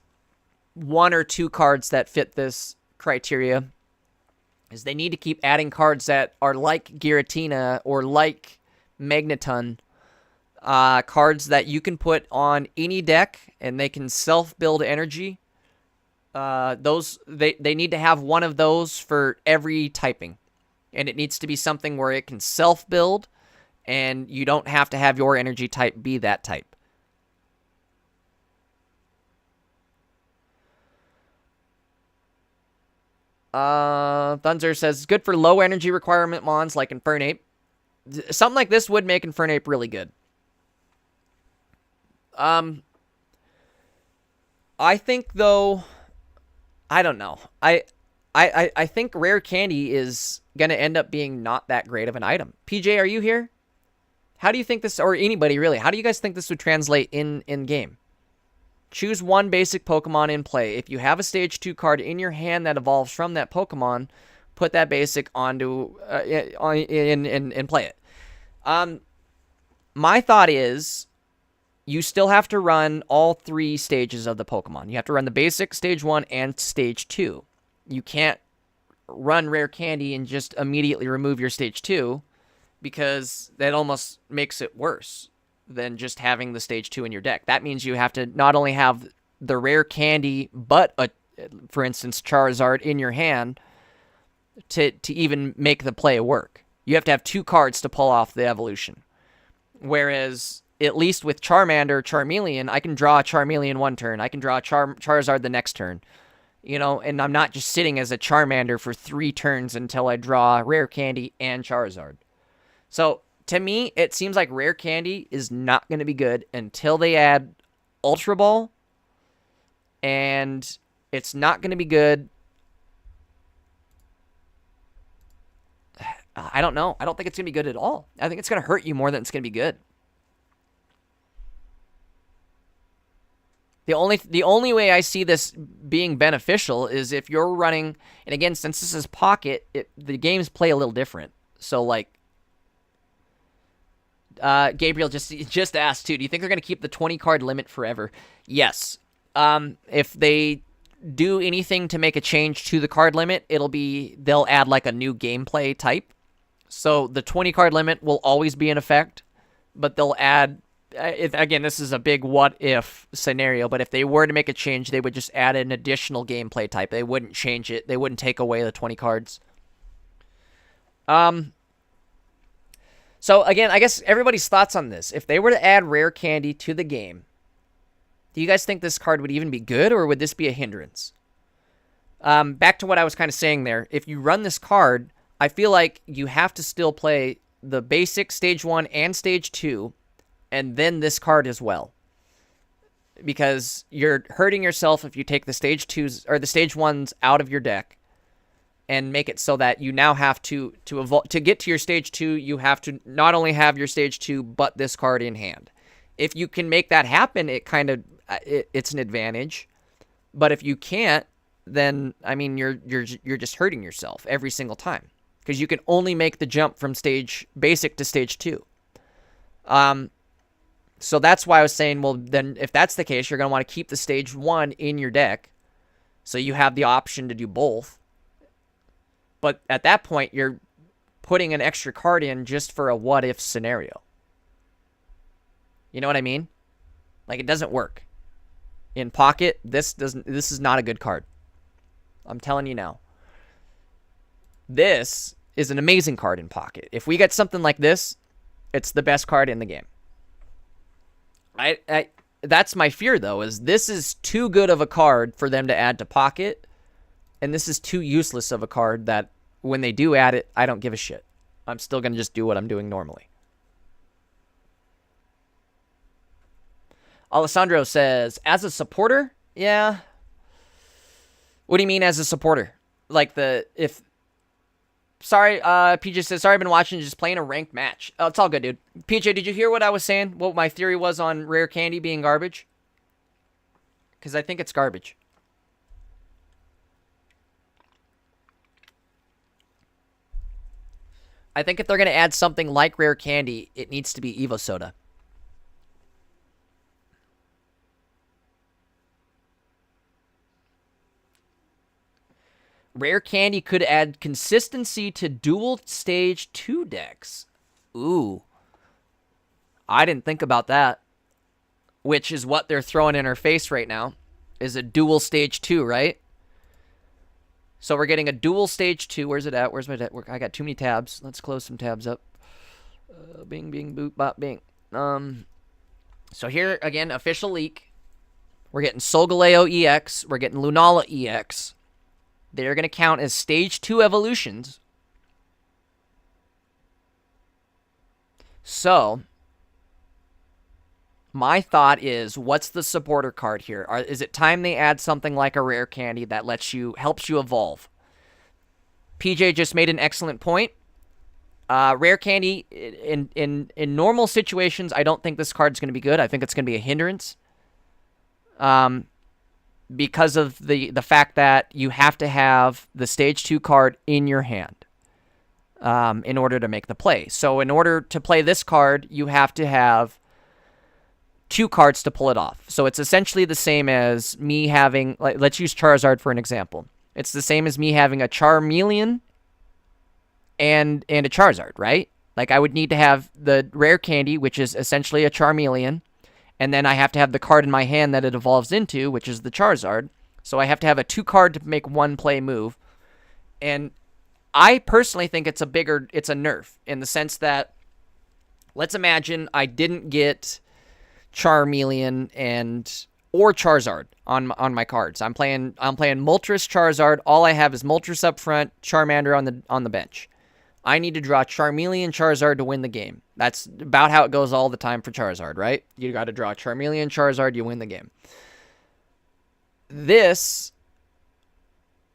1 or 2 cards that fit this criteria, is they need to keep adding cards that are like Giratina or like Magneton. Cards that you can put on any deck and they can self-build energy. They need to have one of those for every typing. And it needs to be something where it can self-build and you don't have to have your energy type be that type. Thunzer says, good for low energy requirement mons like Infernape. Something like this would make Infernape really good. I think, though, I don't know. I think Rare Candy is going to end up being not that great of an item. PJ, are you here? How do you think this, or anybody really, how do you guys think this would translate in game? Choose one basic Pokemon in play. If you have a stage 2 card in your hand that evolves from that Pokemon, put that basic onto, and play it. My thought is, you still have to run all 3 stages of the Pokemon. You have to run the basic, stage 1, and stage 2. You can't run Rare Candy and just immediately remove your stage 2, because that almost makes it worse than just having the stage 2 in your deck. That means you have to not only have the Rare Candy, but, for instance, Charizard in your hand to even make the play work. You have to have 2 cards to pull off the evolution. Whereas, at least with Charmander, Charmeleon, I can draw a Charmeleon one turn. I can draw a Charizard the next turn. You know, and I'm not just sitting as a Charmander for 3 turns until I draw Rare Candy and Charizard. So, to me, it seems like Rare Candy is not going to be good until they add Ultra Ball. And it's not going to be good. I don't know. I don't think it's going to be good at all. I think it's going to hurt you more than it's going to be good. The only way I see this being beneficial is if you're running, and again, since this is Pocket, the games play a little different. So, like, Gabriel just asked, too, do you think they're going to keep the 20-card limit forever? Yes. If they do anything to make a change to the card limit, they'll add, like, a new gameplay type. So, the 20-card limit will always be in effect, but they'll add... again, this is a big what-if scenario, but if they were to make a change, they would just add an additional gameplay type. They wouldn't change it. They wouldn't take away the 20 cards. So, again, I guess everybody's thoughts on this. If they were to add Rare Candy to the game, do you guys think this card would even be good, or would this be a hindrance? Back to what I was kind of saying there. If you run this card, I feel like you have to still play the basic Stage 1 and Stage 2, and then this card as well. Because you're hurting yourself if you take the Stage 2s or the Stage 1s out of your deck and make it so that you now have to get to your Stage 2, you have to not only have your Stage 2, but this card in hand. If you can make that happen, it's an advantage. But if you can't, then, I mean, you're just hurting yourself every single time. Because you can only make the jump from basic to Stage 2. So that's why I was saying, well, then if that's the case, you're going to want to keep the Stage 1 in your deck. So you have the option to do both. But at that point, you're putting an extra card in just for a what-if scenario. You know what I mean? Like, it doesn't work. In Pocket, this is not a good card. I'm telling you now. This is an amazing card in Pocket. If we get something like this, it's the best card in the game. That's my fear, though, is this is too good of a card for them to add to Pocket, and this is too useless of a card that when they do add it, I don't give a shit. I'm still going to just do what I'm doing normally. Alessandro says, as a supporter? Yeah. What do you mean as a supporter? Like Sorry, PJ says, sorry, I've been watching, just playing a ranked match. Oh, it's all good, dude. PJ, did you hear what I was saying? What my theory was on Rare Candy being garbage? Because I think it's garbage. I think if they're going to add something like Rare Candy, it needs to be Evo Soda. Rare Candy could add consistency to dual Stage 2 decks. Ooh. I didn't think about that. Which is what they're throwing in our face right now. Is a dual Stage 2, right? So we're getting a dual Stage 2. Where's it at? Where's my deck? I got too many tabs. Let's close some tabs up. Bing, bing, boop, bop, bing. So here, again, official leak. We're getting Solgaleo EX. We're getting Lunala EX. They're going to count as Stage 2 evolutions. So, my thought is, what's the supporter card here? Is it time they add something like a Rare Candy that helps you evolve? PJ just made an excellent point. Rare Candy, in normal situations, I don't think this card's going to be good. I think it's going to be a hindrance. Because of the fact that you have to have the Stage 2 card in your hand in order to make the play. So in order to play this card, you have to have 2 cards to pull it off. So it's essentially the same as me having... let's use Charizard for an example. It's the same as me having a Charmeleon and a Charizard, right? Like, I would need to have the Rare Candy, which is essentially a Charmeleon, and then I have to have the card in my hand that it evolves into, which is the Charizard. So I have to have a 2-card to make one play move. And I personally think it's a nerf in the sense that, let's imagine I didn't get Charmeleon and or Charizard on my cards. I'm playing Moltres Charizard. All I have is Moltres up front, Charmander on the bench. I need to draw Charmeleon Charizard to win the game. That's about how it goes all the time for Charizard, right? You got to draw Charmeleon Charizard, you win the game. This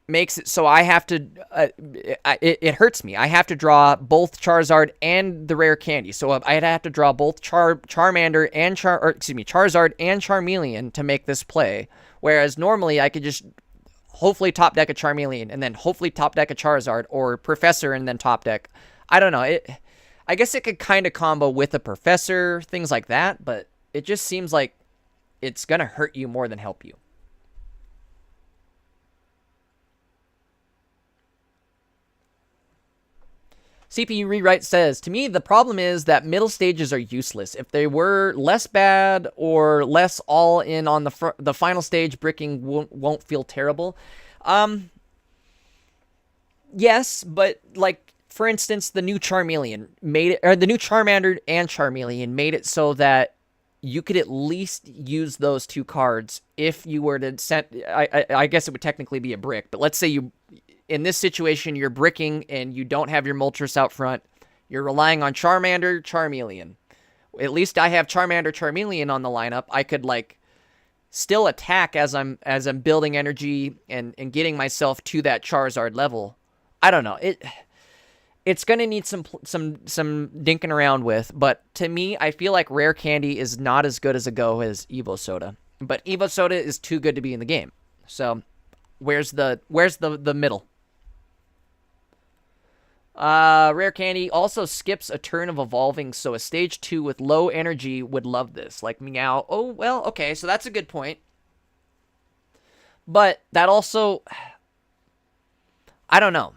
makes it so I have to, it hurts me. I have to draw both Charizard and the rare candy. So I'd have to draw both Charmander and Charizard and Charmeleon to make this play. Whereas normally I could just hopefully top deck a Charmeleon and then hopefully top deck a Charizard, or Professor and then top deck. I don't know. I guess it could kind of combo with a Professor, things like that, but it just seems like it's going to hurt you more than help you. CPU Rewrite says, to me, the problem is that middle stages are useless. If they were less bad or less all in on the final stage, bricking won't feel terrible. Yes, but like, for instance, the new Charmeleon made it, or the new Charmander and Charmeleon made it so that you could at least use those two cards if you were to send. I guess it would technically be a brick, but let's say you, in this situation, you're bricking and you don't have your Moltres out front. You're relying on Charmander, Charmeleon. At least I have Charmander, Charmeleon on the lineup. I could like still attack as I'm building energy and getting myself to that Charizard level. I don't know. It's gonna need some dinking around with, but to me, I feel like Rare Candy is not as good as a go as Evo Soda. But Evo Soda is too good to be in the game. So where's the middle? Rare Candy also skips a turn of evolving, so a stage 2 with low energy would love this. Like Meow. Oh, well, okay, so that's a good point. But that also, I don't know.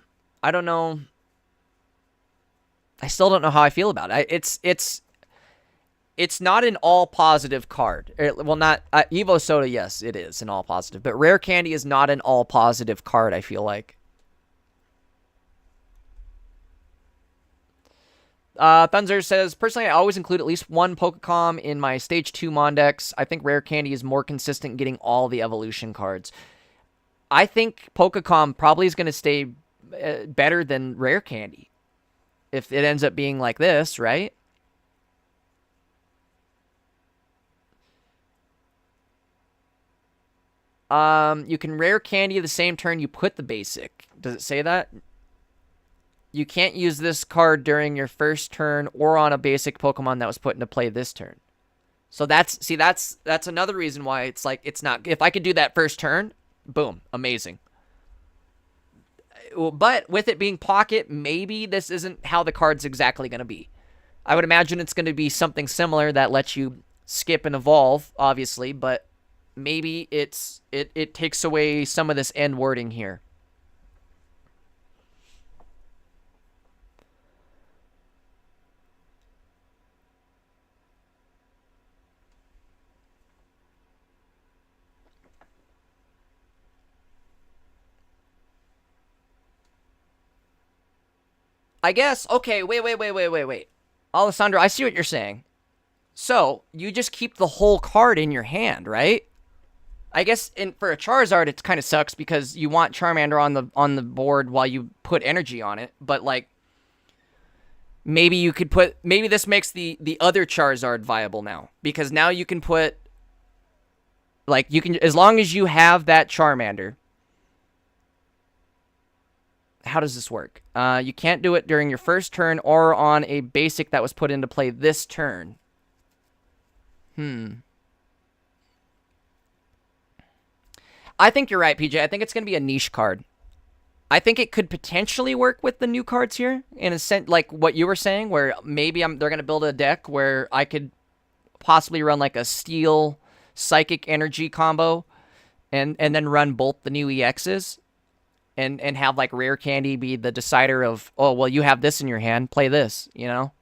I still don't know how I feel about it. It's not an all positive card. Well, not Evo Soda. Yes, it is an all positive, but Rare Candy is not an all positive card. I feel like. Thunzer says, personally, I always include at least one Pokecom in my Stage 2 Mondex. I think Rare Candy is more consistent getting all the evolution cards. I think Pokecom probably is going to stay better than Rare Candy if it ends up being like this, right? You can Rare Candy the same turn you put the basic. Does it say that? You can't use this card during your first turn or on a basic Pokemon that was put into play this turn. So that's another reason why it's like it's not. If I could do that first turn, boom, amazing. But with it being Pocket, maybe this isn't how the card's exactly going to be. I would imagine it's going to be something similar that lets you skip and evolve, obviously, but maybe it takes away some of this end wording here. I guess, okay, wait. Alessandro, I see what you're saying. So, you just keep the whole card in your hand, right? I guess for a Charizard, it kind of sucks because you want Charmander on the board while you put energy on it. But, like, maybe you could put... Maybe this makes the other Charizard viable now. Because now you can put... Like, you can... As long as you have that Charmander... How does this work? You can't do it during your first turn or on a basic that was put into play this turn. I think you're right, PJ. I think it's going to be a niche card. I think it could potentially work with the new cards here, in a sense, like what you were saying, where maybe they're going to build a deck where I could possibly run like a Steel Psychic Energy combo and then run both the new EXs. And have, like, Rare Candy be the decider of, oh, well, you have this in your hand, play this, you know?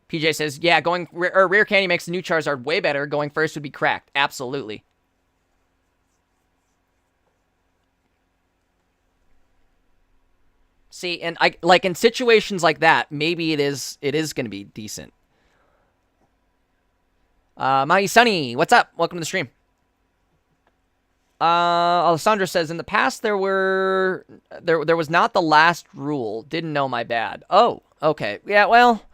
PJ says, yeah, Rare Candy makes the new Charizard way better. Going first would be cracked. Absolutely. See, and like in situations like that, maybe it is going to be decent. Mahi Sunny, what's up? Welcome to the stream. Alessandra says, in the past there was not the last rule. Didn't know, my bad. Oh, okay. Yeah, well,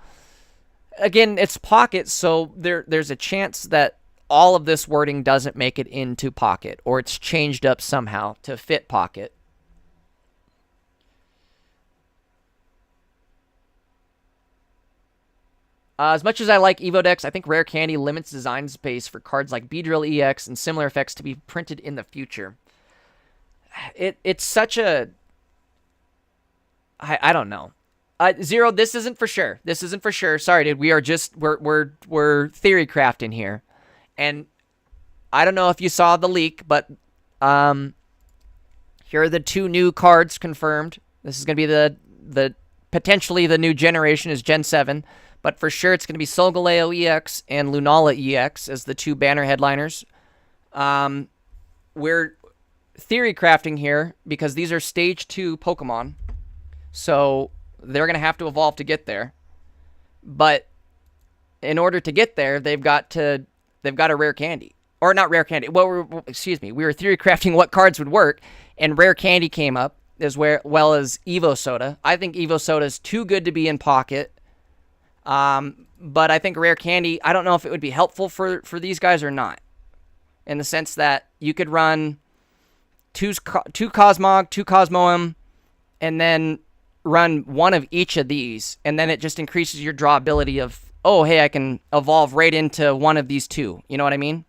again, it's Pocket, so there's a chance that all of this wording doesn't make it into Pocket, or it's changed up somehow to fit Pocket. As much as I like Evo decks, I think Rare Candy limits design space for cards like Beedrill EX and similar effects to be printed in the future. It's such a... I don't know. Zero, this isn't for sure. This isn't for sure. Sorry, dude. We are just... We're theory crafting here. And I don't know if you saw the leak, but here are the 2 new cards confirmed. This is going to be the potentially the new generation is Gen 7. But for sure, it's going to be Solgaleo EX and Lunala EX as the 2 banner headliners. We're theory crafting here because these are Stage 2 Pokemon. So they're going to have to evolve to get there. But in order to get there, they've got a Rare Candy. Or not Rare Candy. Well, excuse me. We were theory crafting what cards would work, and Rare Candy came up as well as Evo Soda. I think Evo Soda is too good to be in Pocket. But I think Rare Candy, I don't know if it would be helpful for these guys or not. In the sense that you could run two Cosmog, 2 Cosmoem, and then run 1 of each of these. And then it just increases your drawability of, oh, hey, I can evolve right into 1 of these 2. You know what I mean?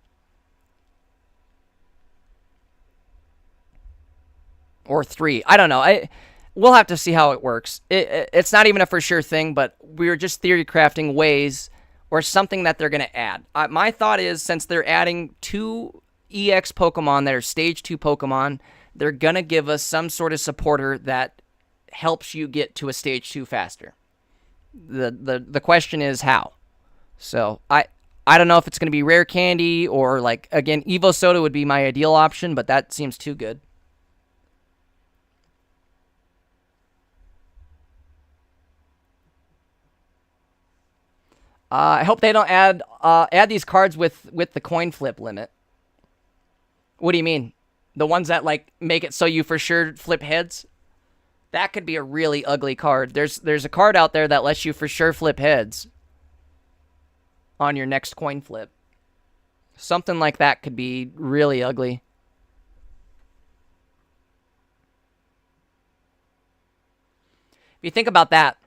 Or 3. I don't know. We'll have to see how it works. It's not even a for sure thing, but we're just theory crafting ways or something that they're going to add. My thought is, since they're adding 2 EX Pokemon that are Stage 2 Pokemon, they're going to give us some sort of supporter that helps you get to a Stage 2 faster. The question is how. So I don't know if it's going to be Rare Candy or, like, again, Evo Soda would be my ideal option, but that seems too good. I hope they don't add these cards with the coin flip limit. What do you mean? The ones that, like, make it so you for sure flip heads? That could be a really ugly card. There's a card out there that lets you for sure flip heads on your next coin flip. Something like that could be really ugly. If you think about that,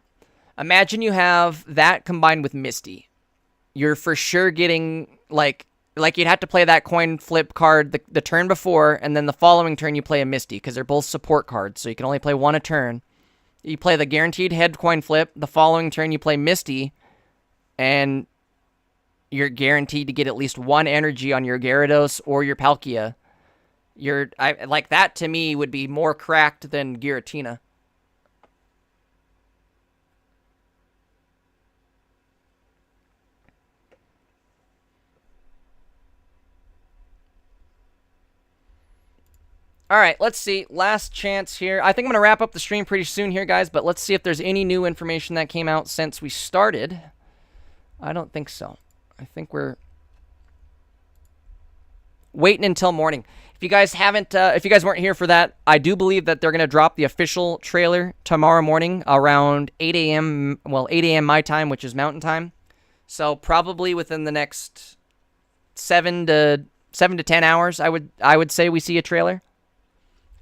imagine you have that combined with Misty. You're for sure getting, like you'd have to play that coin flip card the turn before, and then the following turn you play a Misty, because they're both support cards, so you can only play 1 a turn. You play the guaranteed head coin flip, the following turn you play Misty, and you're guaranteed to get at least 1 energy on your Gyarados or your Palkia. Like, that to me would be more cracked than Giratina. All right, let's see. Last chance here. I think I'm going to wrap up the stream pretty soon here, guys, but let's see if there's any new information that came out since we started. I don't think so. I think we're waiting until morning. If you guys weren't here for that, I do believe that they're going to drop the official trailer tomorrow morning around 8 a.m. Well, 8 a.m. my time, which is Mountain Time. So probably within the next 7 to 10 hours, I would say we see a trailer.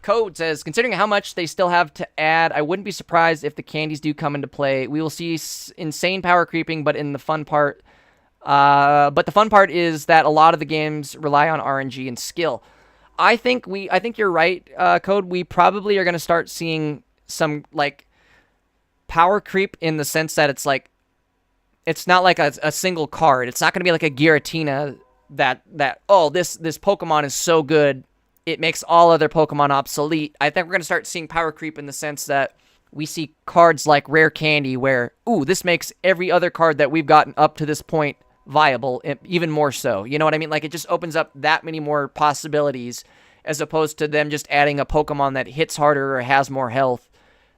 Code says, considering how much they still have to add, I wouldn't be surprised if the candies do come into play. We will see insane power creeping, but in the fun part. But the fun part is that a lot of the games rely on RNG and skill. I think you're right, Code. We probably are going to start seeing some, like, power creep in the sense that it's like, it's not like a single card. It's not going to be like a Giratina that oh, this Pokemon is so good, it makes all other Pokemon obsolete. I think we're going to start seeing power creep in the sense that we see cards like Rare Candy where, ooh, this makes every other card that we've gotten up to this point viable, even more so. You know what I mean? Like, it just opens up that many more possibilities as opposed to them just adding a Pokemon that hits harder or has more health.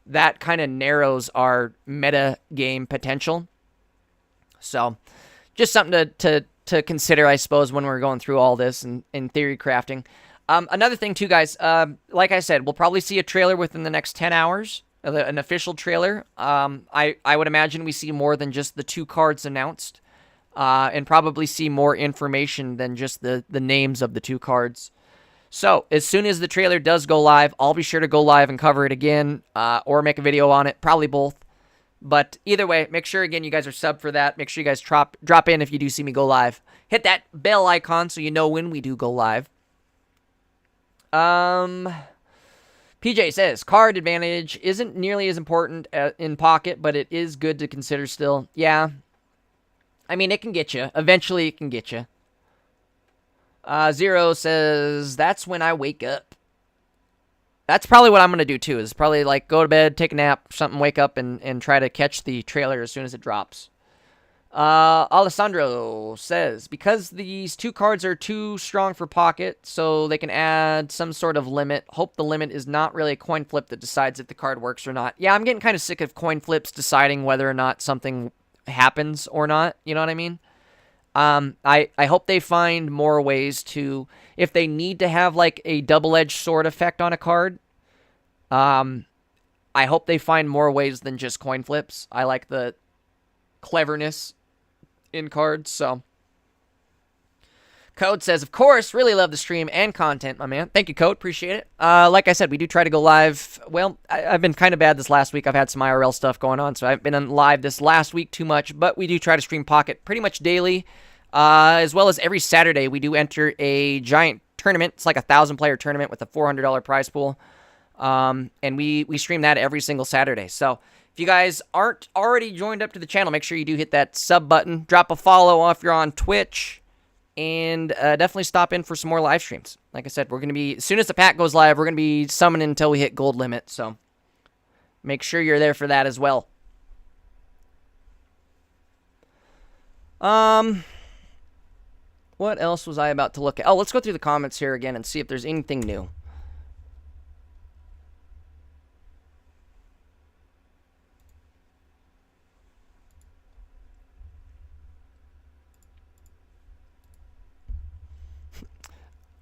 That kind of narrows our meta game potential. So, just something to to consider, I suppose, when we're going through all this and in theory crafting. Another thing, too, guys, like I said, we'll probably see a trailer within the next 10 hours, an official trailer. I would imagine we see more than just the 2 cards announced, and probably see more information than just the names of the 2 cards. So, as soon as the trailer does go live, I'll be sure to go live and cover it again, or make a video on it, probably both. But either way, make sure, again, you guys are subbed for that. Make sure you guys drop in if you do see me go live. Hit that bell icon so you know when we do go live. PJ says, card advantage isn't nearly as important in Pocket, but it is good to consider still. Yeah. I mean, it can get you. Eventually, it can get you. Zero says, that's when I wake up. That's probably what I'm going to do, too, is probably, like, go to bed, take a nap, something, wake up, and try to catch the trailer as soon as it drops. Alessandro says, because these 2 cards are too strong for Pocket, so they can add some sort of limit. Hope the limit is not really a coin flip that decides if the card works or not. Yeah, I'm getting kind of sick of coin flips deciding whether or not something happens or not. You know what I mean? I hope they find more ways to, if they need to have like a double-edged sword effect on a card, I hope they find more ways than just coin flips. I like the cleverness in cards, so. Code says, of course, really love the stream and content, my man. Thank you, Code. Appreciate it. Like I said, we do try to go live. Well, I've been kind of bad this last week. I've had some IRL stuff going on, so I've been on live this last week too much, but we do try to stream Pocket pretty much daily, as well as every Saturday. We do enter a giant tournament. It's like a 1,000-player tournament with a $400 prize pool, and we stream that every single Saturday. So if you guys aren't already joined up to the channel, make sure you do hit that sub button. Drop a follow if you're on Twitch. And definitely stop in for some more live streams. Like I said, we're going to be, as soon as the pack goes live, we're going to be summoning until we hit gold limit. So make sure you're there for that as well. What else was I about to look at? Oh, let's go through the comments here again and see if there's anything new.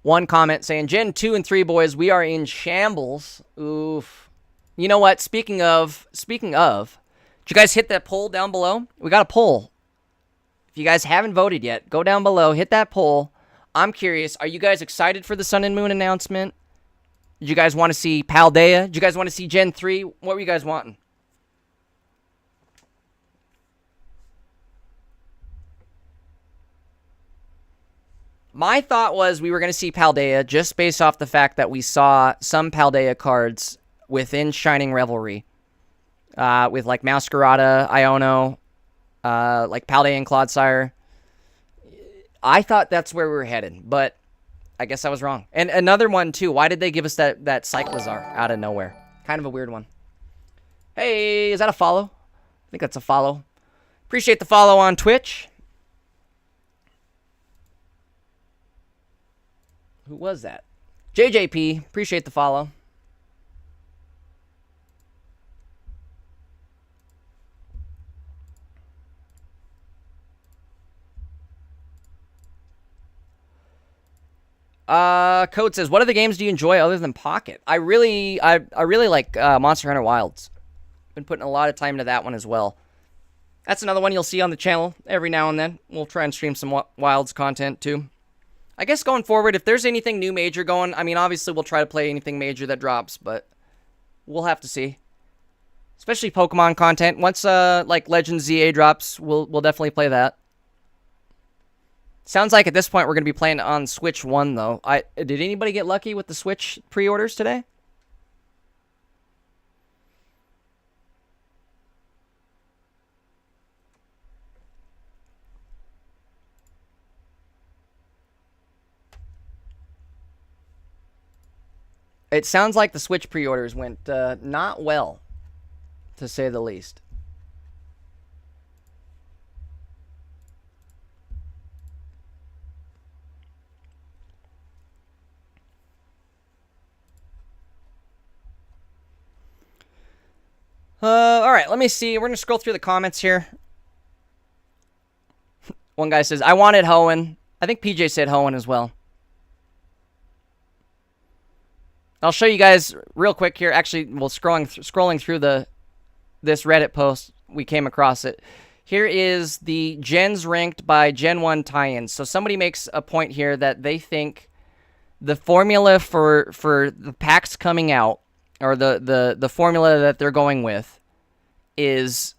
One comment saying, Gen 2 and 3, boys, we are in shambles. Oof. You know what? Speaking of, did you guys hit that poll down below? We got a poll. If you guys haven't voted yet, go down below, hit that poll. I'm curious, are you guys excited for the Sun and Moon announcement? Did you guys want to see Paldea? Did you guys want to see Gen 3? What were you guys wanting? My thought was we were going to see Paldea just based off the fact that we saw some Paldea cards within Shining Revelry. With like Masquerada, Iono, like Paldea and Clodsire. I thought that's where we were headed, but I guess I was wrong. And another one too, why did they give us that Cyclizar out of nowhere? Kind of a weird one. Hey, is that a follow? I think that's a follow. Appreciate the follow on Twitch. Who was that? JJP, appreciate the follow. Code says, what other games do you enjoy other than Pocket? I really like Monster Hunter Wilds. Been putting a lot of time into that one as well. That's another one you'll see on the channel every now and then. We'll try and stream some Wilds content too. I guess going forward, if there's anything new major going, I mean, obviously we'll try to play anything major that drops, but we'll have to see. Especially Pokemon content. Once, like, Legends ZA drops, we'll definitely play that. Sounds like at this point we're going to be playing on Switch 1, though. Did anybody get lucky with the Switch pre-orders today? It sounds like the Switch pre-orders went not well, to say the least. All right, let me see. We're going to scroll through the comments here. One guy says, I wanted Hoenn. I think PJ said Hoenn as well. I'll show you guys real quick here. Actually, well, scrolling through this Reddit post, we came across it. Here is the gens ranked by Gen 1 tie-ins. So somebody makes a point here that they think the formula for the packs coming out, or the formula that they're going with, is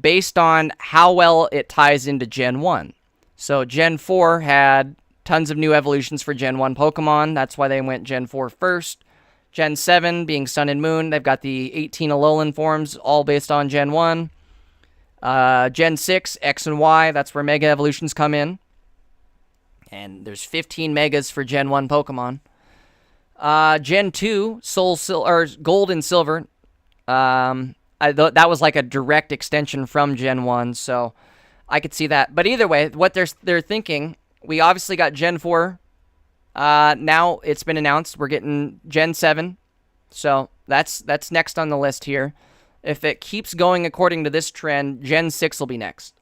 based on how well it ties into Gen 1. So Gen 4 had tons of new evolutions for Gen 1 Pokemon. That's why they went Gen 4 first. Gen 7 being Sun and Moon. They've got the 18 Alolan forms, all based on Gen 1. Gen 6, X and Y. That's where Mega Evolutions come in. And there's 15 Megas for Gen 1 Pokemon. Gen 2, Gold and Silver. That was like a direct extension from Gen 1, so I could see that. But either way, what they're thinking, we obviously got Gen 4. Now it's been announced we're getting Gen 7. So that's next on the list here. If it keeps going according to this trend, Gen 6 will be next.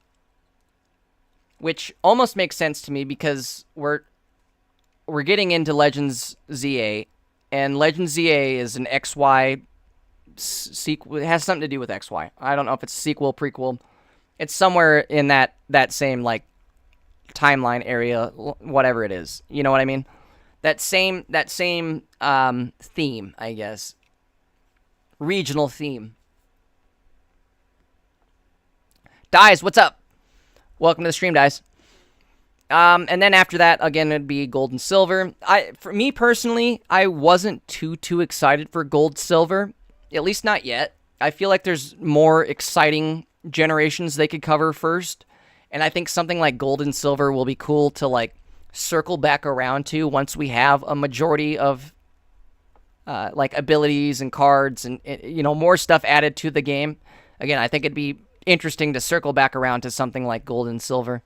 Which almost makes sense to me because we're getting into Legends ZA, and Legends ZA is an XY sequel. It has something to do with XY. I don't know if it's sequel, prequel. It's somewhere in that same like timeline area, whatever it is. You know what I mean? That same theme, I guess. Regional theme. Dies, what's up? Welcome to the stream, Dies. And then after that, again, it'd be Gold and Silver. For me personally, I wasn't too excited for Gold Silver. At least not yet. I feel like there's more exciting generations they could cover first. And I think something like Gold and Silver will be cool to like circle back around to once we have a majority of like abilities and cards and more stuff added to the game. Again, I think it'd be interesting to circle back around to something like Gold and Silver.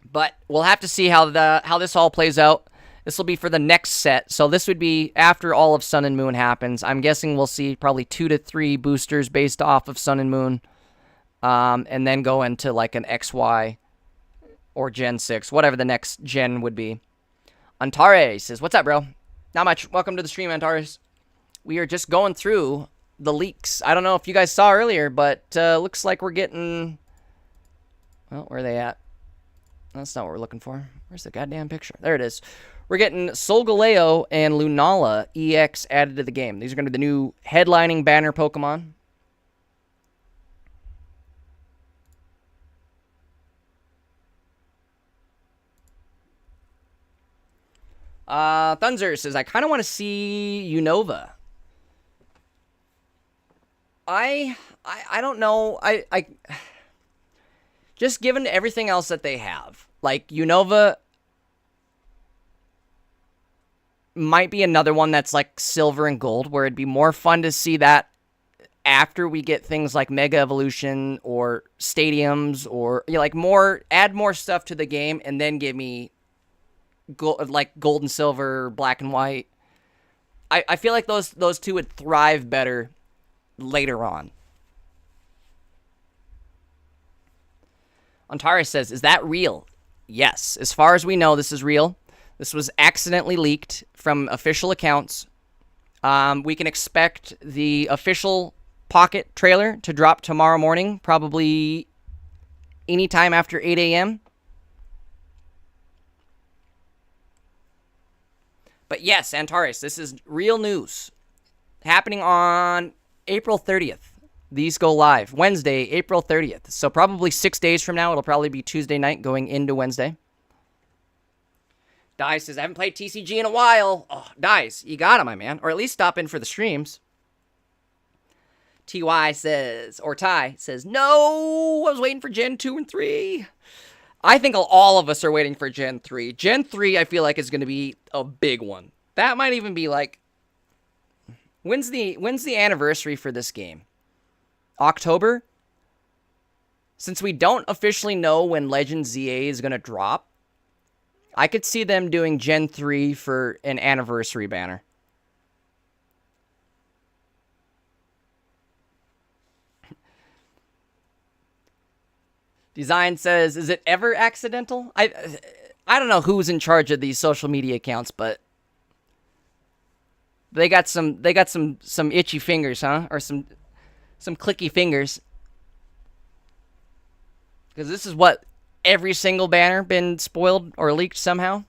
But we'll have to see how this all plays out. This will be for the next set. So this would be after all of Sun and Moon happens. I'm guessing we'll see probably 2 to 3 boosters based off of Sun and Moon. And then go into like an XY or Gen 6, whatever the next gen would be. Antares says, what's up, bro? Not much. Welcome to the stream, Antares. We are just going through the leaks. I don't know if you guys saw earlier, but looks like we're getting... Well, where are they at? That's not what we're looking for. Where's the goddamn picture? There it is. We're getting Solgaleo and Lunala EX added to the game. These are going to be the new headlining banner Pokemon. Thunzer says, I kind of want to see Unova. I don't know. I just given everything else that they have, like Unova might be another one that's like silver and gold, where it'd be more fun to see that after we get things like Mega Evolution or stadiums, or add more stuff to the game, and then give me gold and silver, black and white. I feel like those two would thrive better later on. Antares says, is that real? Yes. As far as we know, this is real. This was accidentally leaked from official accounts. We can expect the official Pocket trailer to drop tomorrow morning, probably anytime after 8 a.m. But yes, Antares, this is real news. Happening on April 30th. These go live Wednesday, April 30th. So probably 6 days from now. It'll probably be Tuesday night going into Wednesday. Dice says, I haven't played TCG in a while. Oh, Dice, you got it, my man. Or at least stop in for the streams. TY says, or Ty says, no, I was waiting for Gen 2 and 3. I think all of us are waiting for Gen 3. Gen 3, I feel like, is going to be a big one. That might even be like... When's the anniversary for this game? October? Since we don't officially know when Legends ZA is going to drop, I could see them doing Gen 3 for an anniversary banner. Design says, "Is it ever accidental?" I don't know who's in charge of these social media accounts, but they got some itchy fingers, huh? Or some clicky fingers. Because this is what every single banner been spoiled or leaked somehow.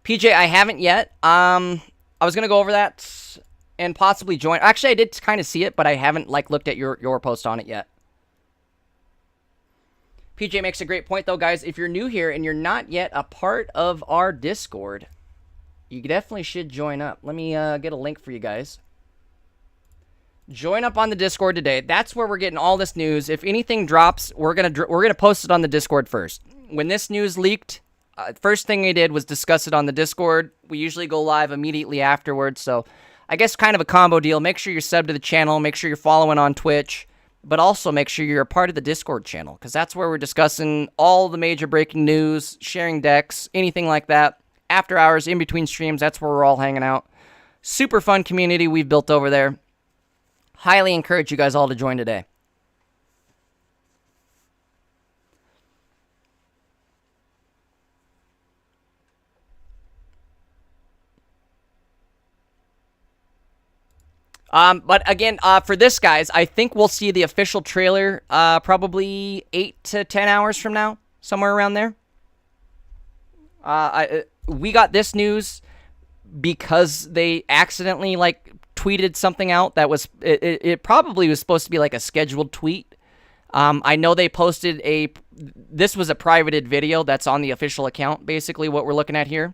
PJ, I haven't yet. I was gonna go over that and possibly join. Actually, I did kind of see it, but I haven't like looked at your post on it yet. PJ makes a great point though, guys. If you're new here and you're not yet a part of our Discord, you definitely should join up. Let me get a link for you guys. Join up on the Discord today. That's where we're getting all this news. If anything drops, we're gonna post it on the Discord first. When this news leaked, first thing we did was discuss it on the Discord. We usually go live immediately afterwards, so I guess kind of a combo deal. Make sure you're subbed to the channel. Make sure you're following on Twitch, but also make sure you're a part of the Discord channel, because that's where we're discussing all the major breaking news, sharing decks, anything like that. After hours, in between streams, that's where we're all hanging out. Super fun community we've built over there. Highly encourage you guys all to join today. But again, for this, guys, I think we'll see the official trailer probably 8 to 10 hours from now, somewhere around there. We got this news because they accidentally like tweeted something out that was it probably was supposed to be like a scheduled tweet. I know they posted this was a privated video that's on the official account, basically what we're looking at here.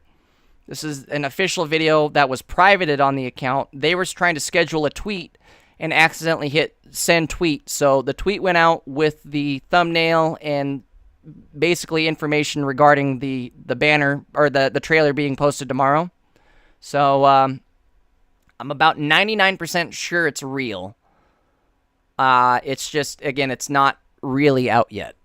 This is an official video that was privated on the account. They were trying to schedule a tweet and accidentally hit send tweet. So the tweet went out with the thumbnail and basically information regarding the banner or the trailer being posted tomorrow. So I'm about 99% sure it's real. It's just, again, it's not really out yet.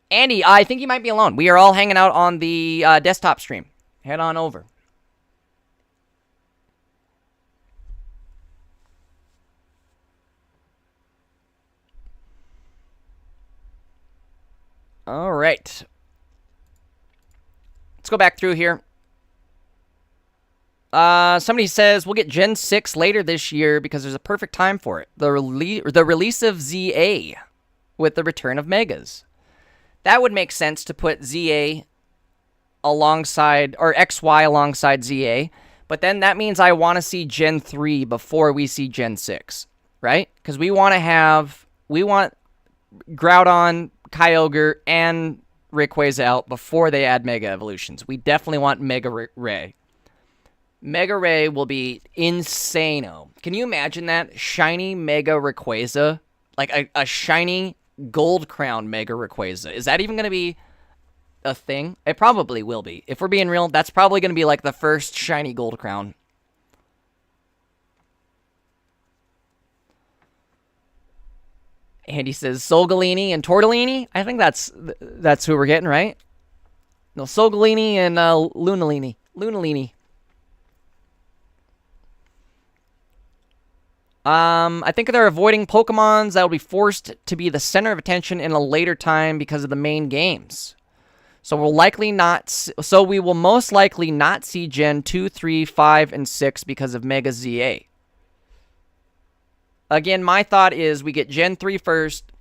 Andy, I think you might be alone. We are all hanging out on the desktop stream. Head on over. All right. Let's go back through here. Somebody says we'll get Gen 6 later this year because there's a perfect time for it. The release of ZA with the return of Megas. That would make sense to put ZA alongside, or XY alongside ZA, but then that means I want to see Gen 3 before we see Gen 6, right? Because we want Groudon, Kyogre, and Rayquaza out before they add Mega Evolutions. We definitely want Mega Ray. Mega Ray will be insane-o. Can you imagine that? Shiny Mega Rayquaza? Like a shiny Gold Crown Mega Rayquaza. Is that even going to be a thing? It probably will be. If we're being real, that's probably going to be like the first shiny Gold Crown. Andy says Solgalini and Tortellini. I think that's who we're getting, right? No, Solgalini and Lunalini. I think they're avoiding Pokemons that will be forced to be the center of attention in a later time because of the main games. So we will most likely not see Gen 2, 3, 5, and 6 because of Mega ZA. Again, my thought is we get Gen 3 first,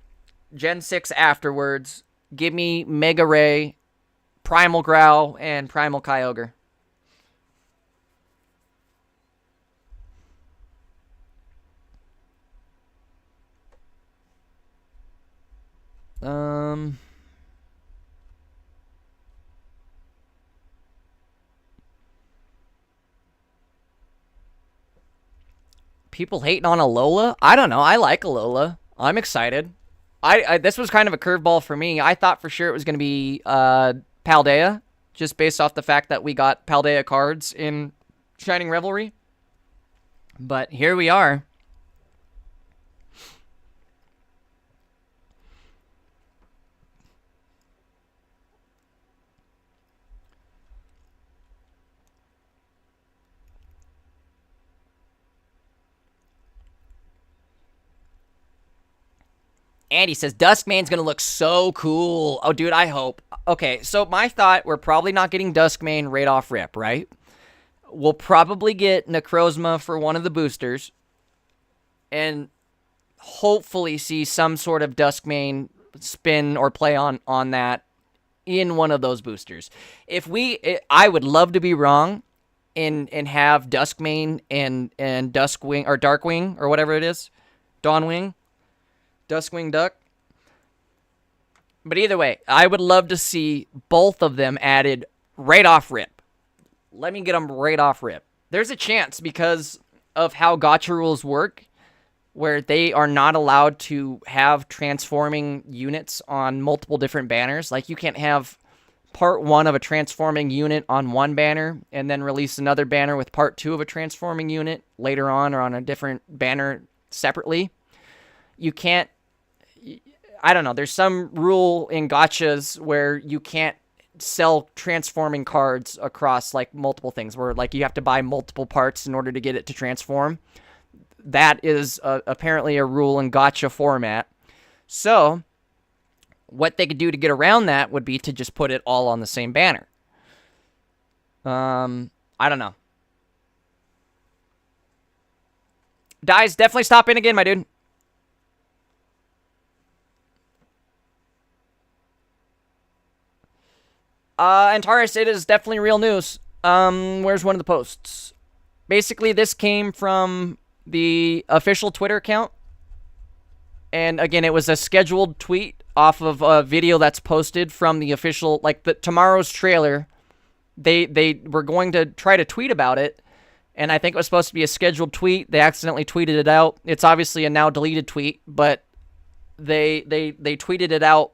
Gen 6 afterwards. Give me Mega Ray, Primal Growl, and Primal Kyogre. People hating on Alola? I don't know. I like Alola. I'm excited. This was kind of a curveball for me. I thought for sure it was going to be Paldea, just based off the fact that we got Paldea cards in Shining Revelry. But here we are. Andy says, Duskmane's going to look so cool. Oh, dude, I hope. Okay, so my thought, we're probably not getting Duskmane right off rip, right? We'll probably get Necrozma for one of the boosters. And hopefully see some sort of Duskmane spin or play on that in one of those boosters. I would love to be wrong and have Duskmane and Duskwing or Darkwing or whatever it is. Dawnwing. Duskwing Duck. But either way, I would love to see both of them added right off rip. Let me get them right off rip. There's a chance because of how gacha rules work, where they are not allowed to have transforming units on multiple different banners. Like, you can't have part 1 of a transforming unit on one banner and then release another banner with part 2 of a transforming unit later on or on a different banner separately. You can't... I don't know. There's some rule in gachas where you can't sell transforming cards across, like, multiple things, where, like, you have to buy multiple parts in order to get it to transform. That is apparently a rule in gacha format. So, what they could do to get around that would be to just put it all on the same banner. I don't know. Dies, definitely stop in again, my dude. Antares, it is definitely real news. Where's one of the posts? Basically, this came from the official Twitter account. And again, it was a scheduled tweet off of a video that's posted from the official, like tomorrow's trailer. They were going to try to tweet about it, and I think it was supposed to be a scheduled tweet. They accidentally tweeted it out. It's obviously a now deleted tweet, but they tweeted it out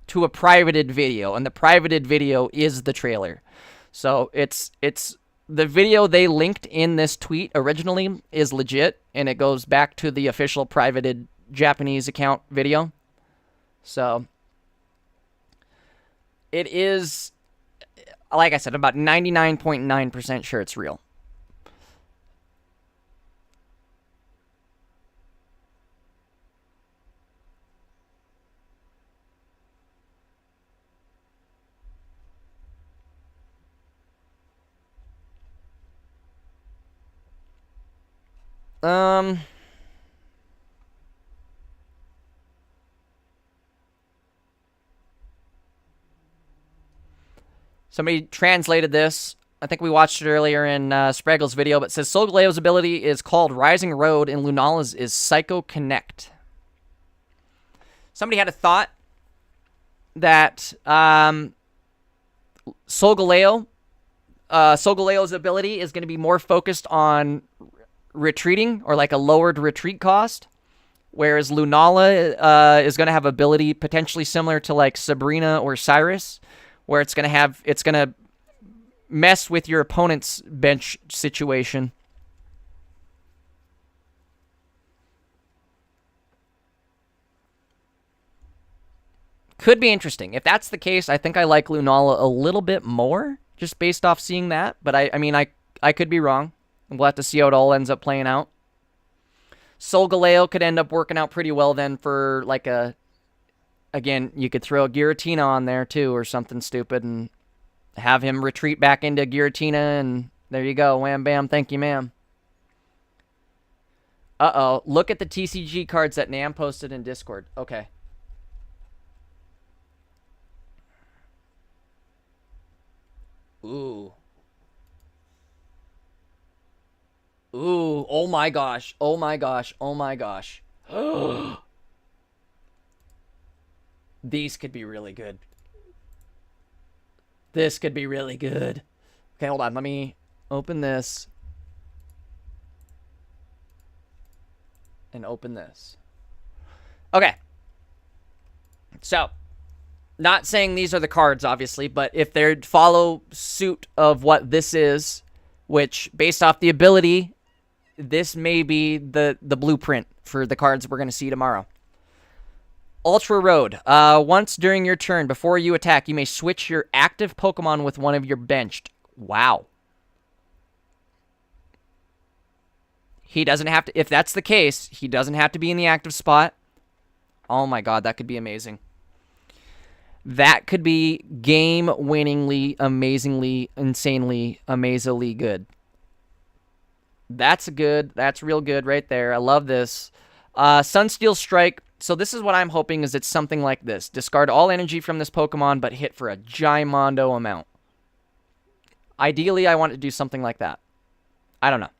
to a privated video, and the privated video is the trailer. So it's the video they linked in this tweet originally is legit, and it goes back to the official privated Japanese account video. So it is, like I said, about 99.9% sure it's real. Somebody translated this. I think we watched it earlier in Spraggle's video, but it says Solgaleo's ability is called Rising Road, and Lunala's is Psycho Connect. Somebody had a thought that Solgaleo's ability is going to be more focused on retreating, or like a lowered retreat cost, whereas Lunala is going to have ability potentially similar to like Sabrina or Cyrus, where it's going to mess with your opponent's bench situation. Could be interesting. If that's the case, I think I like Lunala a little bit more, just based off seeing that. But I mean, I could be wrong. We'll have to see how it all ends up playing out. Solgaleo could end up working out pretty well then for like a... Again, you could throw a Giratina on there too, or something stupid, and have him retreat back into Giratina, and there you go. Wham, bam, thank you, ma'am. Uh-oh. Look at the TCG cards that Nam posted in Discord. Okay. Ooh. Ooh. Oh my gosh. Oh my gosh. Oh my gosh. These could be really good. This could be really good. Okay, hold on. Let me open this. And open this. Okay. So, not saying these are the cards, obviously, but if they follow suit of what this is, which, based off the ability, this may be the blueprint for the cards we're going to see tomorrow. Ultra Road. Once during your turn, before you attack, you may switch your active Pokemon with one of your benched. Wow. He doesn't have to... If that's the case, he doesn't have to be in the active spot. Oh my god, that could be amazing. That could be game-winningly, amazingly, insanely, amazingly good. That's good. That's real good right there. I love this. Sunsteel Strike. So this is what I'm hoping is it's something like this. Discard all energy from this Pokemon, but hit for a Gimondo amount. Ideally, I want to do something like that. I don't know.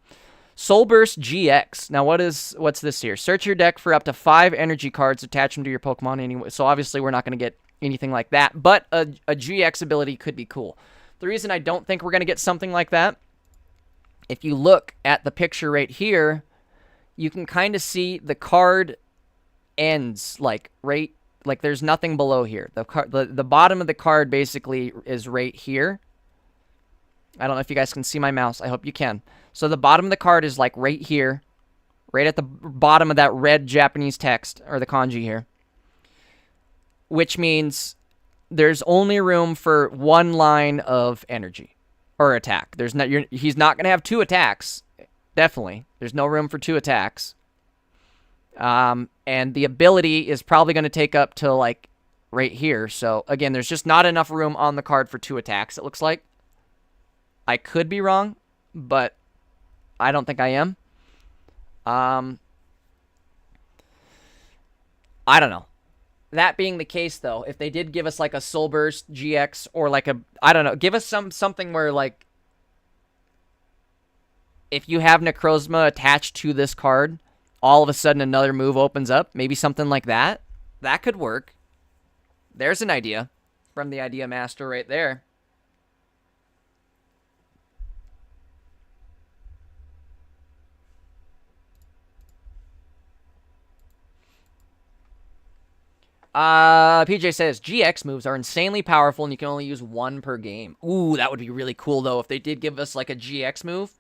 Soul Burst GX. Now, what's this here? Search your deck for up to 5 energy cards. Attach them to your Pokemon anyway. So obviously, we're not going to get anything like that. But a GX ability could be cool. The reason I don't think we're going to get something like that, if you look at the picture right here, you can kind of see the card ends like there's nothing below here. The bottom of the card basically is right here. I don't know if you guys can see my mouse. I hope you can. So the bottom of the card is like right here, right at the bottom of that red Japanese text or the kanji here, which means there's only room for 1 line of energy or attack. He's not going to have 2 attacks. Definitely. There's no room for 2 attacks. And the ability is probably going to take up to like right here. So again, there's just not enough room on the card for 2 attacks, it looks like. I could be wrong, but I don't think I am. I don't know. That being the case, though, if they did give us like a Soul Burst GX or like I don't know, give us something where like if you have Necrozma attached to this card, all of a sudden another move opens up. Maybe something like that. That could work. There's an idea from the Idea Master right there. PJ says, GX moves are insanely powerful and you can only use 1 per game. Ooh, that would be really cool, though, if they did give us, like, a GX move.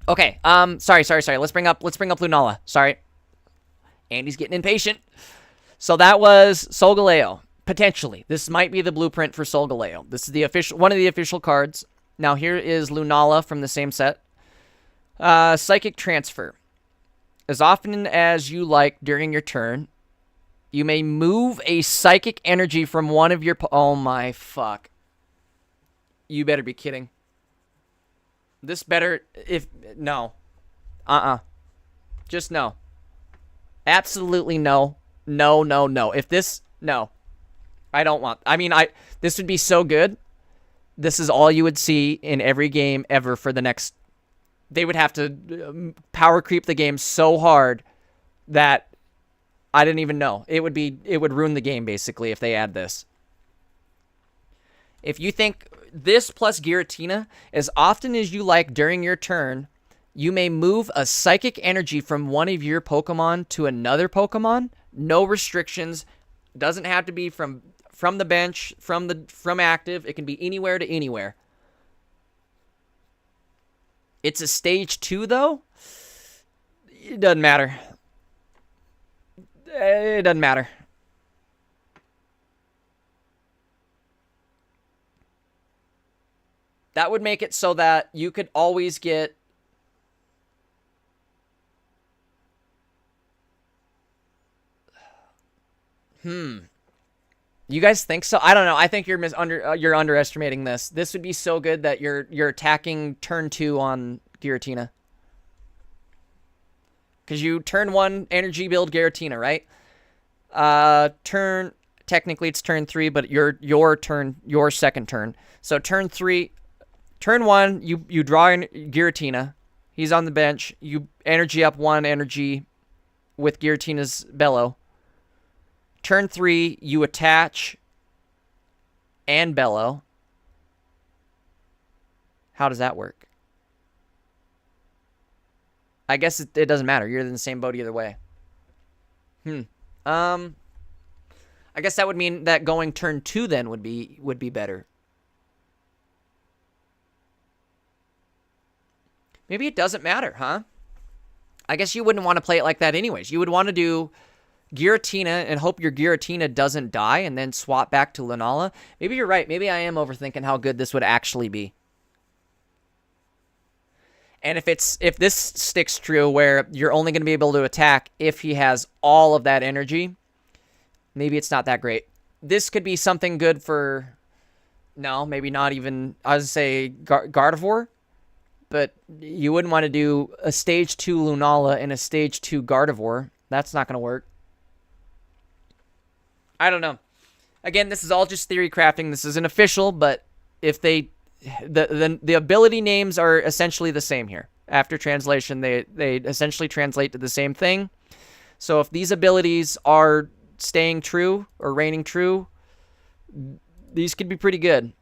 Okay, sorry. Let's bring up Lunala. Sorry. Andy's getting impatient. So that was Solgaleo. Potentially. This might be the blueprint for Solgaleo. This is one of the official cards. Now, here is Lunala from the same set. Psychic Transfer. As often as you like during your turn, you may move a psychic energy from one of your... Oh my fuck. You better be kidding. This better... No. Just no. Absolutely no. No. If this... No. I don't want... I mean, this would be so good. This is all you would see in every game ever for the next... They would have to power creep the game so hard that I didn't even know. It would ruin the game, basically, if they add this. If you think this plus Giratina, as often as you like during your turn, you may move a psychic energy from one of your Pokemon to another Pokemon. No restrictions. Doesn't have to be from the bench, from active. It can be anywhere to anywhere. It's a stage 2, though. It doesn't matter. It doesn't matter. That would make it so that you could always get... You guys think so? I don't know. I think you're underestimating this. This would be so good that you're attacking turn 2 on Giratina. Because you turn 1 energy build Giratina, right? Technically it's turn 3, but your second turn. So turn 1, you draw in Giratina. He's on the bench. You energy up 1 energy with Giratina's Bellow. Turn 3, you attach and Bellow. How does that work? I guess it doesn't matter. You're in the same boat either way. I guess that would mean that going turn 2 then would be better. Maybe it doesn't matter, huh? I guess you wouldn't want to play it like that anyways. You would want to do Giratina and hope your Giratina doesn't die and then swap back to Lunala. Maybe you're right. Maybe I am overthinking how good this would actually be. And if this sticks true where you're only going to be able to attack if he has all of that energy, maybe it's not that great. This could be something good for... No, maybe not even... I was say Gardevoir. But you wouldn't want to do a stage 2 Lunala and a stage 2 Gardevoir. That's not going to work. I don't know. Again, this is all just theory crafting. This isn't official, but if they... The ability names are essentially the same here. After translation, they essentially translate to the same thing. So if these abilities are staying true or reigning true, these could be pretty good.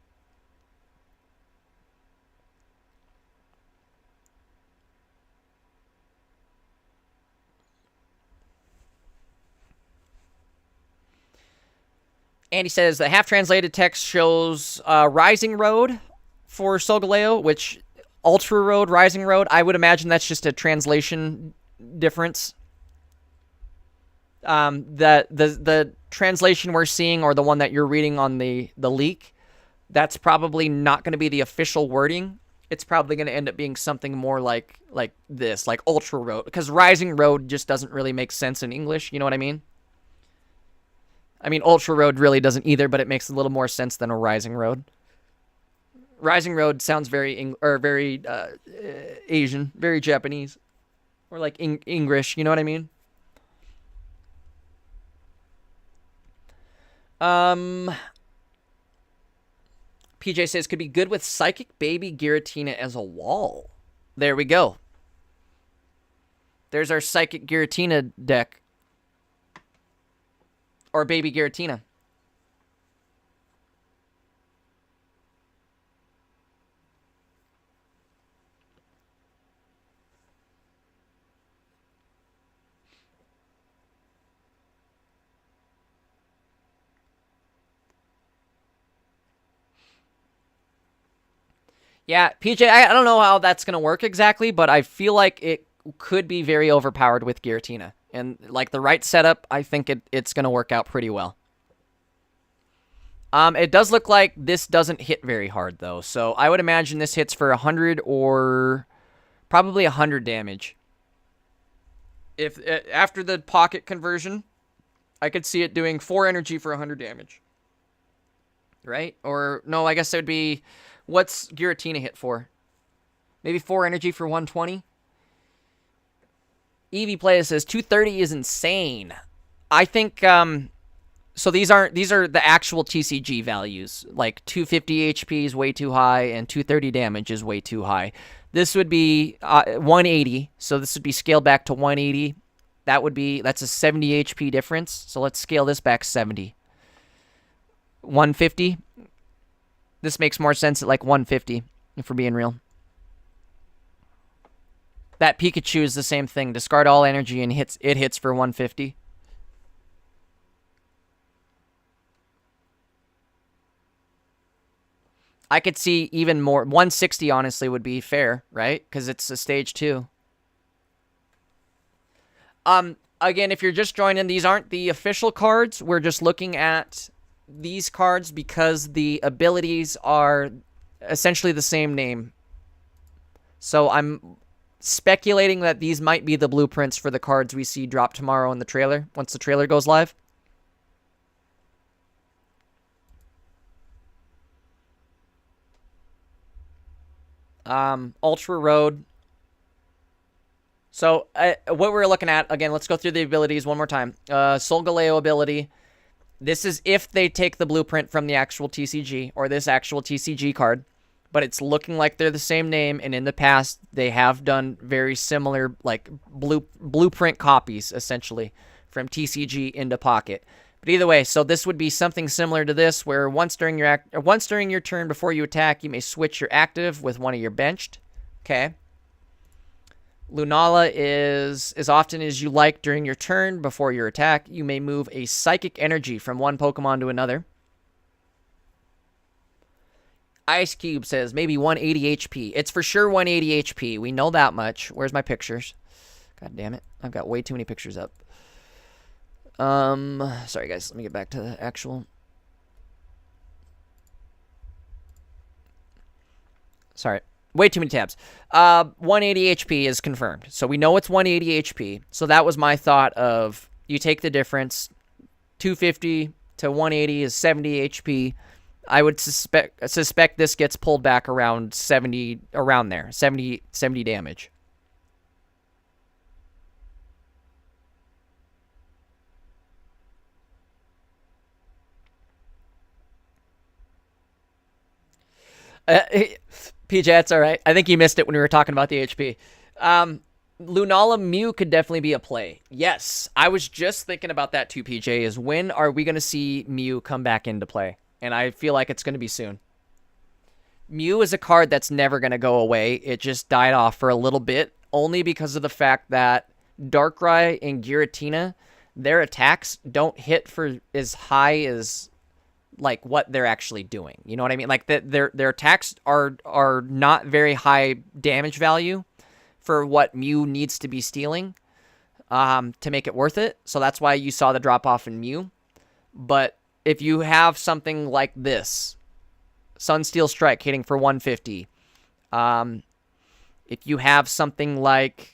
And he says the half-translated text shows Rising Road for Solgaleo, which Ultra Road, Rising Road. I would imagine that's just a translation difference. The translation we're seeing, or the one that you're reading on the leak, that's probably not going to be the official wording. It's probably going to end up being something more like this, like Ultra Road, because Rising Road just doesn't really make sense in English. You know what I mean? I mean, Ultra Road really doesn't either, but it makes a little more sense than a Rising Road. Rising Road sounds very Asian, very Japanese, or like English. You know what I mean? PJ says could be good with Psychic Baby Giratina as a wall. There we go. There's our Psychic Giratina deck. Or Baby Giratina. Yeah, PJ, I don't know how that's going to work exactly, but I feel like it could be very overpowered with Giratina. And like the right setup, I think it's going to work out pretty well. It does look like this doesn't hit very hard, though. So I would imagine this hits for 100 or probably 100 damage. If after the pocket conversion, I could see it doing 4 energy for 100 damage. Right? Or, no, I guess it would be... What's Giratina hit for? Maybe 4 energy for 120? Eevee Playa says 230 is insane. I think... So these are the actual TCG values. Like 250 HP is way too high and 230 damage is way too high. This would be 180. So this would be scaled back to 180. That's a 70 HP difference. So let's scale this back 70. 150. This makes more sense at like 150, if we're being real. That Pikachu is the same thing. Discard all energy and it hits for 150. I could see even more. 160, honestly, would be fair, right? Because it's a stage 2. Again, if you're just joining, these aren't the official cards. We're just looking at these cards because the abilities are essentially the same name. So I'm speculating that these might be the blueprints for the cards we see drop tomorrow in the trailer, once the trailer goes live. Ultra Road. So, what we're looking at, again, let's go through the abilities one more time. Solgaleo ability. This is if they take the blueprint from the actual TCG, or this actual TCG card. But it's looking like they're the same name, and in the past, they have done very similar, like, blueprint copies, essentially, from TCG into Pocket. But either way, so this would be something similar to this, where once during your turn before you attack, you may switch your active with one of your benched. Okay. Lunala is as often as you like during your turn before your attack. You may move a psychic energy from one Pokemon to another. Ice Cube says maybe 180 HP. It's for sure 180 HP. We know that much. Where's my pictures? God damn it. I've got way too many pictures up. Sorry guys, let me get back to the actual. Sorry. Way too many tabs. 180 HP is confirmed. So we know it's 180 HP. So that was my thought of you take the difference. 250 to 180 is 70 HP. I would suspect this gets pulled back around 70, around there. 70 damage. PJ, that's all right. I think you missed it when we were talking about the HP. Lunala Mew could definitely be a play. Yes, I was just thinking about that too, PJ, is when are we going to see Mew come back into play? And I feel like it's going to be soon. Mew is a card that's never going to go away. It just died off for a little bit, only because of the fact that Darkrai and Giratina, their attacks don't hit for as high as like what they're actually doing. You know what I mean? Like their attacks are not very high damage value for what Mew needs to be stealing to make it worth it. So that's why you saw the drop off in Mew. But if you have something like this, Sunsteel Strike hitting for 150, if you have something like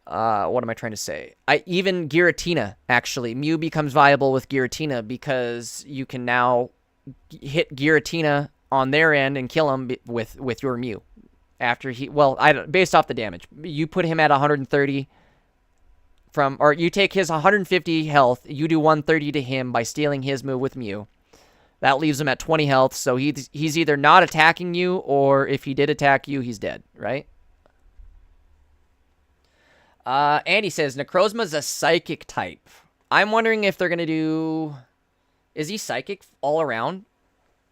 what am I trying to say? Even Giratina, actually. Mew becomes viable with Giratina because you can now hit Giratina on their end and kill him with your Mew. After based off the damage. You put him at 130 or you take his 150 health, you do 130 to him by stealing his move with Mew. That leaves him at 20 health, so he's either not attacking you, or if he did attack you, he's dead, right? Andy says, Necrozma's a psychic type. I'm wondering if they're going to do... Is he psychic all around?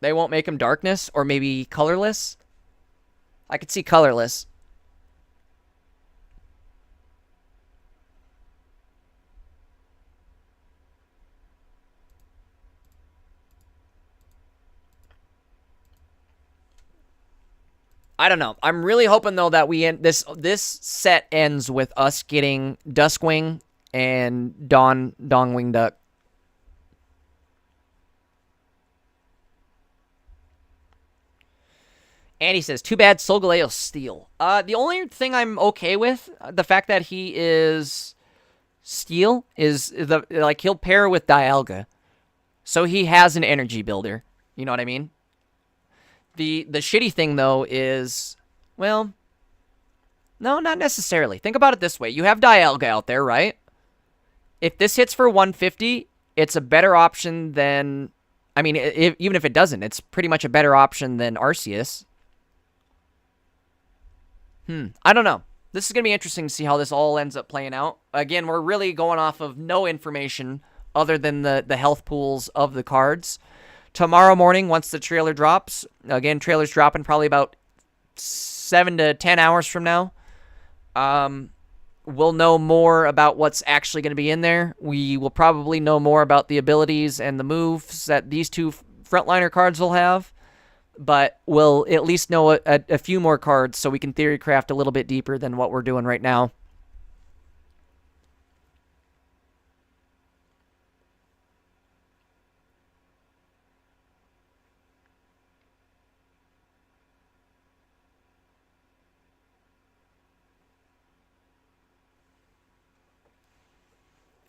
They won't make him darkness, or maybe colorless? I could see colorless. I don't know. I'm really hoping though that we end this set ends with us getting Duskwing and Dongwing Duck. Andy says, too bad Solgaleo Steel. The only thing I'm okay with, the fact that he is Steel, is he'll pair with Dialga. So he has an energy builder. You know what I mean? The shitty thing, though, is, well, no, not necessarily. Think about it this way. You have Dialga out there, right? If this hits for 150, it's a better option than... I mean, even if it doesn't, it's pretty much a better option than Arceus. I don't know. This is going to be interesting to see how this all ends up playing out. Again, we're really going off of no information other than the health pools of the cards. Tomorrow morning, once the trailer drops, again, trailer's dropping probably about 7 to 10 hours from now, we'll know more about what's actually going to be in there. We will probably know more about the abilities and the moves that these two frontliner cards will have, but we'll at least know a few more cards so we can theory craft a little bit deeper than what we're doing right now.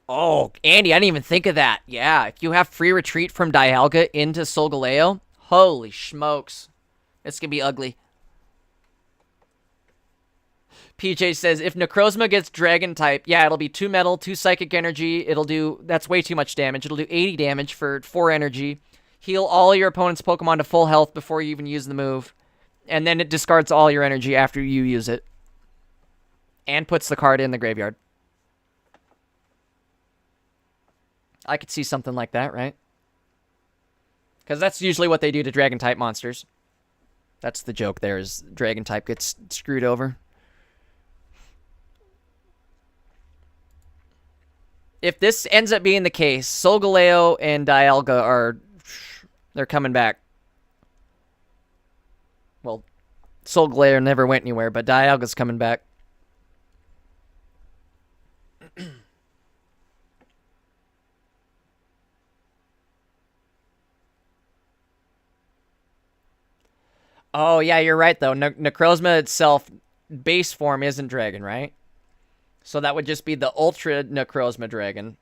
Oh, Andy, I didn't even think of that. Yeah, if you have free retreat from Dialga into Solgaleo, holy smokes. It's going to be ugly. PJ says, if Necrozma gets Dragon type, yeah, it'll be 2 metal, 2 psychic energy. That's way too much damage. It'll do 80 damage for 4 energy. Heal all your opponent's Pokemon to full health before you even use the move. And then it discards all your energy after you use it. And puts the card in the graveyard. I could see something like that, right? Because that's usually what they do to Dragon-type monsters. That's the joke there, is Dragon-type gets screwed over. If this ends up being the case, Solgaleo and Dialga they're coming back. Well, Solgaleo never went anywhere, but Dialga's coming back. Oh, yeah, you're right, though. Necrozma itself, base form isn't dragon, right? So that would just be the Ultra Necrozma dragon.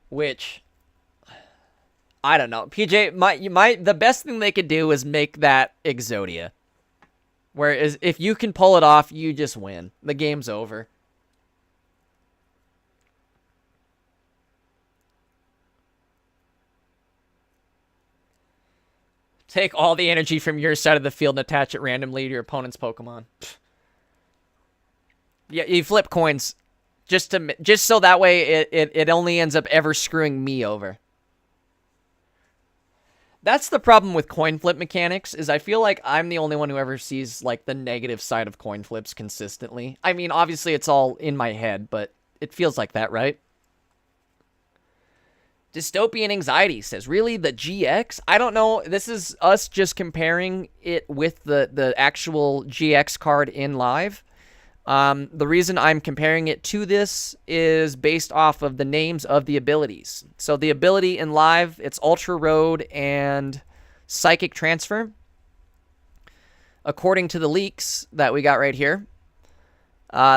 Which, I don't know. PJ, the best thing they could do is make that Exodia. Whereas if you can pull it off, you just win. The game's over. Take all the energy from your side of the field and attach it randomly to your opponent's Pokemon. Yeah, you flip coins just so that way it only ends up ever screwing me over. That's the problem with coin flip mechanics, is I feel like I'm the only one who ever sees, like, the negative side of coin flips consistently. I mean, obviously it's all in my head, but it feels like that, right? Dystopian Anxiety says, really, the GX? I don't know. This is us just comparing it with the actual GX card in live. The reason I'm comparing it to this is based off of the names of the abilities. So the ability in live, it's Ultra Road and Psychic Transfer. According to the leaks that we got right here,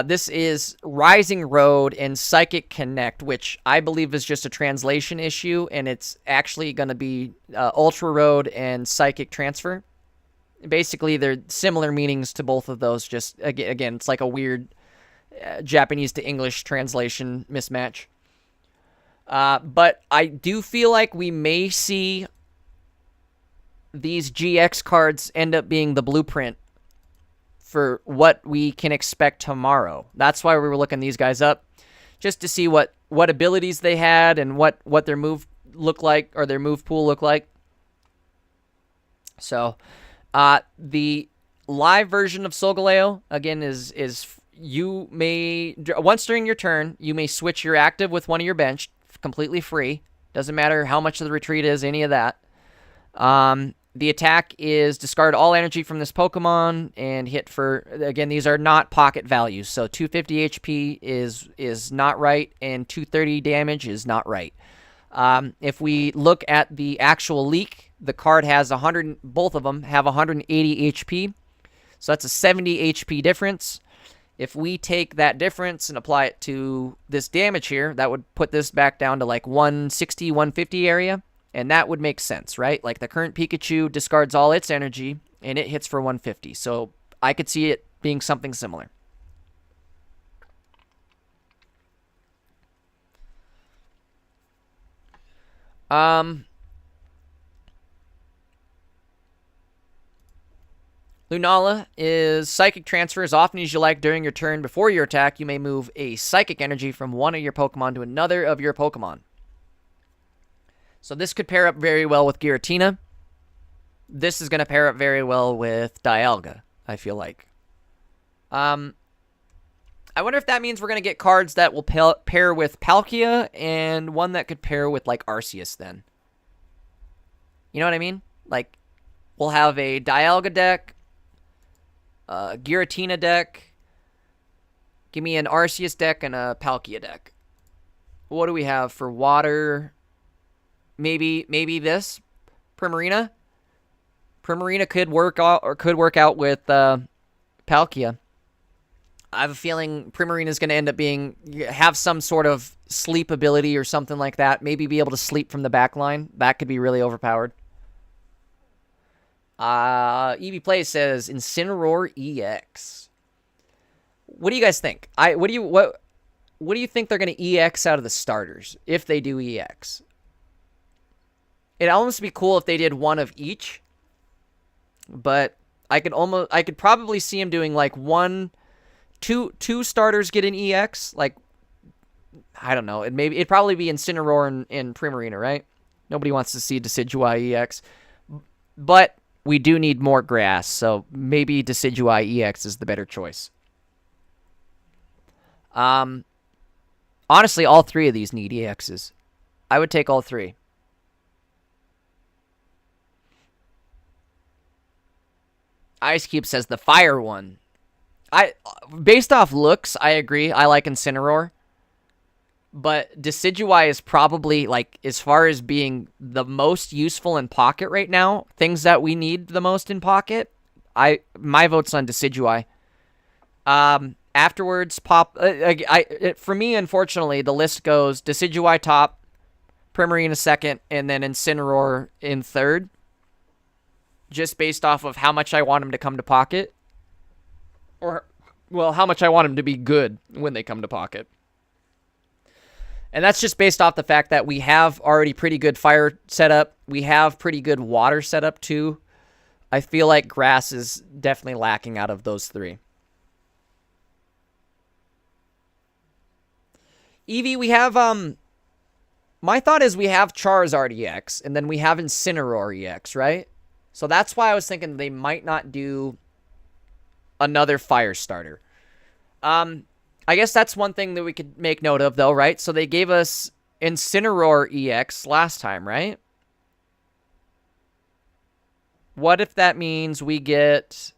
this is Rising Road and Psychic Connect, which I believe is just a translation issue, and it's actually going to be Ultra Road and Psychic Transfer. Basically, they're similar meanings to both of those. Just, again, it's like a weird Japanese to English translation mismatch. But I do feel like we may see these GX cards end up being the blueprint for what we can expect tomorrow. That's why we were looking these guys up, just to see what abilities they had and what their move looked like, or their move pool looked like. So, the live version of Solgaleo, again, is you may, once during your turn, you may switch your active with one of your bench, completely free. Doesn't matter how much of the retreat is, any of that. The attack is discard all energy from this Pokemon and hit for, again, these are not pocket values. So 250 HP is not right, and 230 damage is not right. If we look at the actual leak, the card has 100, both of them have 180 HP. So that's a 70 HP difference. If we take that difference and apply it to this damage here, that would put this back down to like 160, 150 area. And that would make sense, right? Like the current Pikachu discards all its energy and it hits for 150. So I could see it being something similar. Lunala is Psychic Transfer. As often as you like during your turn before your attack, you may move a Psychic energy from one of your Pokemon to another of your Pokemon. So this could pair up very well with Giratina. This is going to pair up very well with Dialga, I feel like. I wonder if that means we're going to get cards that will pair with Palkia, and one that could pair with, like, Arceus then. You know what I mean? Like, we'll have a Dialga deck, a Giratina deck, give me an Arceus deck, and a Palkia deck. What do we have for water? Maybe this Primarina. Primarina could work out with Palkia. I have a feeling Primarina is going to end up have some sort of sleep ability or something like that. Maybe be able to sleep from the back line. That could be really overpowered. EV Play says Incineroar EX. What do you guys think? What do you think they're going to EX out of the starters if they do EX? It'd almost be cool if they did one of each, but I could probably see him doing like two starters get an EX. Like, I don't know. It'd probably be Incineroar and Primarina, right? Nobody wants to see Decidueye EX, but we do need more grass, so maybe Decidueye EX is the better choice. Honestly, all three of these need EXs. I would take all three. Ice Cube says the fire one. Based off looks, I agree. I like Incineroar. But Decidueye is probably, like, as far as being the most useful in Pocket right now, things that we need the most in Pocket, my vote's on Decidueye. Afterwards, for me, unfortunately, the list goes Decidueye top, Primarina second, and then Incineroar in third. Just based off of how much I want him to come to Pocket. Or, well, how much I want him to be good when they come to Pocket. And that's just based off the fact that we have already pretty good fire setup. We have pretty good water setup too. I feel like grass is definitely lacking out of those three. Eevee, we have, my thought is we have Charizard EX, and then we have Incineroar EX, right? So that's why I was thinking they might not do another fire starter. I guess that's one thing that we could make note of, though, right? So they gave us Incineroar EX last time, right? What if that means we get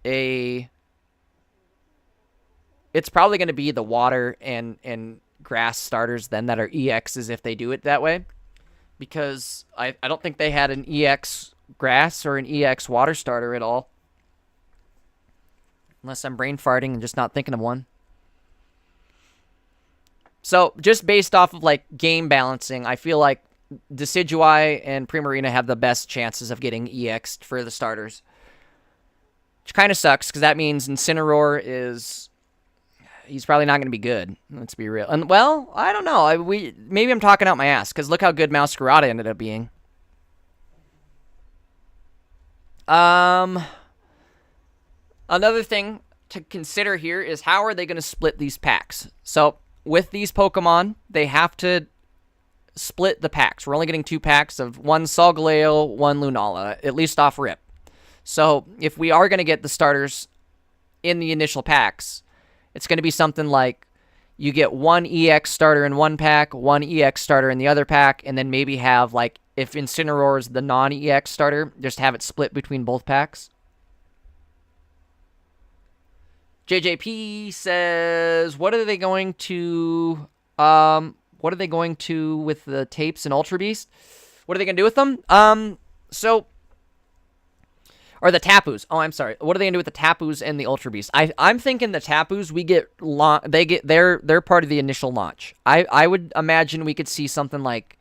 a... It's probably going to be the water and grass starters then that are EXs if they do it that way. Because I don't think they had an EX grass or an EX water starter at all. Unless I'm brain farting and just not thinking of one. So, just based off of, like, game balancing, I feel like Decidueye and Primarina have the best chances of getting EX'd for the starters. Which kind of sucks, because that means Incineroar is... He's probably not going to be good. Let's be real. And, well, I don't know. Maybe I'm talking out my ass, because look how good Masquerada ended up being. Another thing to consider here is how are they going to split these packs? So... With these Pokemon, they have to split the packs. We're only getting 2 packs of one Solgaleo, one Lunala, at least off rip. So if we are going to get the starters in the initial packs, it's going to be something like you get one EX starter in one pack, one EX starter in the other pack, and then maybe have, like, if Incineroar is the non-EX starter, just have it split between both packs. JJP says, what are they going to with the tapes and Ultra Beast? What are they going to do with them? Or the Tapus. Oh, I'm sorry. What are they going to do with the Tapus and the Ultra Beast? I'm thinking the Tapus, they're part of the initial launch. I would imagine we could see something like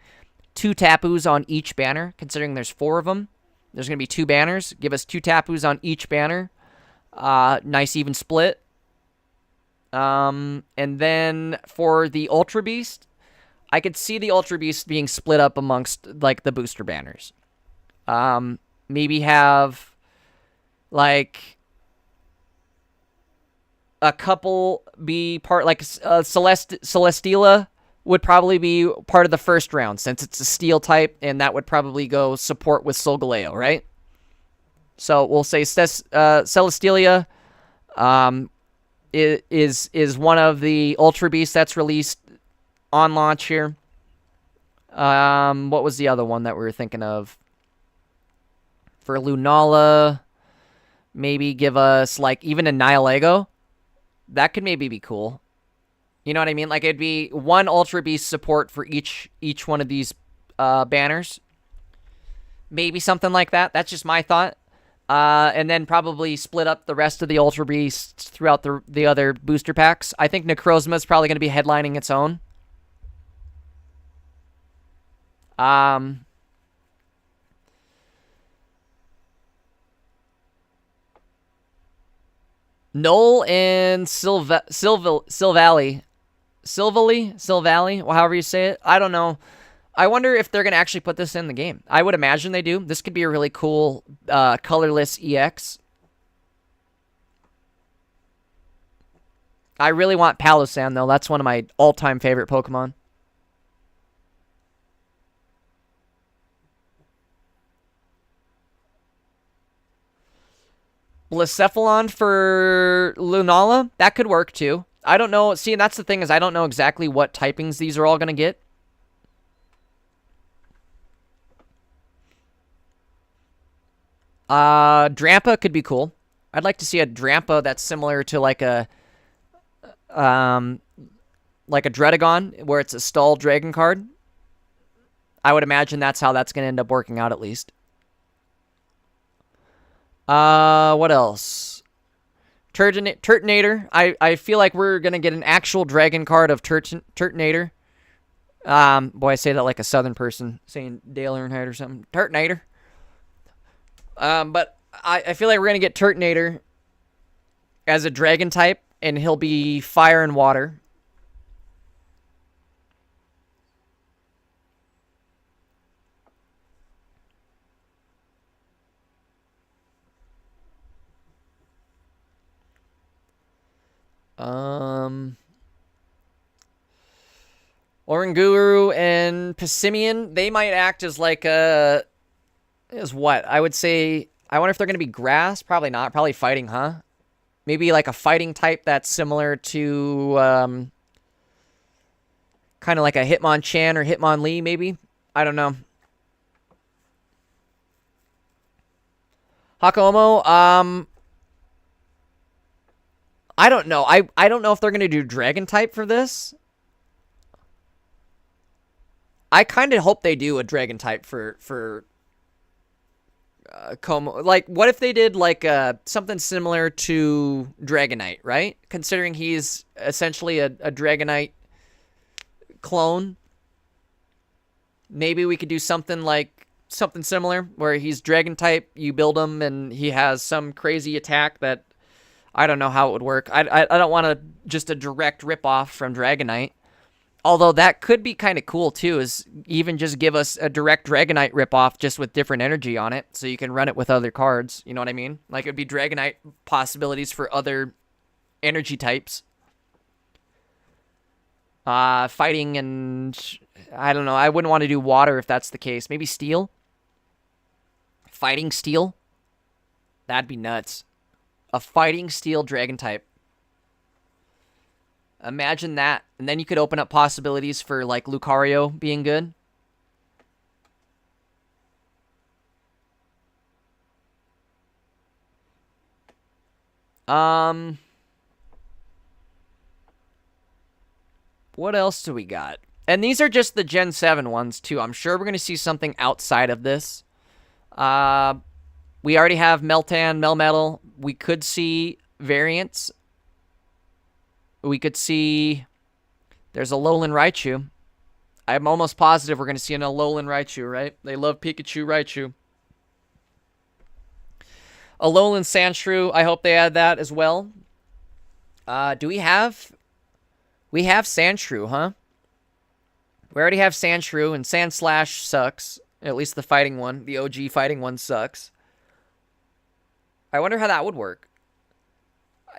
2 Tapus on each banner, considering there's 4 of them. There's going to be 2 banners. Give us 2 Tapus on each banner. Nice even split. And then for the Ultra Beast, I could see the Ultra Beast being split up amongst, like, the booster banners. Maybe have, like, a couple be part, like, Celesteela would probably be part of the first round, since it's a steel type, and that would probably go support with Solgaleo, right? So we'll say Celesteela is one of the Ultra Beasts that's released on launch here. What was the other one that we were thinking of? For Lunala, maybe give us, like, even a Nihilego. That could maybe be cool. You know what I mean? Like, it'd be one Ultra Beast support for each one of these banners. Maybe something like that. That's just my thought. And then probably split up the rest of the Ultra Beasts throughout the other booster packs. I think Necrozma is probably going to be headlining its own. Null and Silvally, well, however you say it. I don't know. I wonder if they're going to actually put this in the game. I would imagine they do. This could be a really cool colorless EX. I really want Palossand, though. That's one of my all-time favorite Pokemon. Blacephalon for Lunala? That could work, too. I don't know. See, and that's the thing, is I don't know exactly what typings these are all going to get. Drampa could be cool. I'd like to see a Drampa that's similar to, like, a like a Dredagon, where it's a stall dragon card. I would imagine that's how that's going to end up working out, at least. What else? Turtonator. I feel like we're going to get an actual dragon card of Turtonator. Boy, I say that like a southern person saying Dale Earnhardt or something. Turtonator. But I feel like we're going to get Turtonator as a dragon type, and he'll be fire and water. Oranguru and Passimian, they might act as like a... As what? I would say... I wonder if they're going to be grass. Probably not. Probably fighting, huh? Maybe like a fighting type that's similar to... kind of like a Hitmonchan or Hitmonlee, maybe? I don't know. Hakomo, I don't know. I don't know if they're going to do dragon type for this. I kind of hope they do a dragon type for Como. Like, what if they did like something similar to Dragonite, right? Considering he's essentially a Dragonite clone. Maybe we could do something similar where he's dragon type, you build him, and he has some crazy attack that I don't know how it would work. I don't want just a direct ripoff from Dragonite. Although that could be kind of cool too, is even just give us a direct Dragonite ripoff just with different energy on it, so you can run it with other cards. You know what I mean? Like, it'd be Dragonite possibilities for other energy types. Fighting and... I don't know. I wouldn't want to do water if that's the case. Maybe steel? Fighting steel? That'd be nuts. A fighting steel dragon type. Imagine that. And then you could open up possibilities for, like, Lucario being good. What else do we got? And these are just the Gen 7 ones, too. I'm sure we're going to see something outside of this. We already have Meltan, Melmetal. We could see variants. We could see... There's a Alolan Raichu. I'm almost positive we're going to see an Alolan Raichu, right? They love Pikachu Raichu. Alolan Sandshrew, I hope they add that as well. Do we have... We have Sandshrew, huh? We already have Sandshrew, and Sandslash sucks. At least the fighting one. The OG fighting one sucks. I wonder how that would work.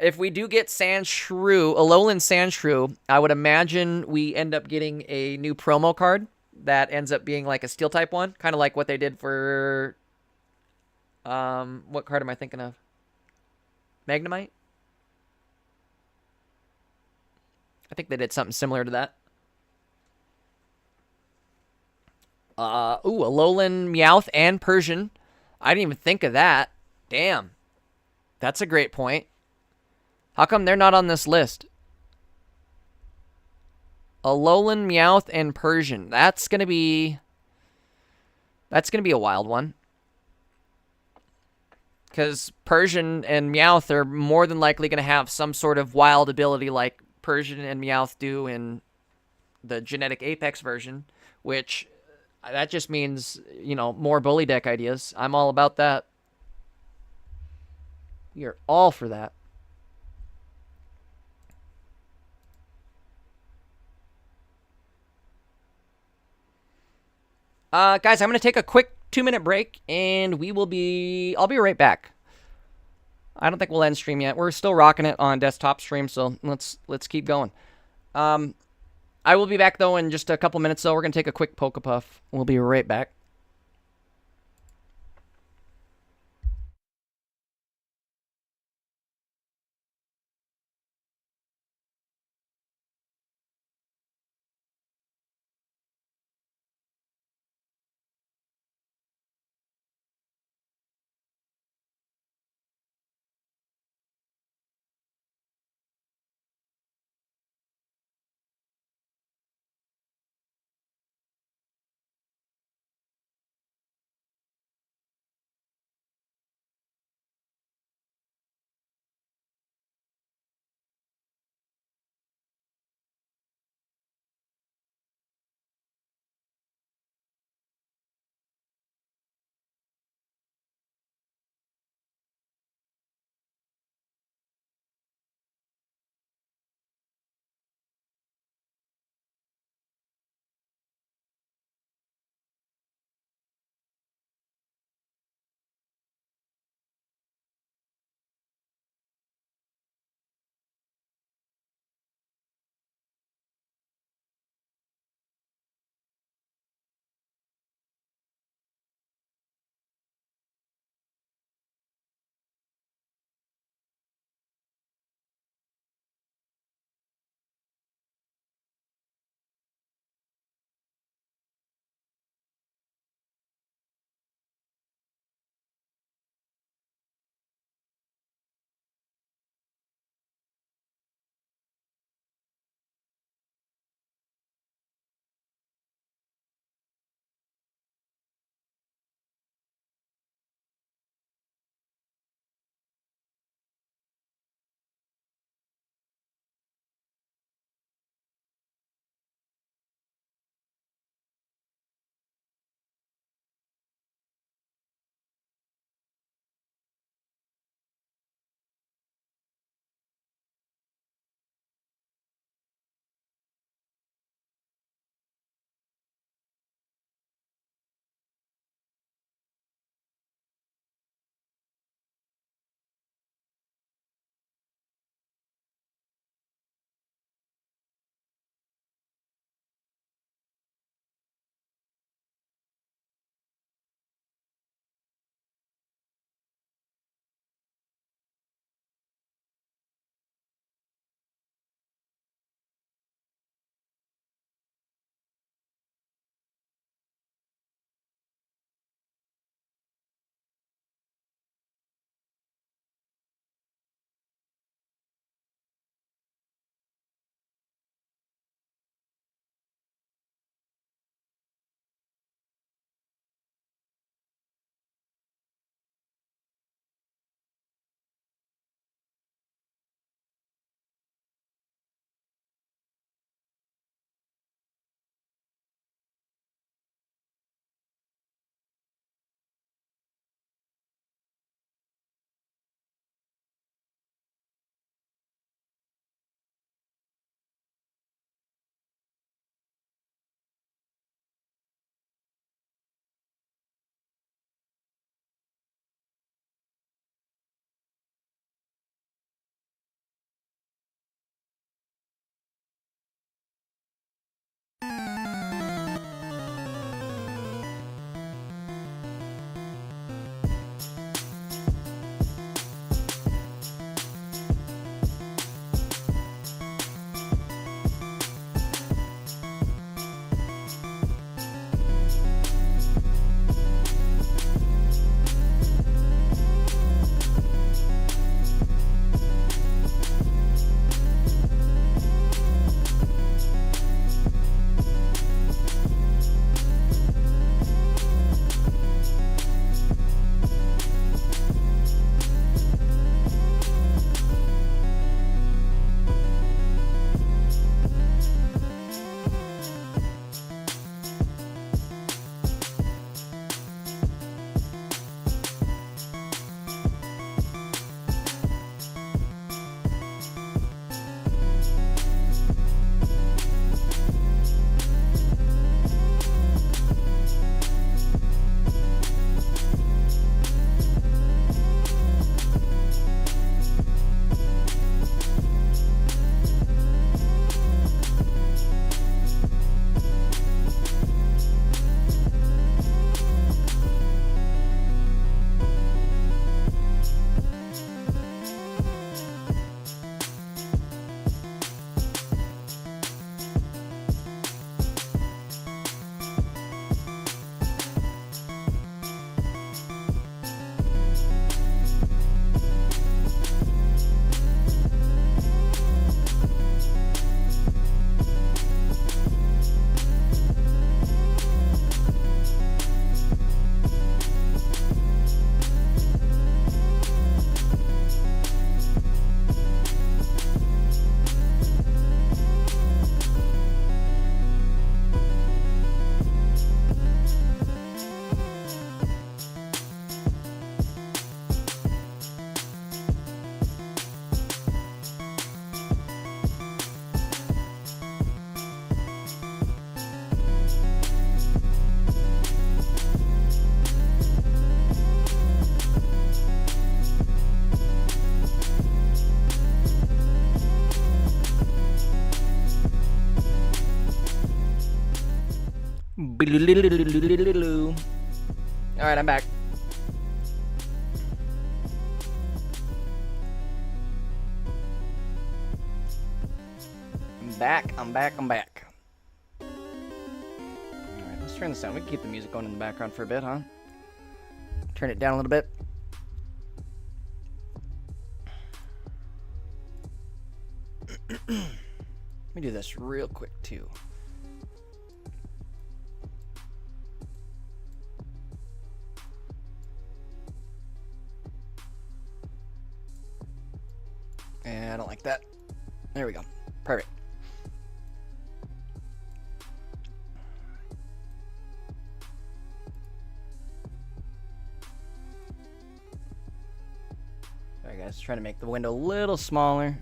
If we do get Sandshrew, Alolan Sandshrew, I would imagine we end up getting a new promo card that ends up being like a steel type one. Kind of like what they did for... what card am I thinking of? Magnemite? I think they did something similar to that. Alolan Meowth and Persian. I didn't even think of that. Damn. That's a great point. How come they're not on this list? Alolan Meowth and Persian. That's gonna be a wild one. Because Persian and Meowth are more than likely gonna have some sort of wild ability like Persian and Meowth do in the Genetic Apex version, which that just means, you know, more bully deck ideas. I'm all about that. You're all for that. Guys, I'm going to take a quick 2-minute break, and I'll be right back. I don't think we'll end stream yet. We're still rocking it on desktop stream, so let's keep going. I will be back, though, in just a couple minutes, though. We're going to take a quick Pokepuff. We'll be right back. Alright, I'm back. I'm back. Alright, let's turn this down. We can keep the music going in the background for a bit, huh? Turn it down a little bit. Let me do this real quick, too. And I don't like that. There we go. Perfect. Sorry guys, trying to make the window a little smaller.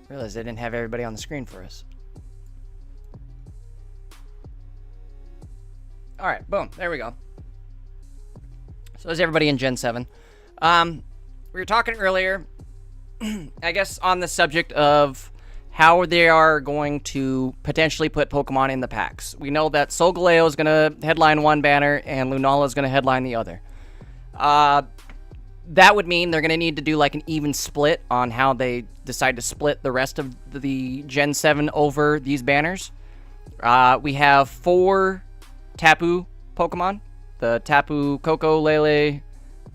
Realized I didn't have everybody on the screen for us. Alright, boom, there we go. So is everybody in Gen 7. We were talking earlier, I guess, on the subject of how they are going to potentially put Pokemon in the packs. We know that Solgaleo is going to headline one banner and Lunala is going to headline the other. That would mean they're going to need to do like an even split on how they decide to split the rest of the Gen 7 over these banners. We have 4 Tapu Pokemon. The Tapu, Koko, Lele,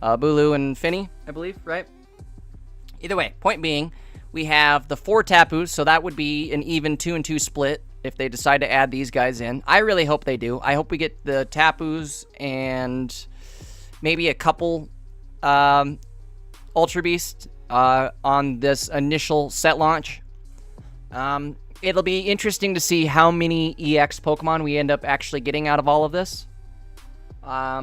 Bulu, and Finny, I believe, right? Either way, point being, we have the 4 Tapus, so that would be an even 2-2 split if they decide to add these guys in. I really hope they do. I hope we get the Tapus and maybe a couple Ultra Beast on this initial set launch. It'll be interesting to see how many EX Pokemon we end up actually getting out of all of this. I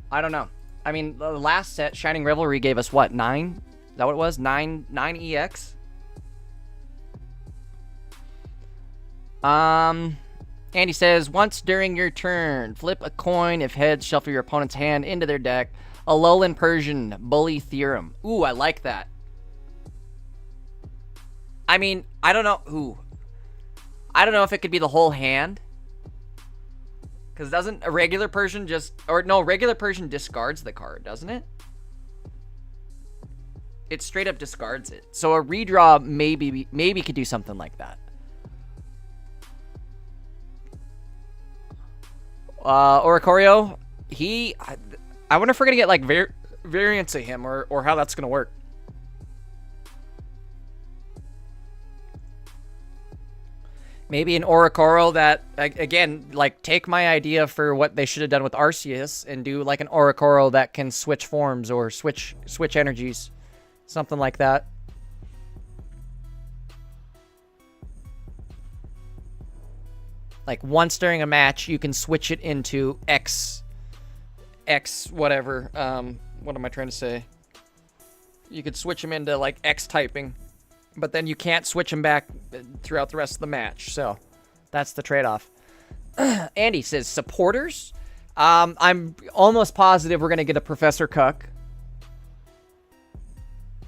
don't know. I mean, the last set, Shining Revelry, gave us what, 9? Is that what it was? 9 EX? Andy says, once during your turn, flip a coin. If heads, shuffle your opponent's hand into their deck. Alolan Persian, Bully Theorem. Ooh, I like that. I mean, I don't know. Ooh. I don't know if it could be the whole hand. Because doesn't a regular Persian just... Or no, regular Persian discards the card, doesn't it? It straight up discards it. So a redraw maybe could do something like that. Oricorio, I wonder if we're going to get like variants of him or how that's going to work. Maybe an Oricoro that, again, like, take my idea for what they should have done with Arceus and do, like, an Oricoro that can switch forms or switch energies. Something like that. Like, once during a match, you can switch it into X whatever. What am I trying to say? You could switch them into, like, X typing. But then you can't switch them back throughout the rest of the match. So, that's the trade-off. Andy says, supporters? I'm almost positive we're going to get a Professor Cuck.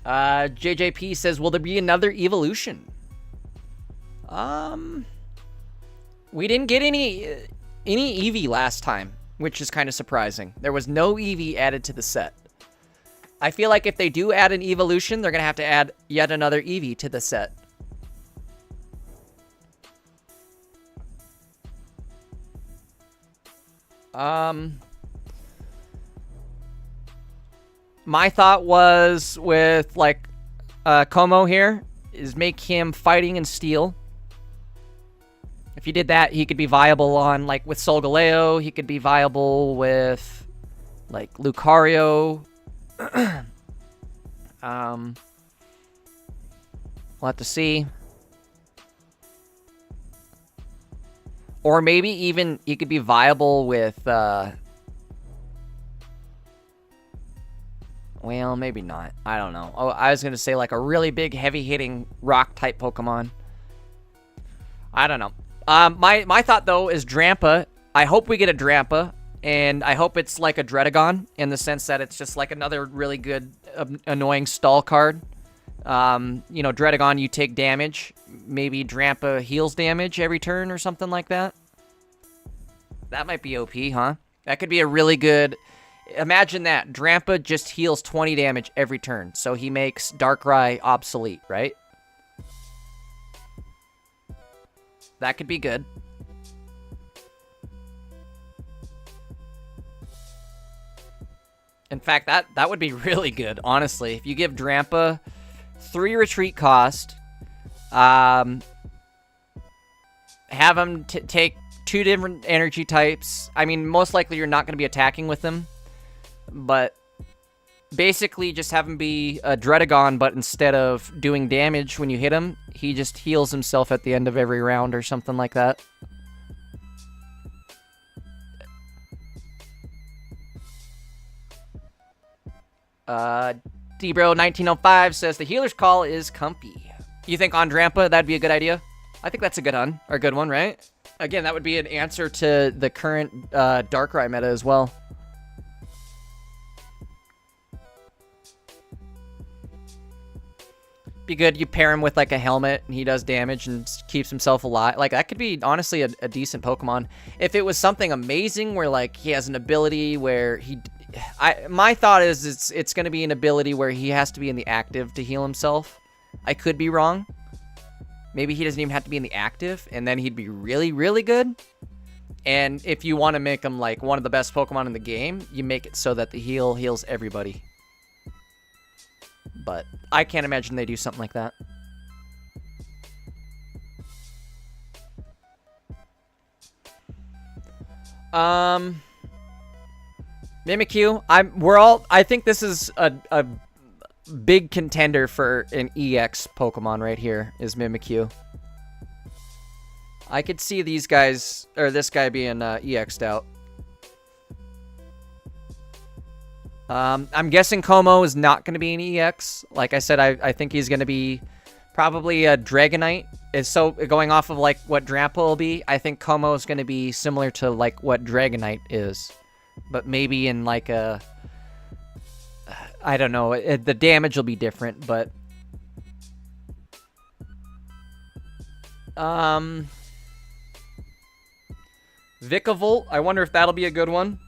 JJP says, will there be another evolution? We didn't get any Eevee last time, which is kind of surprising. There was no Eevee added to the set. I feel like if they do add an evolution, they're going to have to add yet another Eevee to the set. My thought was with, like, Como here, is make him fighting and steel. If you did that, he could be viable on, like, with Solgaleo. He could be viable with, like, Lucario. We'll have to see. Or maybe even he could be viable with, well, maybe not. I don't know. Oh, I was going to say like a really big heavy-hitting rock-type Pokemon. I don't know. My thought, though, is Drampa. I hope we get a Drampa. And I hope it's like a Dredagon in the sense that it's just like another really good, annoying stall card. You know, Dredagon, you take damage. Maybe Drampa heals damage every turn or something like that. That might be OP, huh? That could be a really good... Imagine that. Drampa just heals 20 damage every turn. So he makes Darkrai obsolete, right? That could be good. In fact, that would be really good, honestly. If you give Drampa 3 retreat cost, have him take 2 different energy types. I mean, most likely you're not going to be attacking with him, but basically just have him be a Dredagon, but instead of doing damage when you hit him, he just heals himself at the end of every round or something like that. D-Bro1905 says the healer's call is comfy. You think on Drampa that'd be a good idea? I think that's a good one, or a good one, right? Again, that would be an answer to the current Darkrai meta as well. Be good. You pair him with like a helmet, and he does damage and keeps himself alive. Like that could be honestly a decent Pokemon if it was something amazing where like he has an ability where he. My thought is it's going to be an ability where he has to be in the active to heal himself. I could be wrong. Maybe he doesn't even have to be in the active, and then he'd be really, really good. And if you want to make him like one of the best Pokemon in the game, you make it so that the heal heals everybody. But I can't imagine they do something like that. Mimikyu, I think this is a big contender for an EX Pokemon right here, is Mimikyu. I could see these guys, or this guy being EX'd out. I'm guessing Como is not going to be an EX. Like I said, I think he's going to be probably a Dragonite. So going off of like what Drampa will be, I think Como is going to be similar to like what Dragonite is. But maybe in like a... I don't know. The damage will be different, but... Vikavolt, I wonder if that'll be a good one.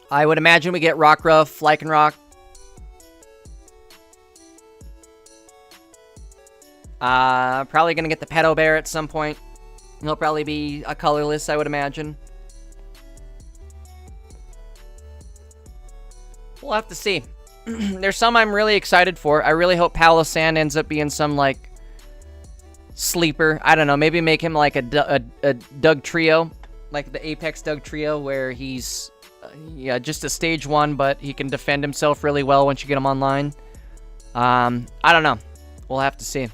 I would imagine we get Rockruff, Lycanroc. Probably going to get the Pedo Bear at some point. He'll probably be a colorless, I would imagine. We'll have to see. There's some I'm really excited for. I really hope Palossand ends up being some, like, sleeper. I don't know. Maybe make him like a Doug Trio. Like the Apex Doug Trio, where he's... yeah, just a stage 1, but he can defend himself really well once you get him online. I don't know. We'll have to see.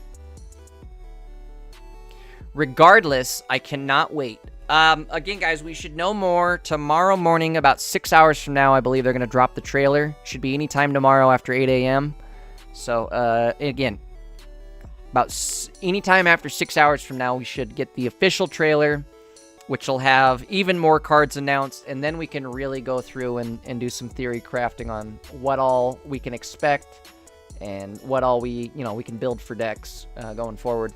Regardless, I cannot wait. Again, guys, we should know more tomorrow morning, about 6 hours from now. I believe they're going to drop the trailer. Should be anytime tomorrow after 8 a.m. So, again, about anytime after 6 hours from now, we should get the official trailer, which will have even more cards announced, and then we can really go through and do some theory crafting on what all we can expect and what all we can build for decks going forward.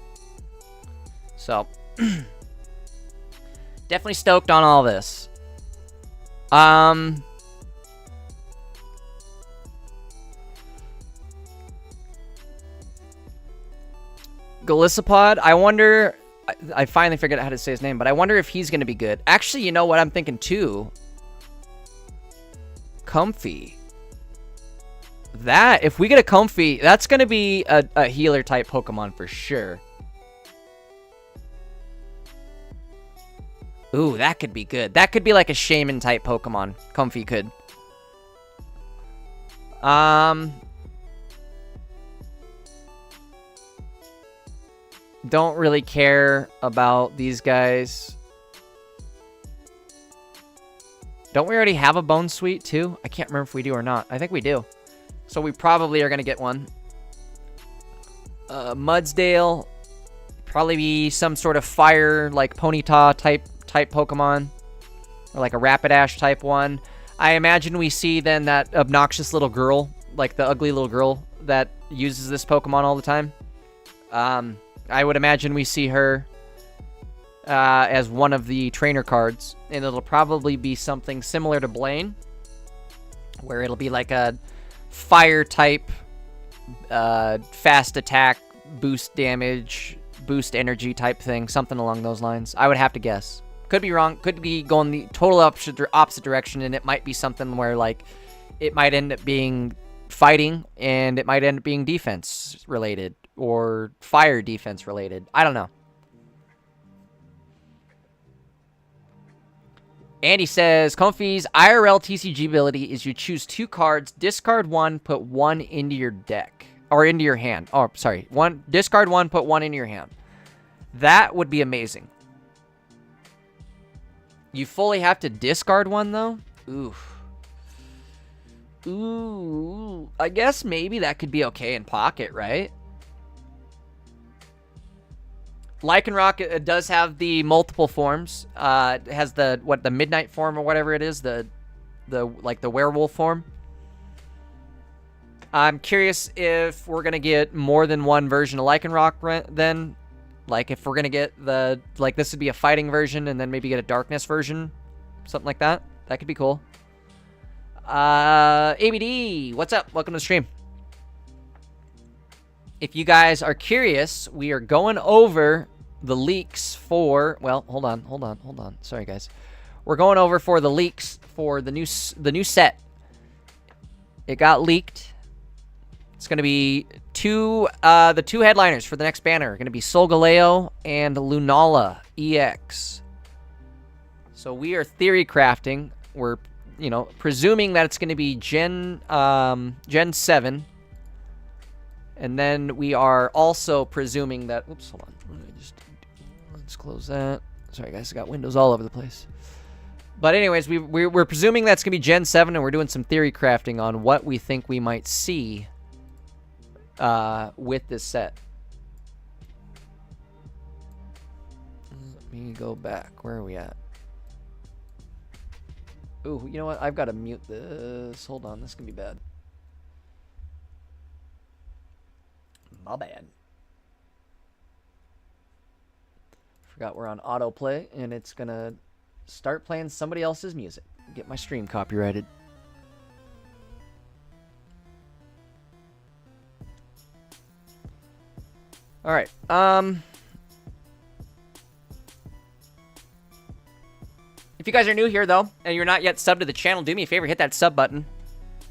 So, definitely stoked on all this. Golisopod, I wonder... I finally figured out how to say his name, but I wonder if he's going to be good. Actually, you know what I'm thinking too? Comfy. That, if we get a Comfy, that's going to be a healer type Pokemon for sure. Ooh, that could be good. That could be like a Shaman type Pokemon. Comfy could. Don't really care about these guys. Don't we already have a Bone Sweet too? I can't remember if we do or not. I think we do. So we probably are going to get one. Mudsdale, probably be some sort of fire, like Ponyta type Pokemon, or like a Rapidash type one. I imagine we see then that obnoxious little girl, like the ugly little girl that uses this Pokemon all the time. I would imagine we see her as one of the trainer cards, and it'll probably be something similar to Blaine, where it'll be like a fire type, fast attack, boost damage, boost energy type thing, something along those lines. I would have to guess. Could be wrong. Could be going the total opposite direction, and it might be something where like it might end up being fighting, and it might end up being defense related or fire defense related. I don't know. Andy says, Comfy's IRL TCG ability is you choose 2 cards, discard 1, put 1 into your deck. Or into your hand. Oh, sorry. Discard 1, put 1 into your hand. That would be amazing. You fully have to discard 1, though? Ooh. I guess maybe that could be okay in Pocket, right? Lycanroc does have the multiple forms. It has the midnight form or whatever it is, the werewolf form. I'm curious if we're gonna get more than one version of Lycanroc then. Like if we're gonna get this would be a fighting version and then maybe get a darkness version, something like that. That could be cool. ABD, what's up? Welcome to the stream. If you guys are curious, we are going over the leaks for, well, hold on. Sorry, guys. We're going over for the leaks for the new set. It got leaked. It's going to be the 2 headliners for the next banner are going to be Solgaleo and Lunala EX. So we are theory crafting. We're, presuming that it's going to be Gen 7. And then we are also presuming that... Oops, hold on. Let's close that. Sorry, guys. I got windows all over the place. But anyways, we're presuming that's going to be Gen 7, and we're doing some theory crafting on what we think we might see with this set. Let me go back. Where are we at? Ooh, you know what? I've got to mute this. Hold on. This can be bad. My bad. Forgot we're on autoplay, and it's gonna start playing somebody else's music. Get my stream copyrighted. All right. If you guys are new here though, and you're not yet subbed to the channel, do me a favor, hit that sub button.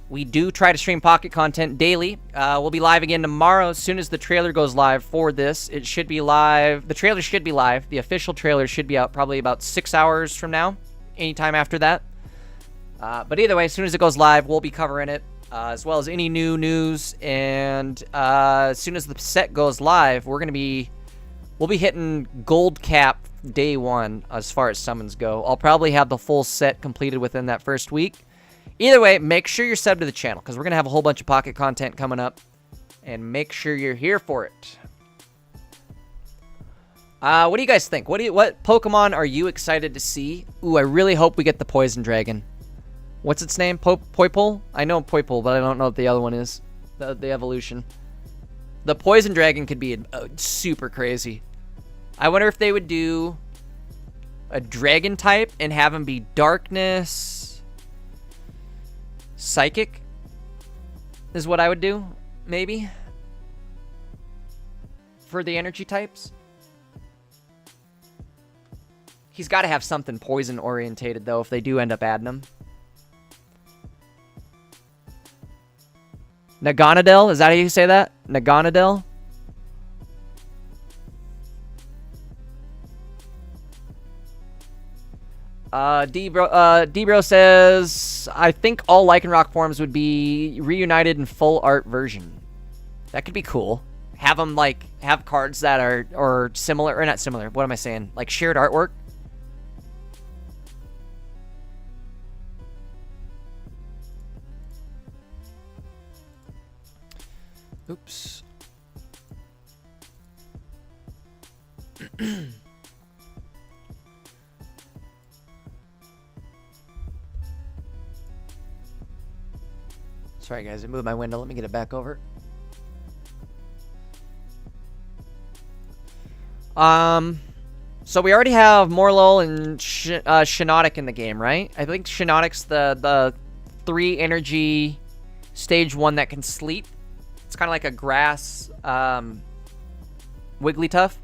We do try to stream Pocket content daily. We'll be live again tomorrow as soon as the trailer goes live for this. It should be live. The trailer should be live. The official trailer should be out probably about 6 hours from now, anytime after that. But either way, as soon as it goes live, we'll be covering it, as well as any new news. And as soon as the set goes live, we'll be hitting gold cap day 1 as far as summons go. I'll probably have the full set completed within that first week. Either way, make sure you're subbed to the channel because we're going to have a whole bunch of Pocket content coming up. And make sure you're here for it. What do you guys think? What Pokemon are you excited to see? Ooh, I really hope we get the Poison Dragon. What's its name? Poipole? I know Poipole, but I don't know what the other one is. The evolution. The Poison Dragon could be super crazy. I wonder if they would do a Dragon type and have him be Darkness... Psychic is what I would do, maybe, for the energy types. He's got to have something poison orientated though if they do end up adding him. Naganadel, is that how you say that? Naganadel? Debro says, I think all Lycanroc forms would be reunited in full art version. That could be cool. Have them, have cards that are similar, or not similar, what am I saying? Like, shared artwork? Oops. Sorry, guys. I moved my window. Let me get it back over. So we already have Morlul and Shiinotic in the game, right? I think Shiinotic's the 3 energy stage 1 that can sleep. It's kind of like a grass Wigglytuff.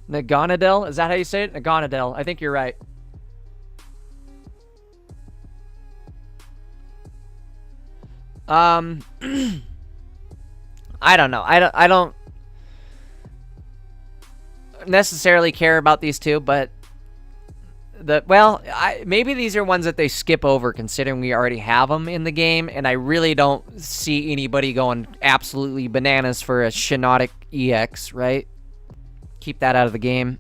Naganadel? Is that how you say it? Naganadel. I think you're right. I don't know. I don't necessarily care about these two, but maybe these are ones that they skip over considering we already have them in the game, and I really don't see anybody going absolutely bananas for a Shiinotic EX, right? Keep that out of the game.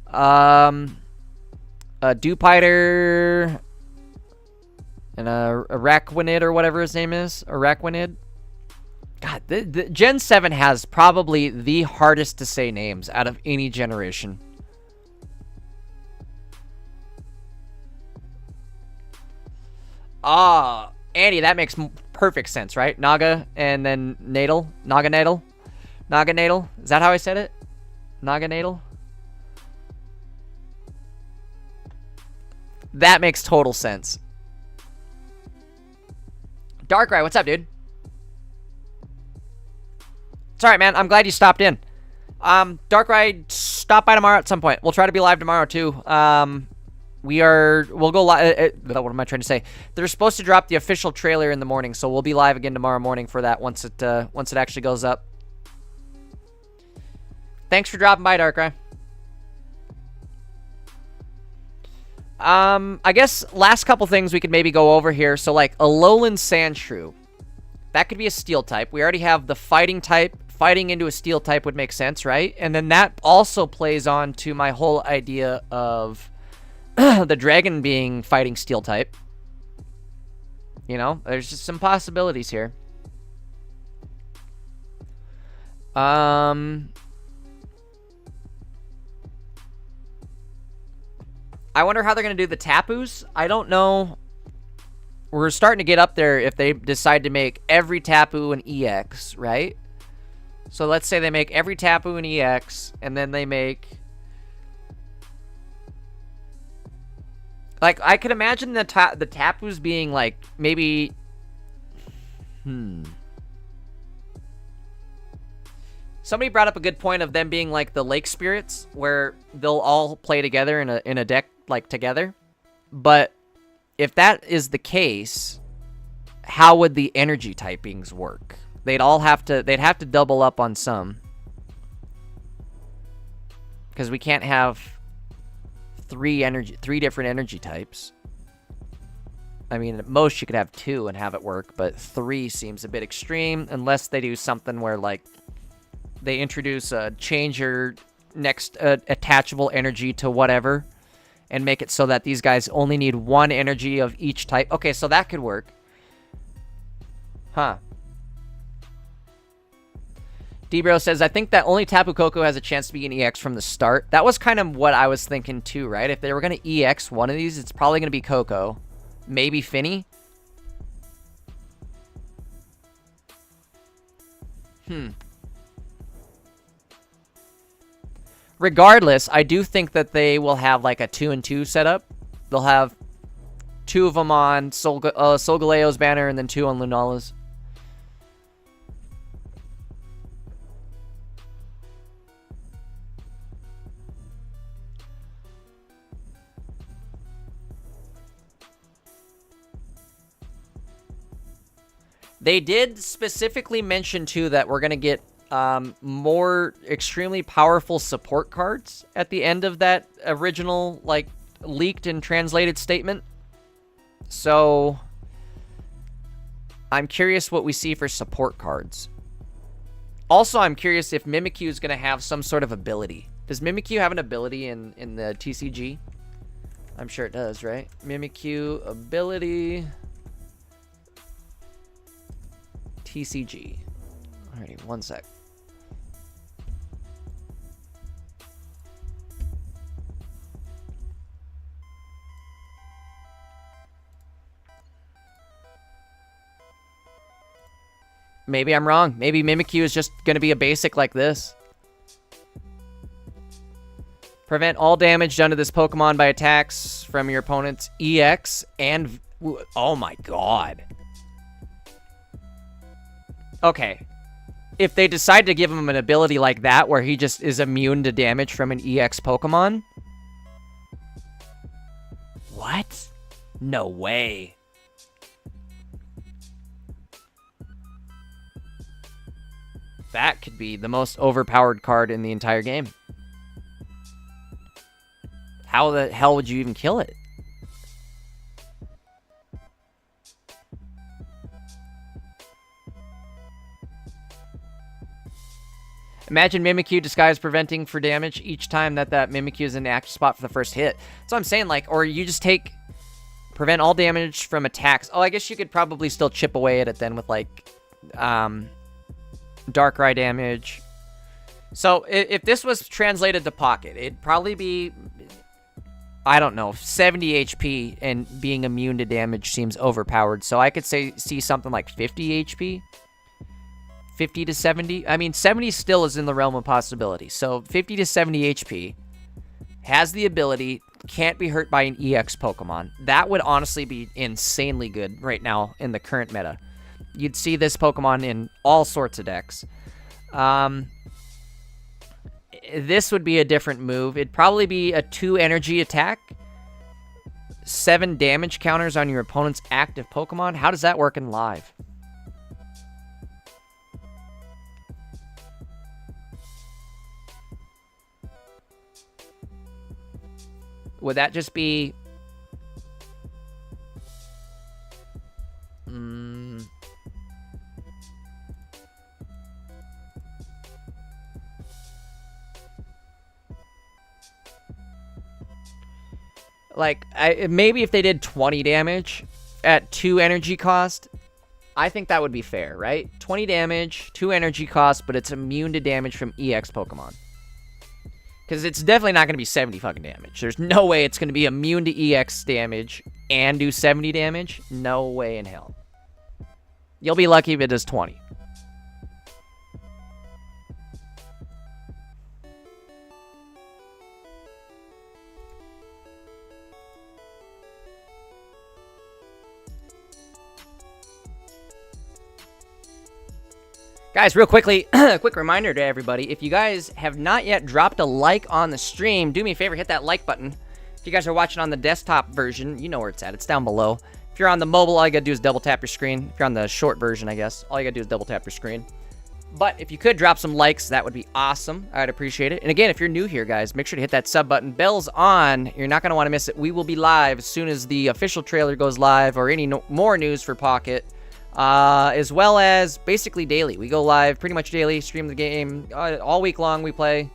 A Dewpider and a Araquanid or whatever his name is. Araquanid. God, the Gen 7 has probably the hardest to say names out of any generation. Andy, that makes perfect sense, right? Naga and then Natal. Naganadel. Naganadel. Is that how I said it? Naganadel? That makes total sense. Darkrai, what's up, dude? It's alright, man. I'm glad you stopped in. Darkrai, stop by tomorrow at some point. We'll try to be live tomorrow, too. We'll go live. What am I trying to say? They're supposed to drop the official trailer in the morning, so we'll be live again tomorrow morning for that once it actually goes up. Thanks for dropping by, Darkrai. I guess last couple things we could maybe go over here. So, like, a Alolan Sandshrew. That could be a Steel type. We already have the Fighting type. Fighting into a Steel type would make sense, right? And then that also plays on to my whole idea of the Dragon being Fighting Steel type. You know, there's just some possibilities here. I wonder how they're going to do the Tapus. I don't know. We're starting to get up there if they decide to make every Tapu an EX, right? So let's say they make every Tapu an EX, and then they make... Like, I could imagine the Tapus being, like, maybe... Somebody brought up a good point of them being like the Lake Spirits, where they'll all play together in a deck, like, together. But if that is the case, how would the energy typings work? They'd have to double up on some. Because we can't have three different energy types. I mean, at most you could have 2 and have it work, but 3 seems a bit extreme, unless they do something where, like, they introduce a change your next attachable energy to whatever and make it so that these guys only need 1 energy of each type. Okay, so that could work. Huh. D-Bro says, I think that only Tapu Koko has a chance to be an EX from the start. That was kind of what I was thinking too, right? If they were going to EX one of these, it's probably going to be Koko. Maybe Finny. Regardless, I do think that they will have like a 2-and-2 setup. They'll have 2 of them on Solgaleo's banner and then 2 on Lunala's. They did specifically mention too that we're going to get more extremely powerful support cards at the end of that original, like, leaked and translated statement. So I'm curious what we see for support cards. Also, I'm curious if Mimikyu is going to have some sort of ability. Does Mimikyu have an ability in the TCG? I'm sure it does, right? Mimikyu ability. TCG. Alrighty, one sec. Maybe I'm wrong. Maybe Mimikyu is just going to be a basic like this. Prevent all damage done to this Pokemon by attacks from your opponent's EX and... Oh my god. Okay. If they decide to give him an ability like that where he just is immune to damage from an EX Pokemon... What? No way. That could be the most overpowered card in the entire game. How the hell would you even kill it? Imagine Mimikyu disguise preventing for damage each time that Mimikyu is in the active spot for the first hit. So I'm saying, like, or you just take prevent all damage from attacks. Oh, I guess you could probably still chip away at it then with, like, Darkrai damage. So if this was translated to Pocket, it'd probably be, I don't know, 70 HP, and being immune to damage seems overpowered. So I could see something like 50 HP. 50 to 70. I mean, 70 still is in the realm of possibility. So 50 to 70 HP. Has the ability. Can't be hurt by an EX Pokemon. That would honestly be insanely good right now in the current meta. You'd see this Pokemon in all sorts of decks. This would be a different move. It'd probably be a 2 energy attack. 7 damage counters on your opponent's active Pokemon. How does that work in live? Would that just be... Like, maybe if they did 20 damage at 2 energy cost, I think that would be fair, right? 20 damage, 2 energy cost, but it's immune to damage from EX Pokemon. Because it's definitely not going to be 70 fucking damage. There's no way it's going to be immune to EX damage and do 70 damage. No way in hell. You'll be lucky if it does 20. Guys, real quickly, a quick reminder to everybody. If you guys have not yet dropped a like on the stream, do me a favor, hit that like button. If you guys are watching on the desktop version, you know where it's at. It's down below. If you're on the mobile, all you gotta do is double tap your screen. If you're on the short version, I guess, all you gotta do is double tap your screen. But if you could drop some likes, that would be awesome. I'd appreciate it. And again, if you're new here, guys, make sure to hit that sub button. Bell's on. You're not gonna want to miss it. We will be live as soon as the official trailer goes live or any more news for Pocket. As well as basically daily. We go live pretty much daily, stream the game all week long. We play.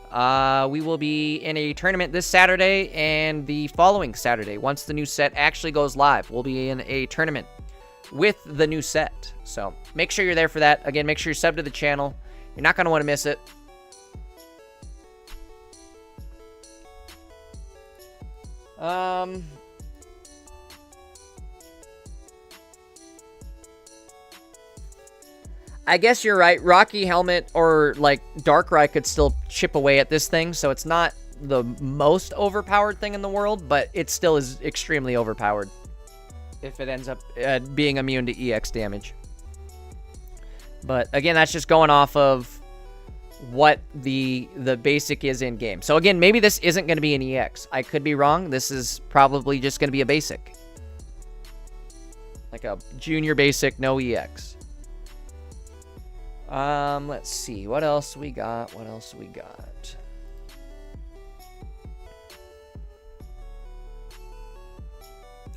We will be in a tournament this Saturday and the following Saturday. Once the new set actually goes live, we'll be in a tournament with the new set. So make sure you're there for that. Again, make sure you're subbed to the channel. You're not going to want to miss it. I guess you're right. Rocky Helmet or, like, Darkrai could still chip away at this thing, so it's not the most overpowered thing in the world, but it still is extremely overpowered if it ends up being immune to EX damage. But, again, that's just going off of what the basic is in-game. So, again, maybe this isn't going to be an EX. I could be wrong. This is probably just going to be a basic. Like a junior basic, no EX. Let's see. What else we got? What else we got?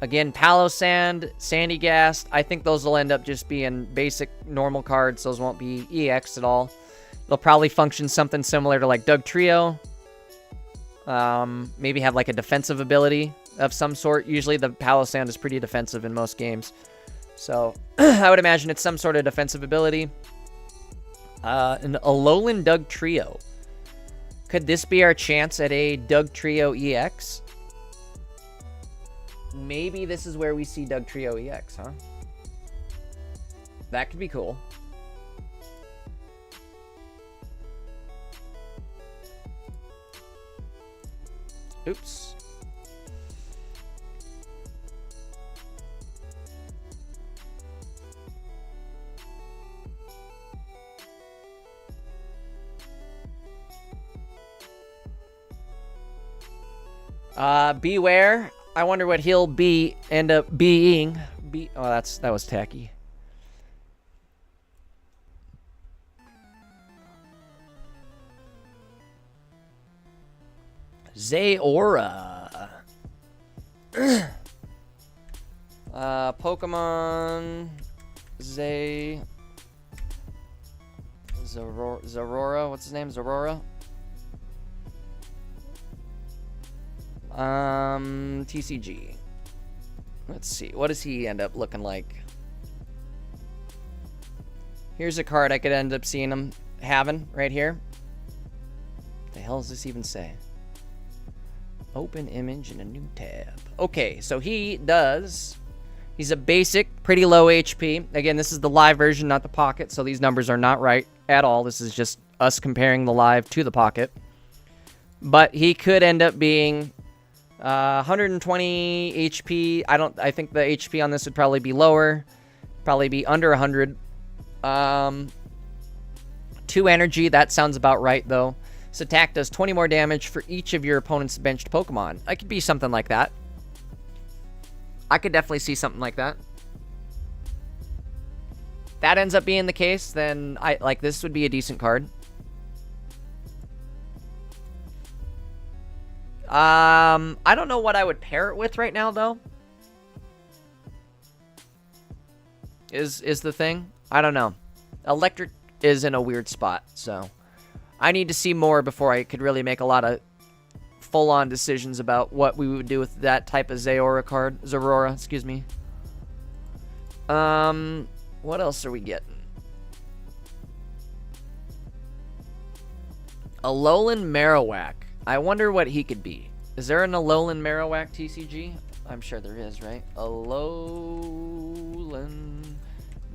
Again, Palo Sand, Sandy Gas. I think those will end up just being basic normal cards. Those won't be EX at all. They'll probably function something similar to like Doug Trio. Maybe have like a defensive ability of some sort. Usually the Palo Sand is pretty defensive in most games. So I would imagine it's some sort of defensive ability. An Alolan Doug Trio. Could this be our chance at a Doug Trio EX? Maybe this is where we see Doug Trio EX, huh? That could be cool. Oops. Beware. I wonder what he'll end up being. Oh, that was tacky. Zaora. Pokemon Zorora. What's his name? Zorora. TCG. Let's see. What does he end up looking like? Here's a card I could end up seeing him having right here. What the hell does this even say? Open image in a new tab. Okay, so he's a basic, pretty low HP. Again, this is the live version, not the Pocket, so these numbers are not right at all. This is just us comparing the live to the Pocket. But he could end up being 120 HP. I think the HP on this would probably be lower. Probably be under 100. 2 energy. That sounds about right, though. This attack does 20 more damage for each of your opponent's benched Pokemon. I could be something like that. I could definitely see something like that. If that ends up being the case, then this would be a decent card. I don't know what I would pair it with right now, though. Is the thing? I don't know. Electric is in a weird spot, so I need to see more before I could really make a lot of full-on decisions about what we would do with that type of Zorora card. Zorora, excuse me. What else are we getting? Alolan Marowak. I wonder what he could be. Is there an Alolan Marowak TCG? I'm sure there is, right? Alolan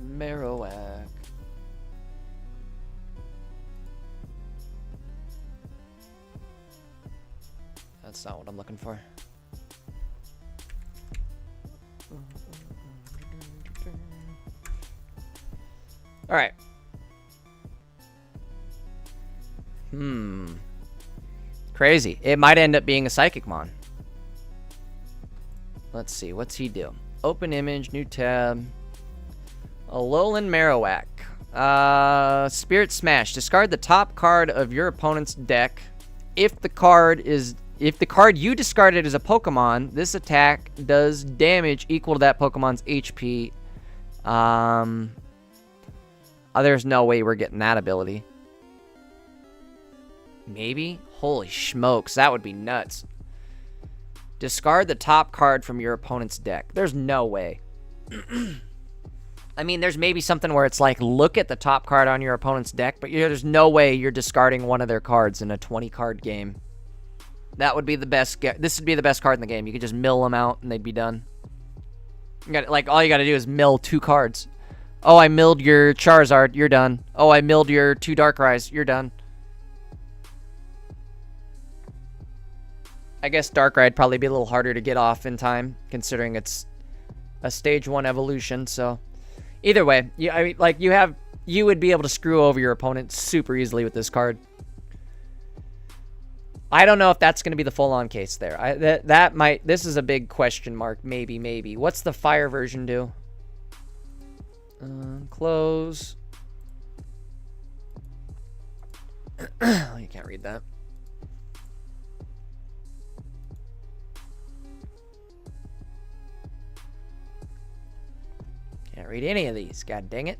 Marowak. That's not what I'm looking for. All right. Crazy. It might end up being a Psychic-Mon. Let's see. What's he do? Open image, new tab. Alolan Marowak. Spirit Smash. Discard the top card of your opponent's deck. If the card you discarded is a Pokemon, this attack does damage equal to that Pokemon's HP. There's no way we're getting that ability. Maybe? Holy smokes, that would be nuts. Discard the top card from your opponent's deck. There's no way. I mean, there's maybe something where it's like, look at the top card on your opponent's deck, but there's no way you're discarding one of their cards in a 20-card game. That would be the best. This would be the best card in the game. You could just mill them out, and they'd be done. All you got to do is mill 2 cards. Oh, I milled your Charizard. You're done. Oh, I milled your 2 Darkrai's. You're done. I guess Darkrai'd probably be a little harder to get off in time, considering it's a stage 1 evolution. So, either way, you would be able to screw over your opponent super easily with this card. I don't know if that's going to be the full-on case there. This is a big question mark. Maybe. What's the fire version do? Close. You can't read that. read any of these. God dang it.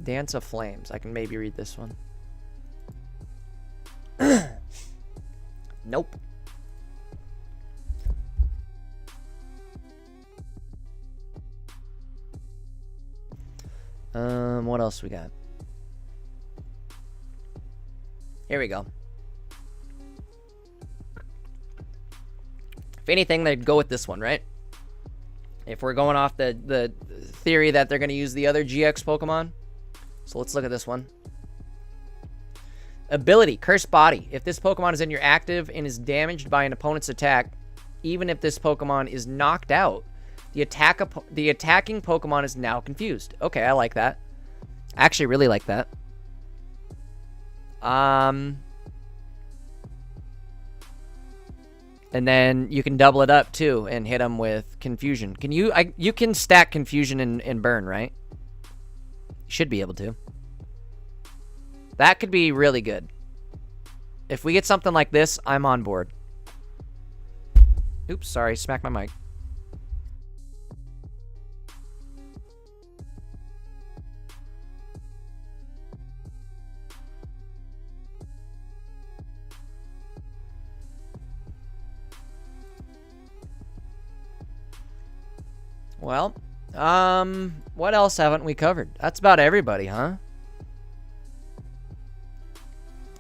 Dance of Flames. I can maybe read this one. Nope. What else we got? Here we go. If anything, they'd go with this one, right? If we're going off the theory that they're going to use the other GX Pokemon. So let's look at this one. Ability, Cursed Body. If this Pokemon is in your active and is damaged by an opponent's attack, even if this Pokemon is knocked out, the attacking Pokemon is now confused. Okay, I like that. I actually really like that. And then you can double it up too and hit them with Confusion. Can you? You can stack Confusion and Burn, right? Should be able to. That could be really good. If we get something like this, I'm on board. Oops, sorry, smacked my mic. Well, what else haven't we covered? That's about everybody, huh?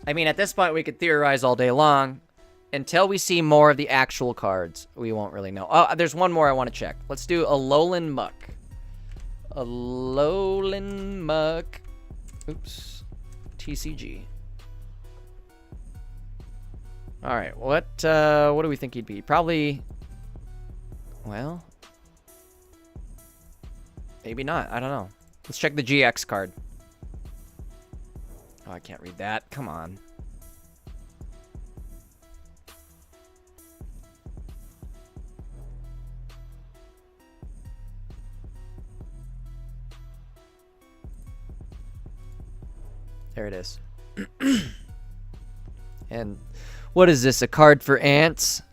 I mean, at this point, we could theorize all day long. Until we see more of the actual cards, we won't really know. Oh, there's one more I want to check. Let's do Alolan Muck. Alolan Muck. Oops. TCG. All right, what do we think he'd be? Probably, well, maybe not. I don't know. Let's check the GX card. Oh, I can't read that. Come on. There it is. And what is this? A card for ants?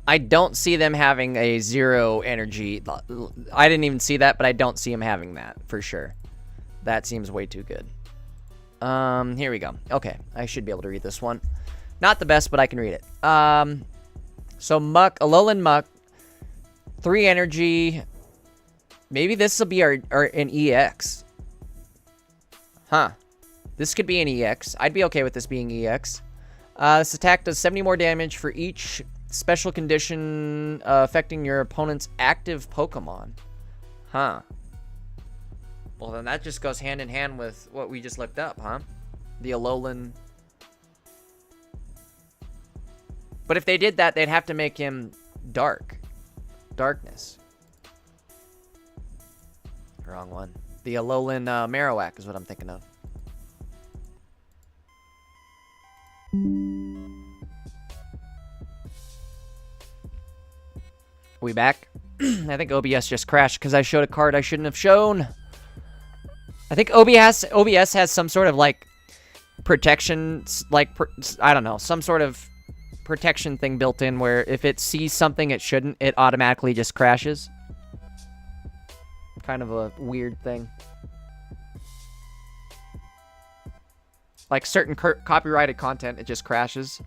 I don't see them having a 0 energy. I didn't even see that, but I don't see them having that for sure. That seems way too good. Here we go. Okay, I should be able to read this one. Not the best, but I can read it. So Muck, Alolan Muck, 3 energy. Maybe this will be an EX. Huh. This could be an EX. I'd be okay with this being EX. This attack does 70 more damage for each special condition affecting your opponent's active Pokemon. Huh. Well, then that just goes hand in hand with what we just looked up, huh? The Alolan. But if they did that, they'd have to make him dark. Darkness. Wrong one. The Alolan Marowak is what I'm thinking of. We back? I think OBS just crashed because I showed a card I shouldn't have shown. I think OBS has some sort of like protection, like I don't know, some sort of protection thing built in where if it sees something it shouldn't, it automatically just crashes. Kind of a weird thing. Like certain copyrighted content, it just crashes.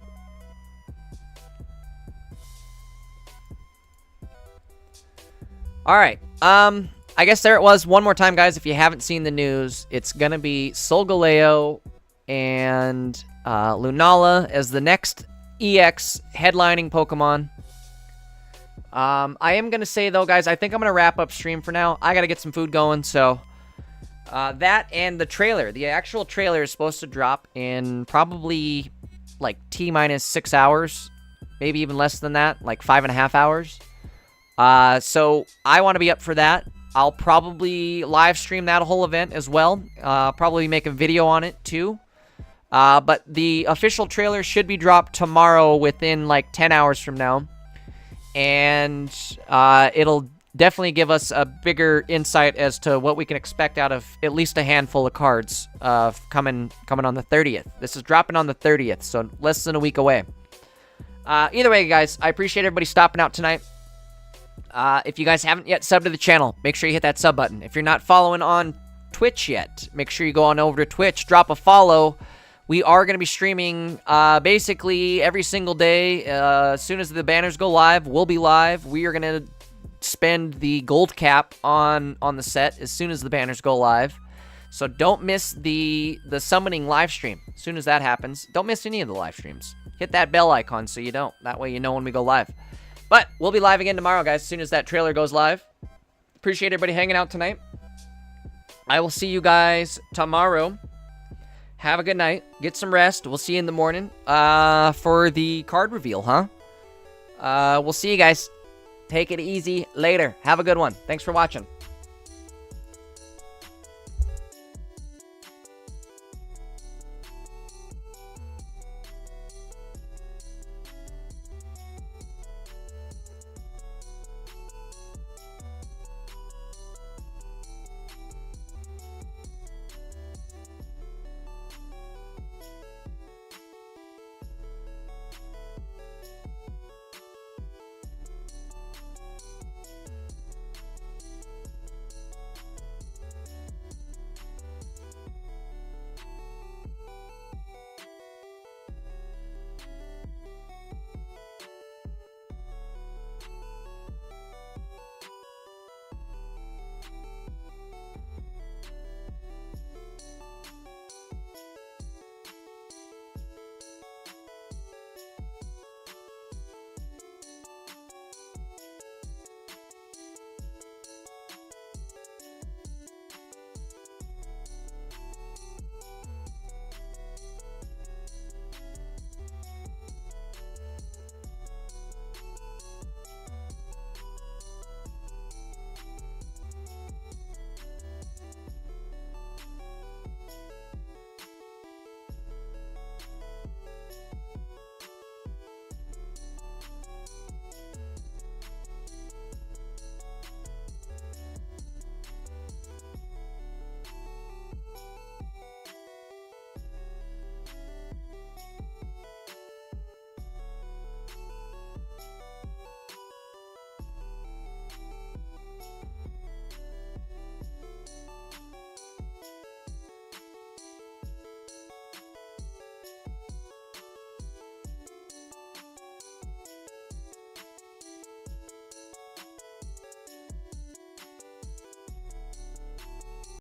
All right. I guess there it was. One more time, guys. If you haven't seen the news, it's going to be Solgaleo and Lunala as the next EX headlining Pokemon. I am going to say, though, guys, I think I'm going to wrap up stream for now. I got to get some food going, so that and the trailer. The actual trailer is supposed to drop in probably like T-minus 6 hours, maybe even less than that, like 5.5 hours. So I want to be up for that. I'll probably live stream that whole event as well. Probably make a video on it too. But the official trailer should be dropped tomorrow within like 10 hours from now. And it'll definitely give us a bigger insight as to what we can expect out of at least a handful of cards coming on the 30th. This is dropping on the 30th, so less than a week away. Either way, guys, I appreciate everybody stopping out tonight. If you guys haven't yet subbed to the channel, make sure you hit that sub button. If you're not following on Twitch yet, make sure you go on over to Twitch, drop a follow. We are going to be streaming basically every single day. As soon as the banners go live, we'll be live. We are going to spend the gold cap on the set as soon as the banners go live. So don't miss the summoning live stream. As soon as that happens, don't miss any of the live streams. Hit that bell icon so you don't. That way you know when we go live. But we'll be live again tomorrow, guys, as soon as that trailer goes live. Appreciate everybody hanging out tonight. I will see you guys tomorrow. Have a good night. Get some rest. We'll see you in the morning for the card reveal, huh? We'll see you guys. Take it easy later. Have a good one. Thanks for watching.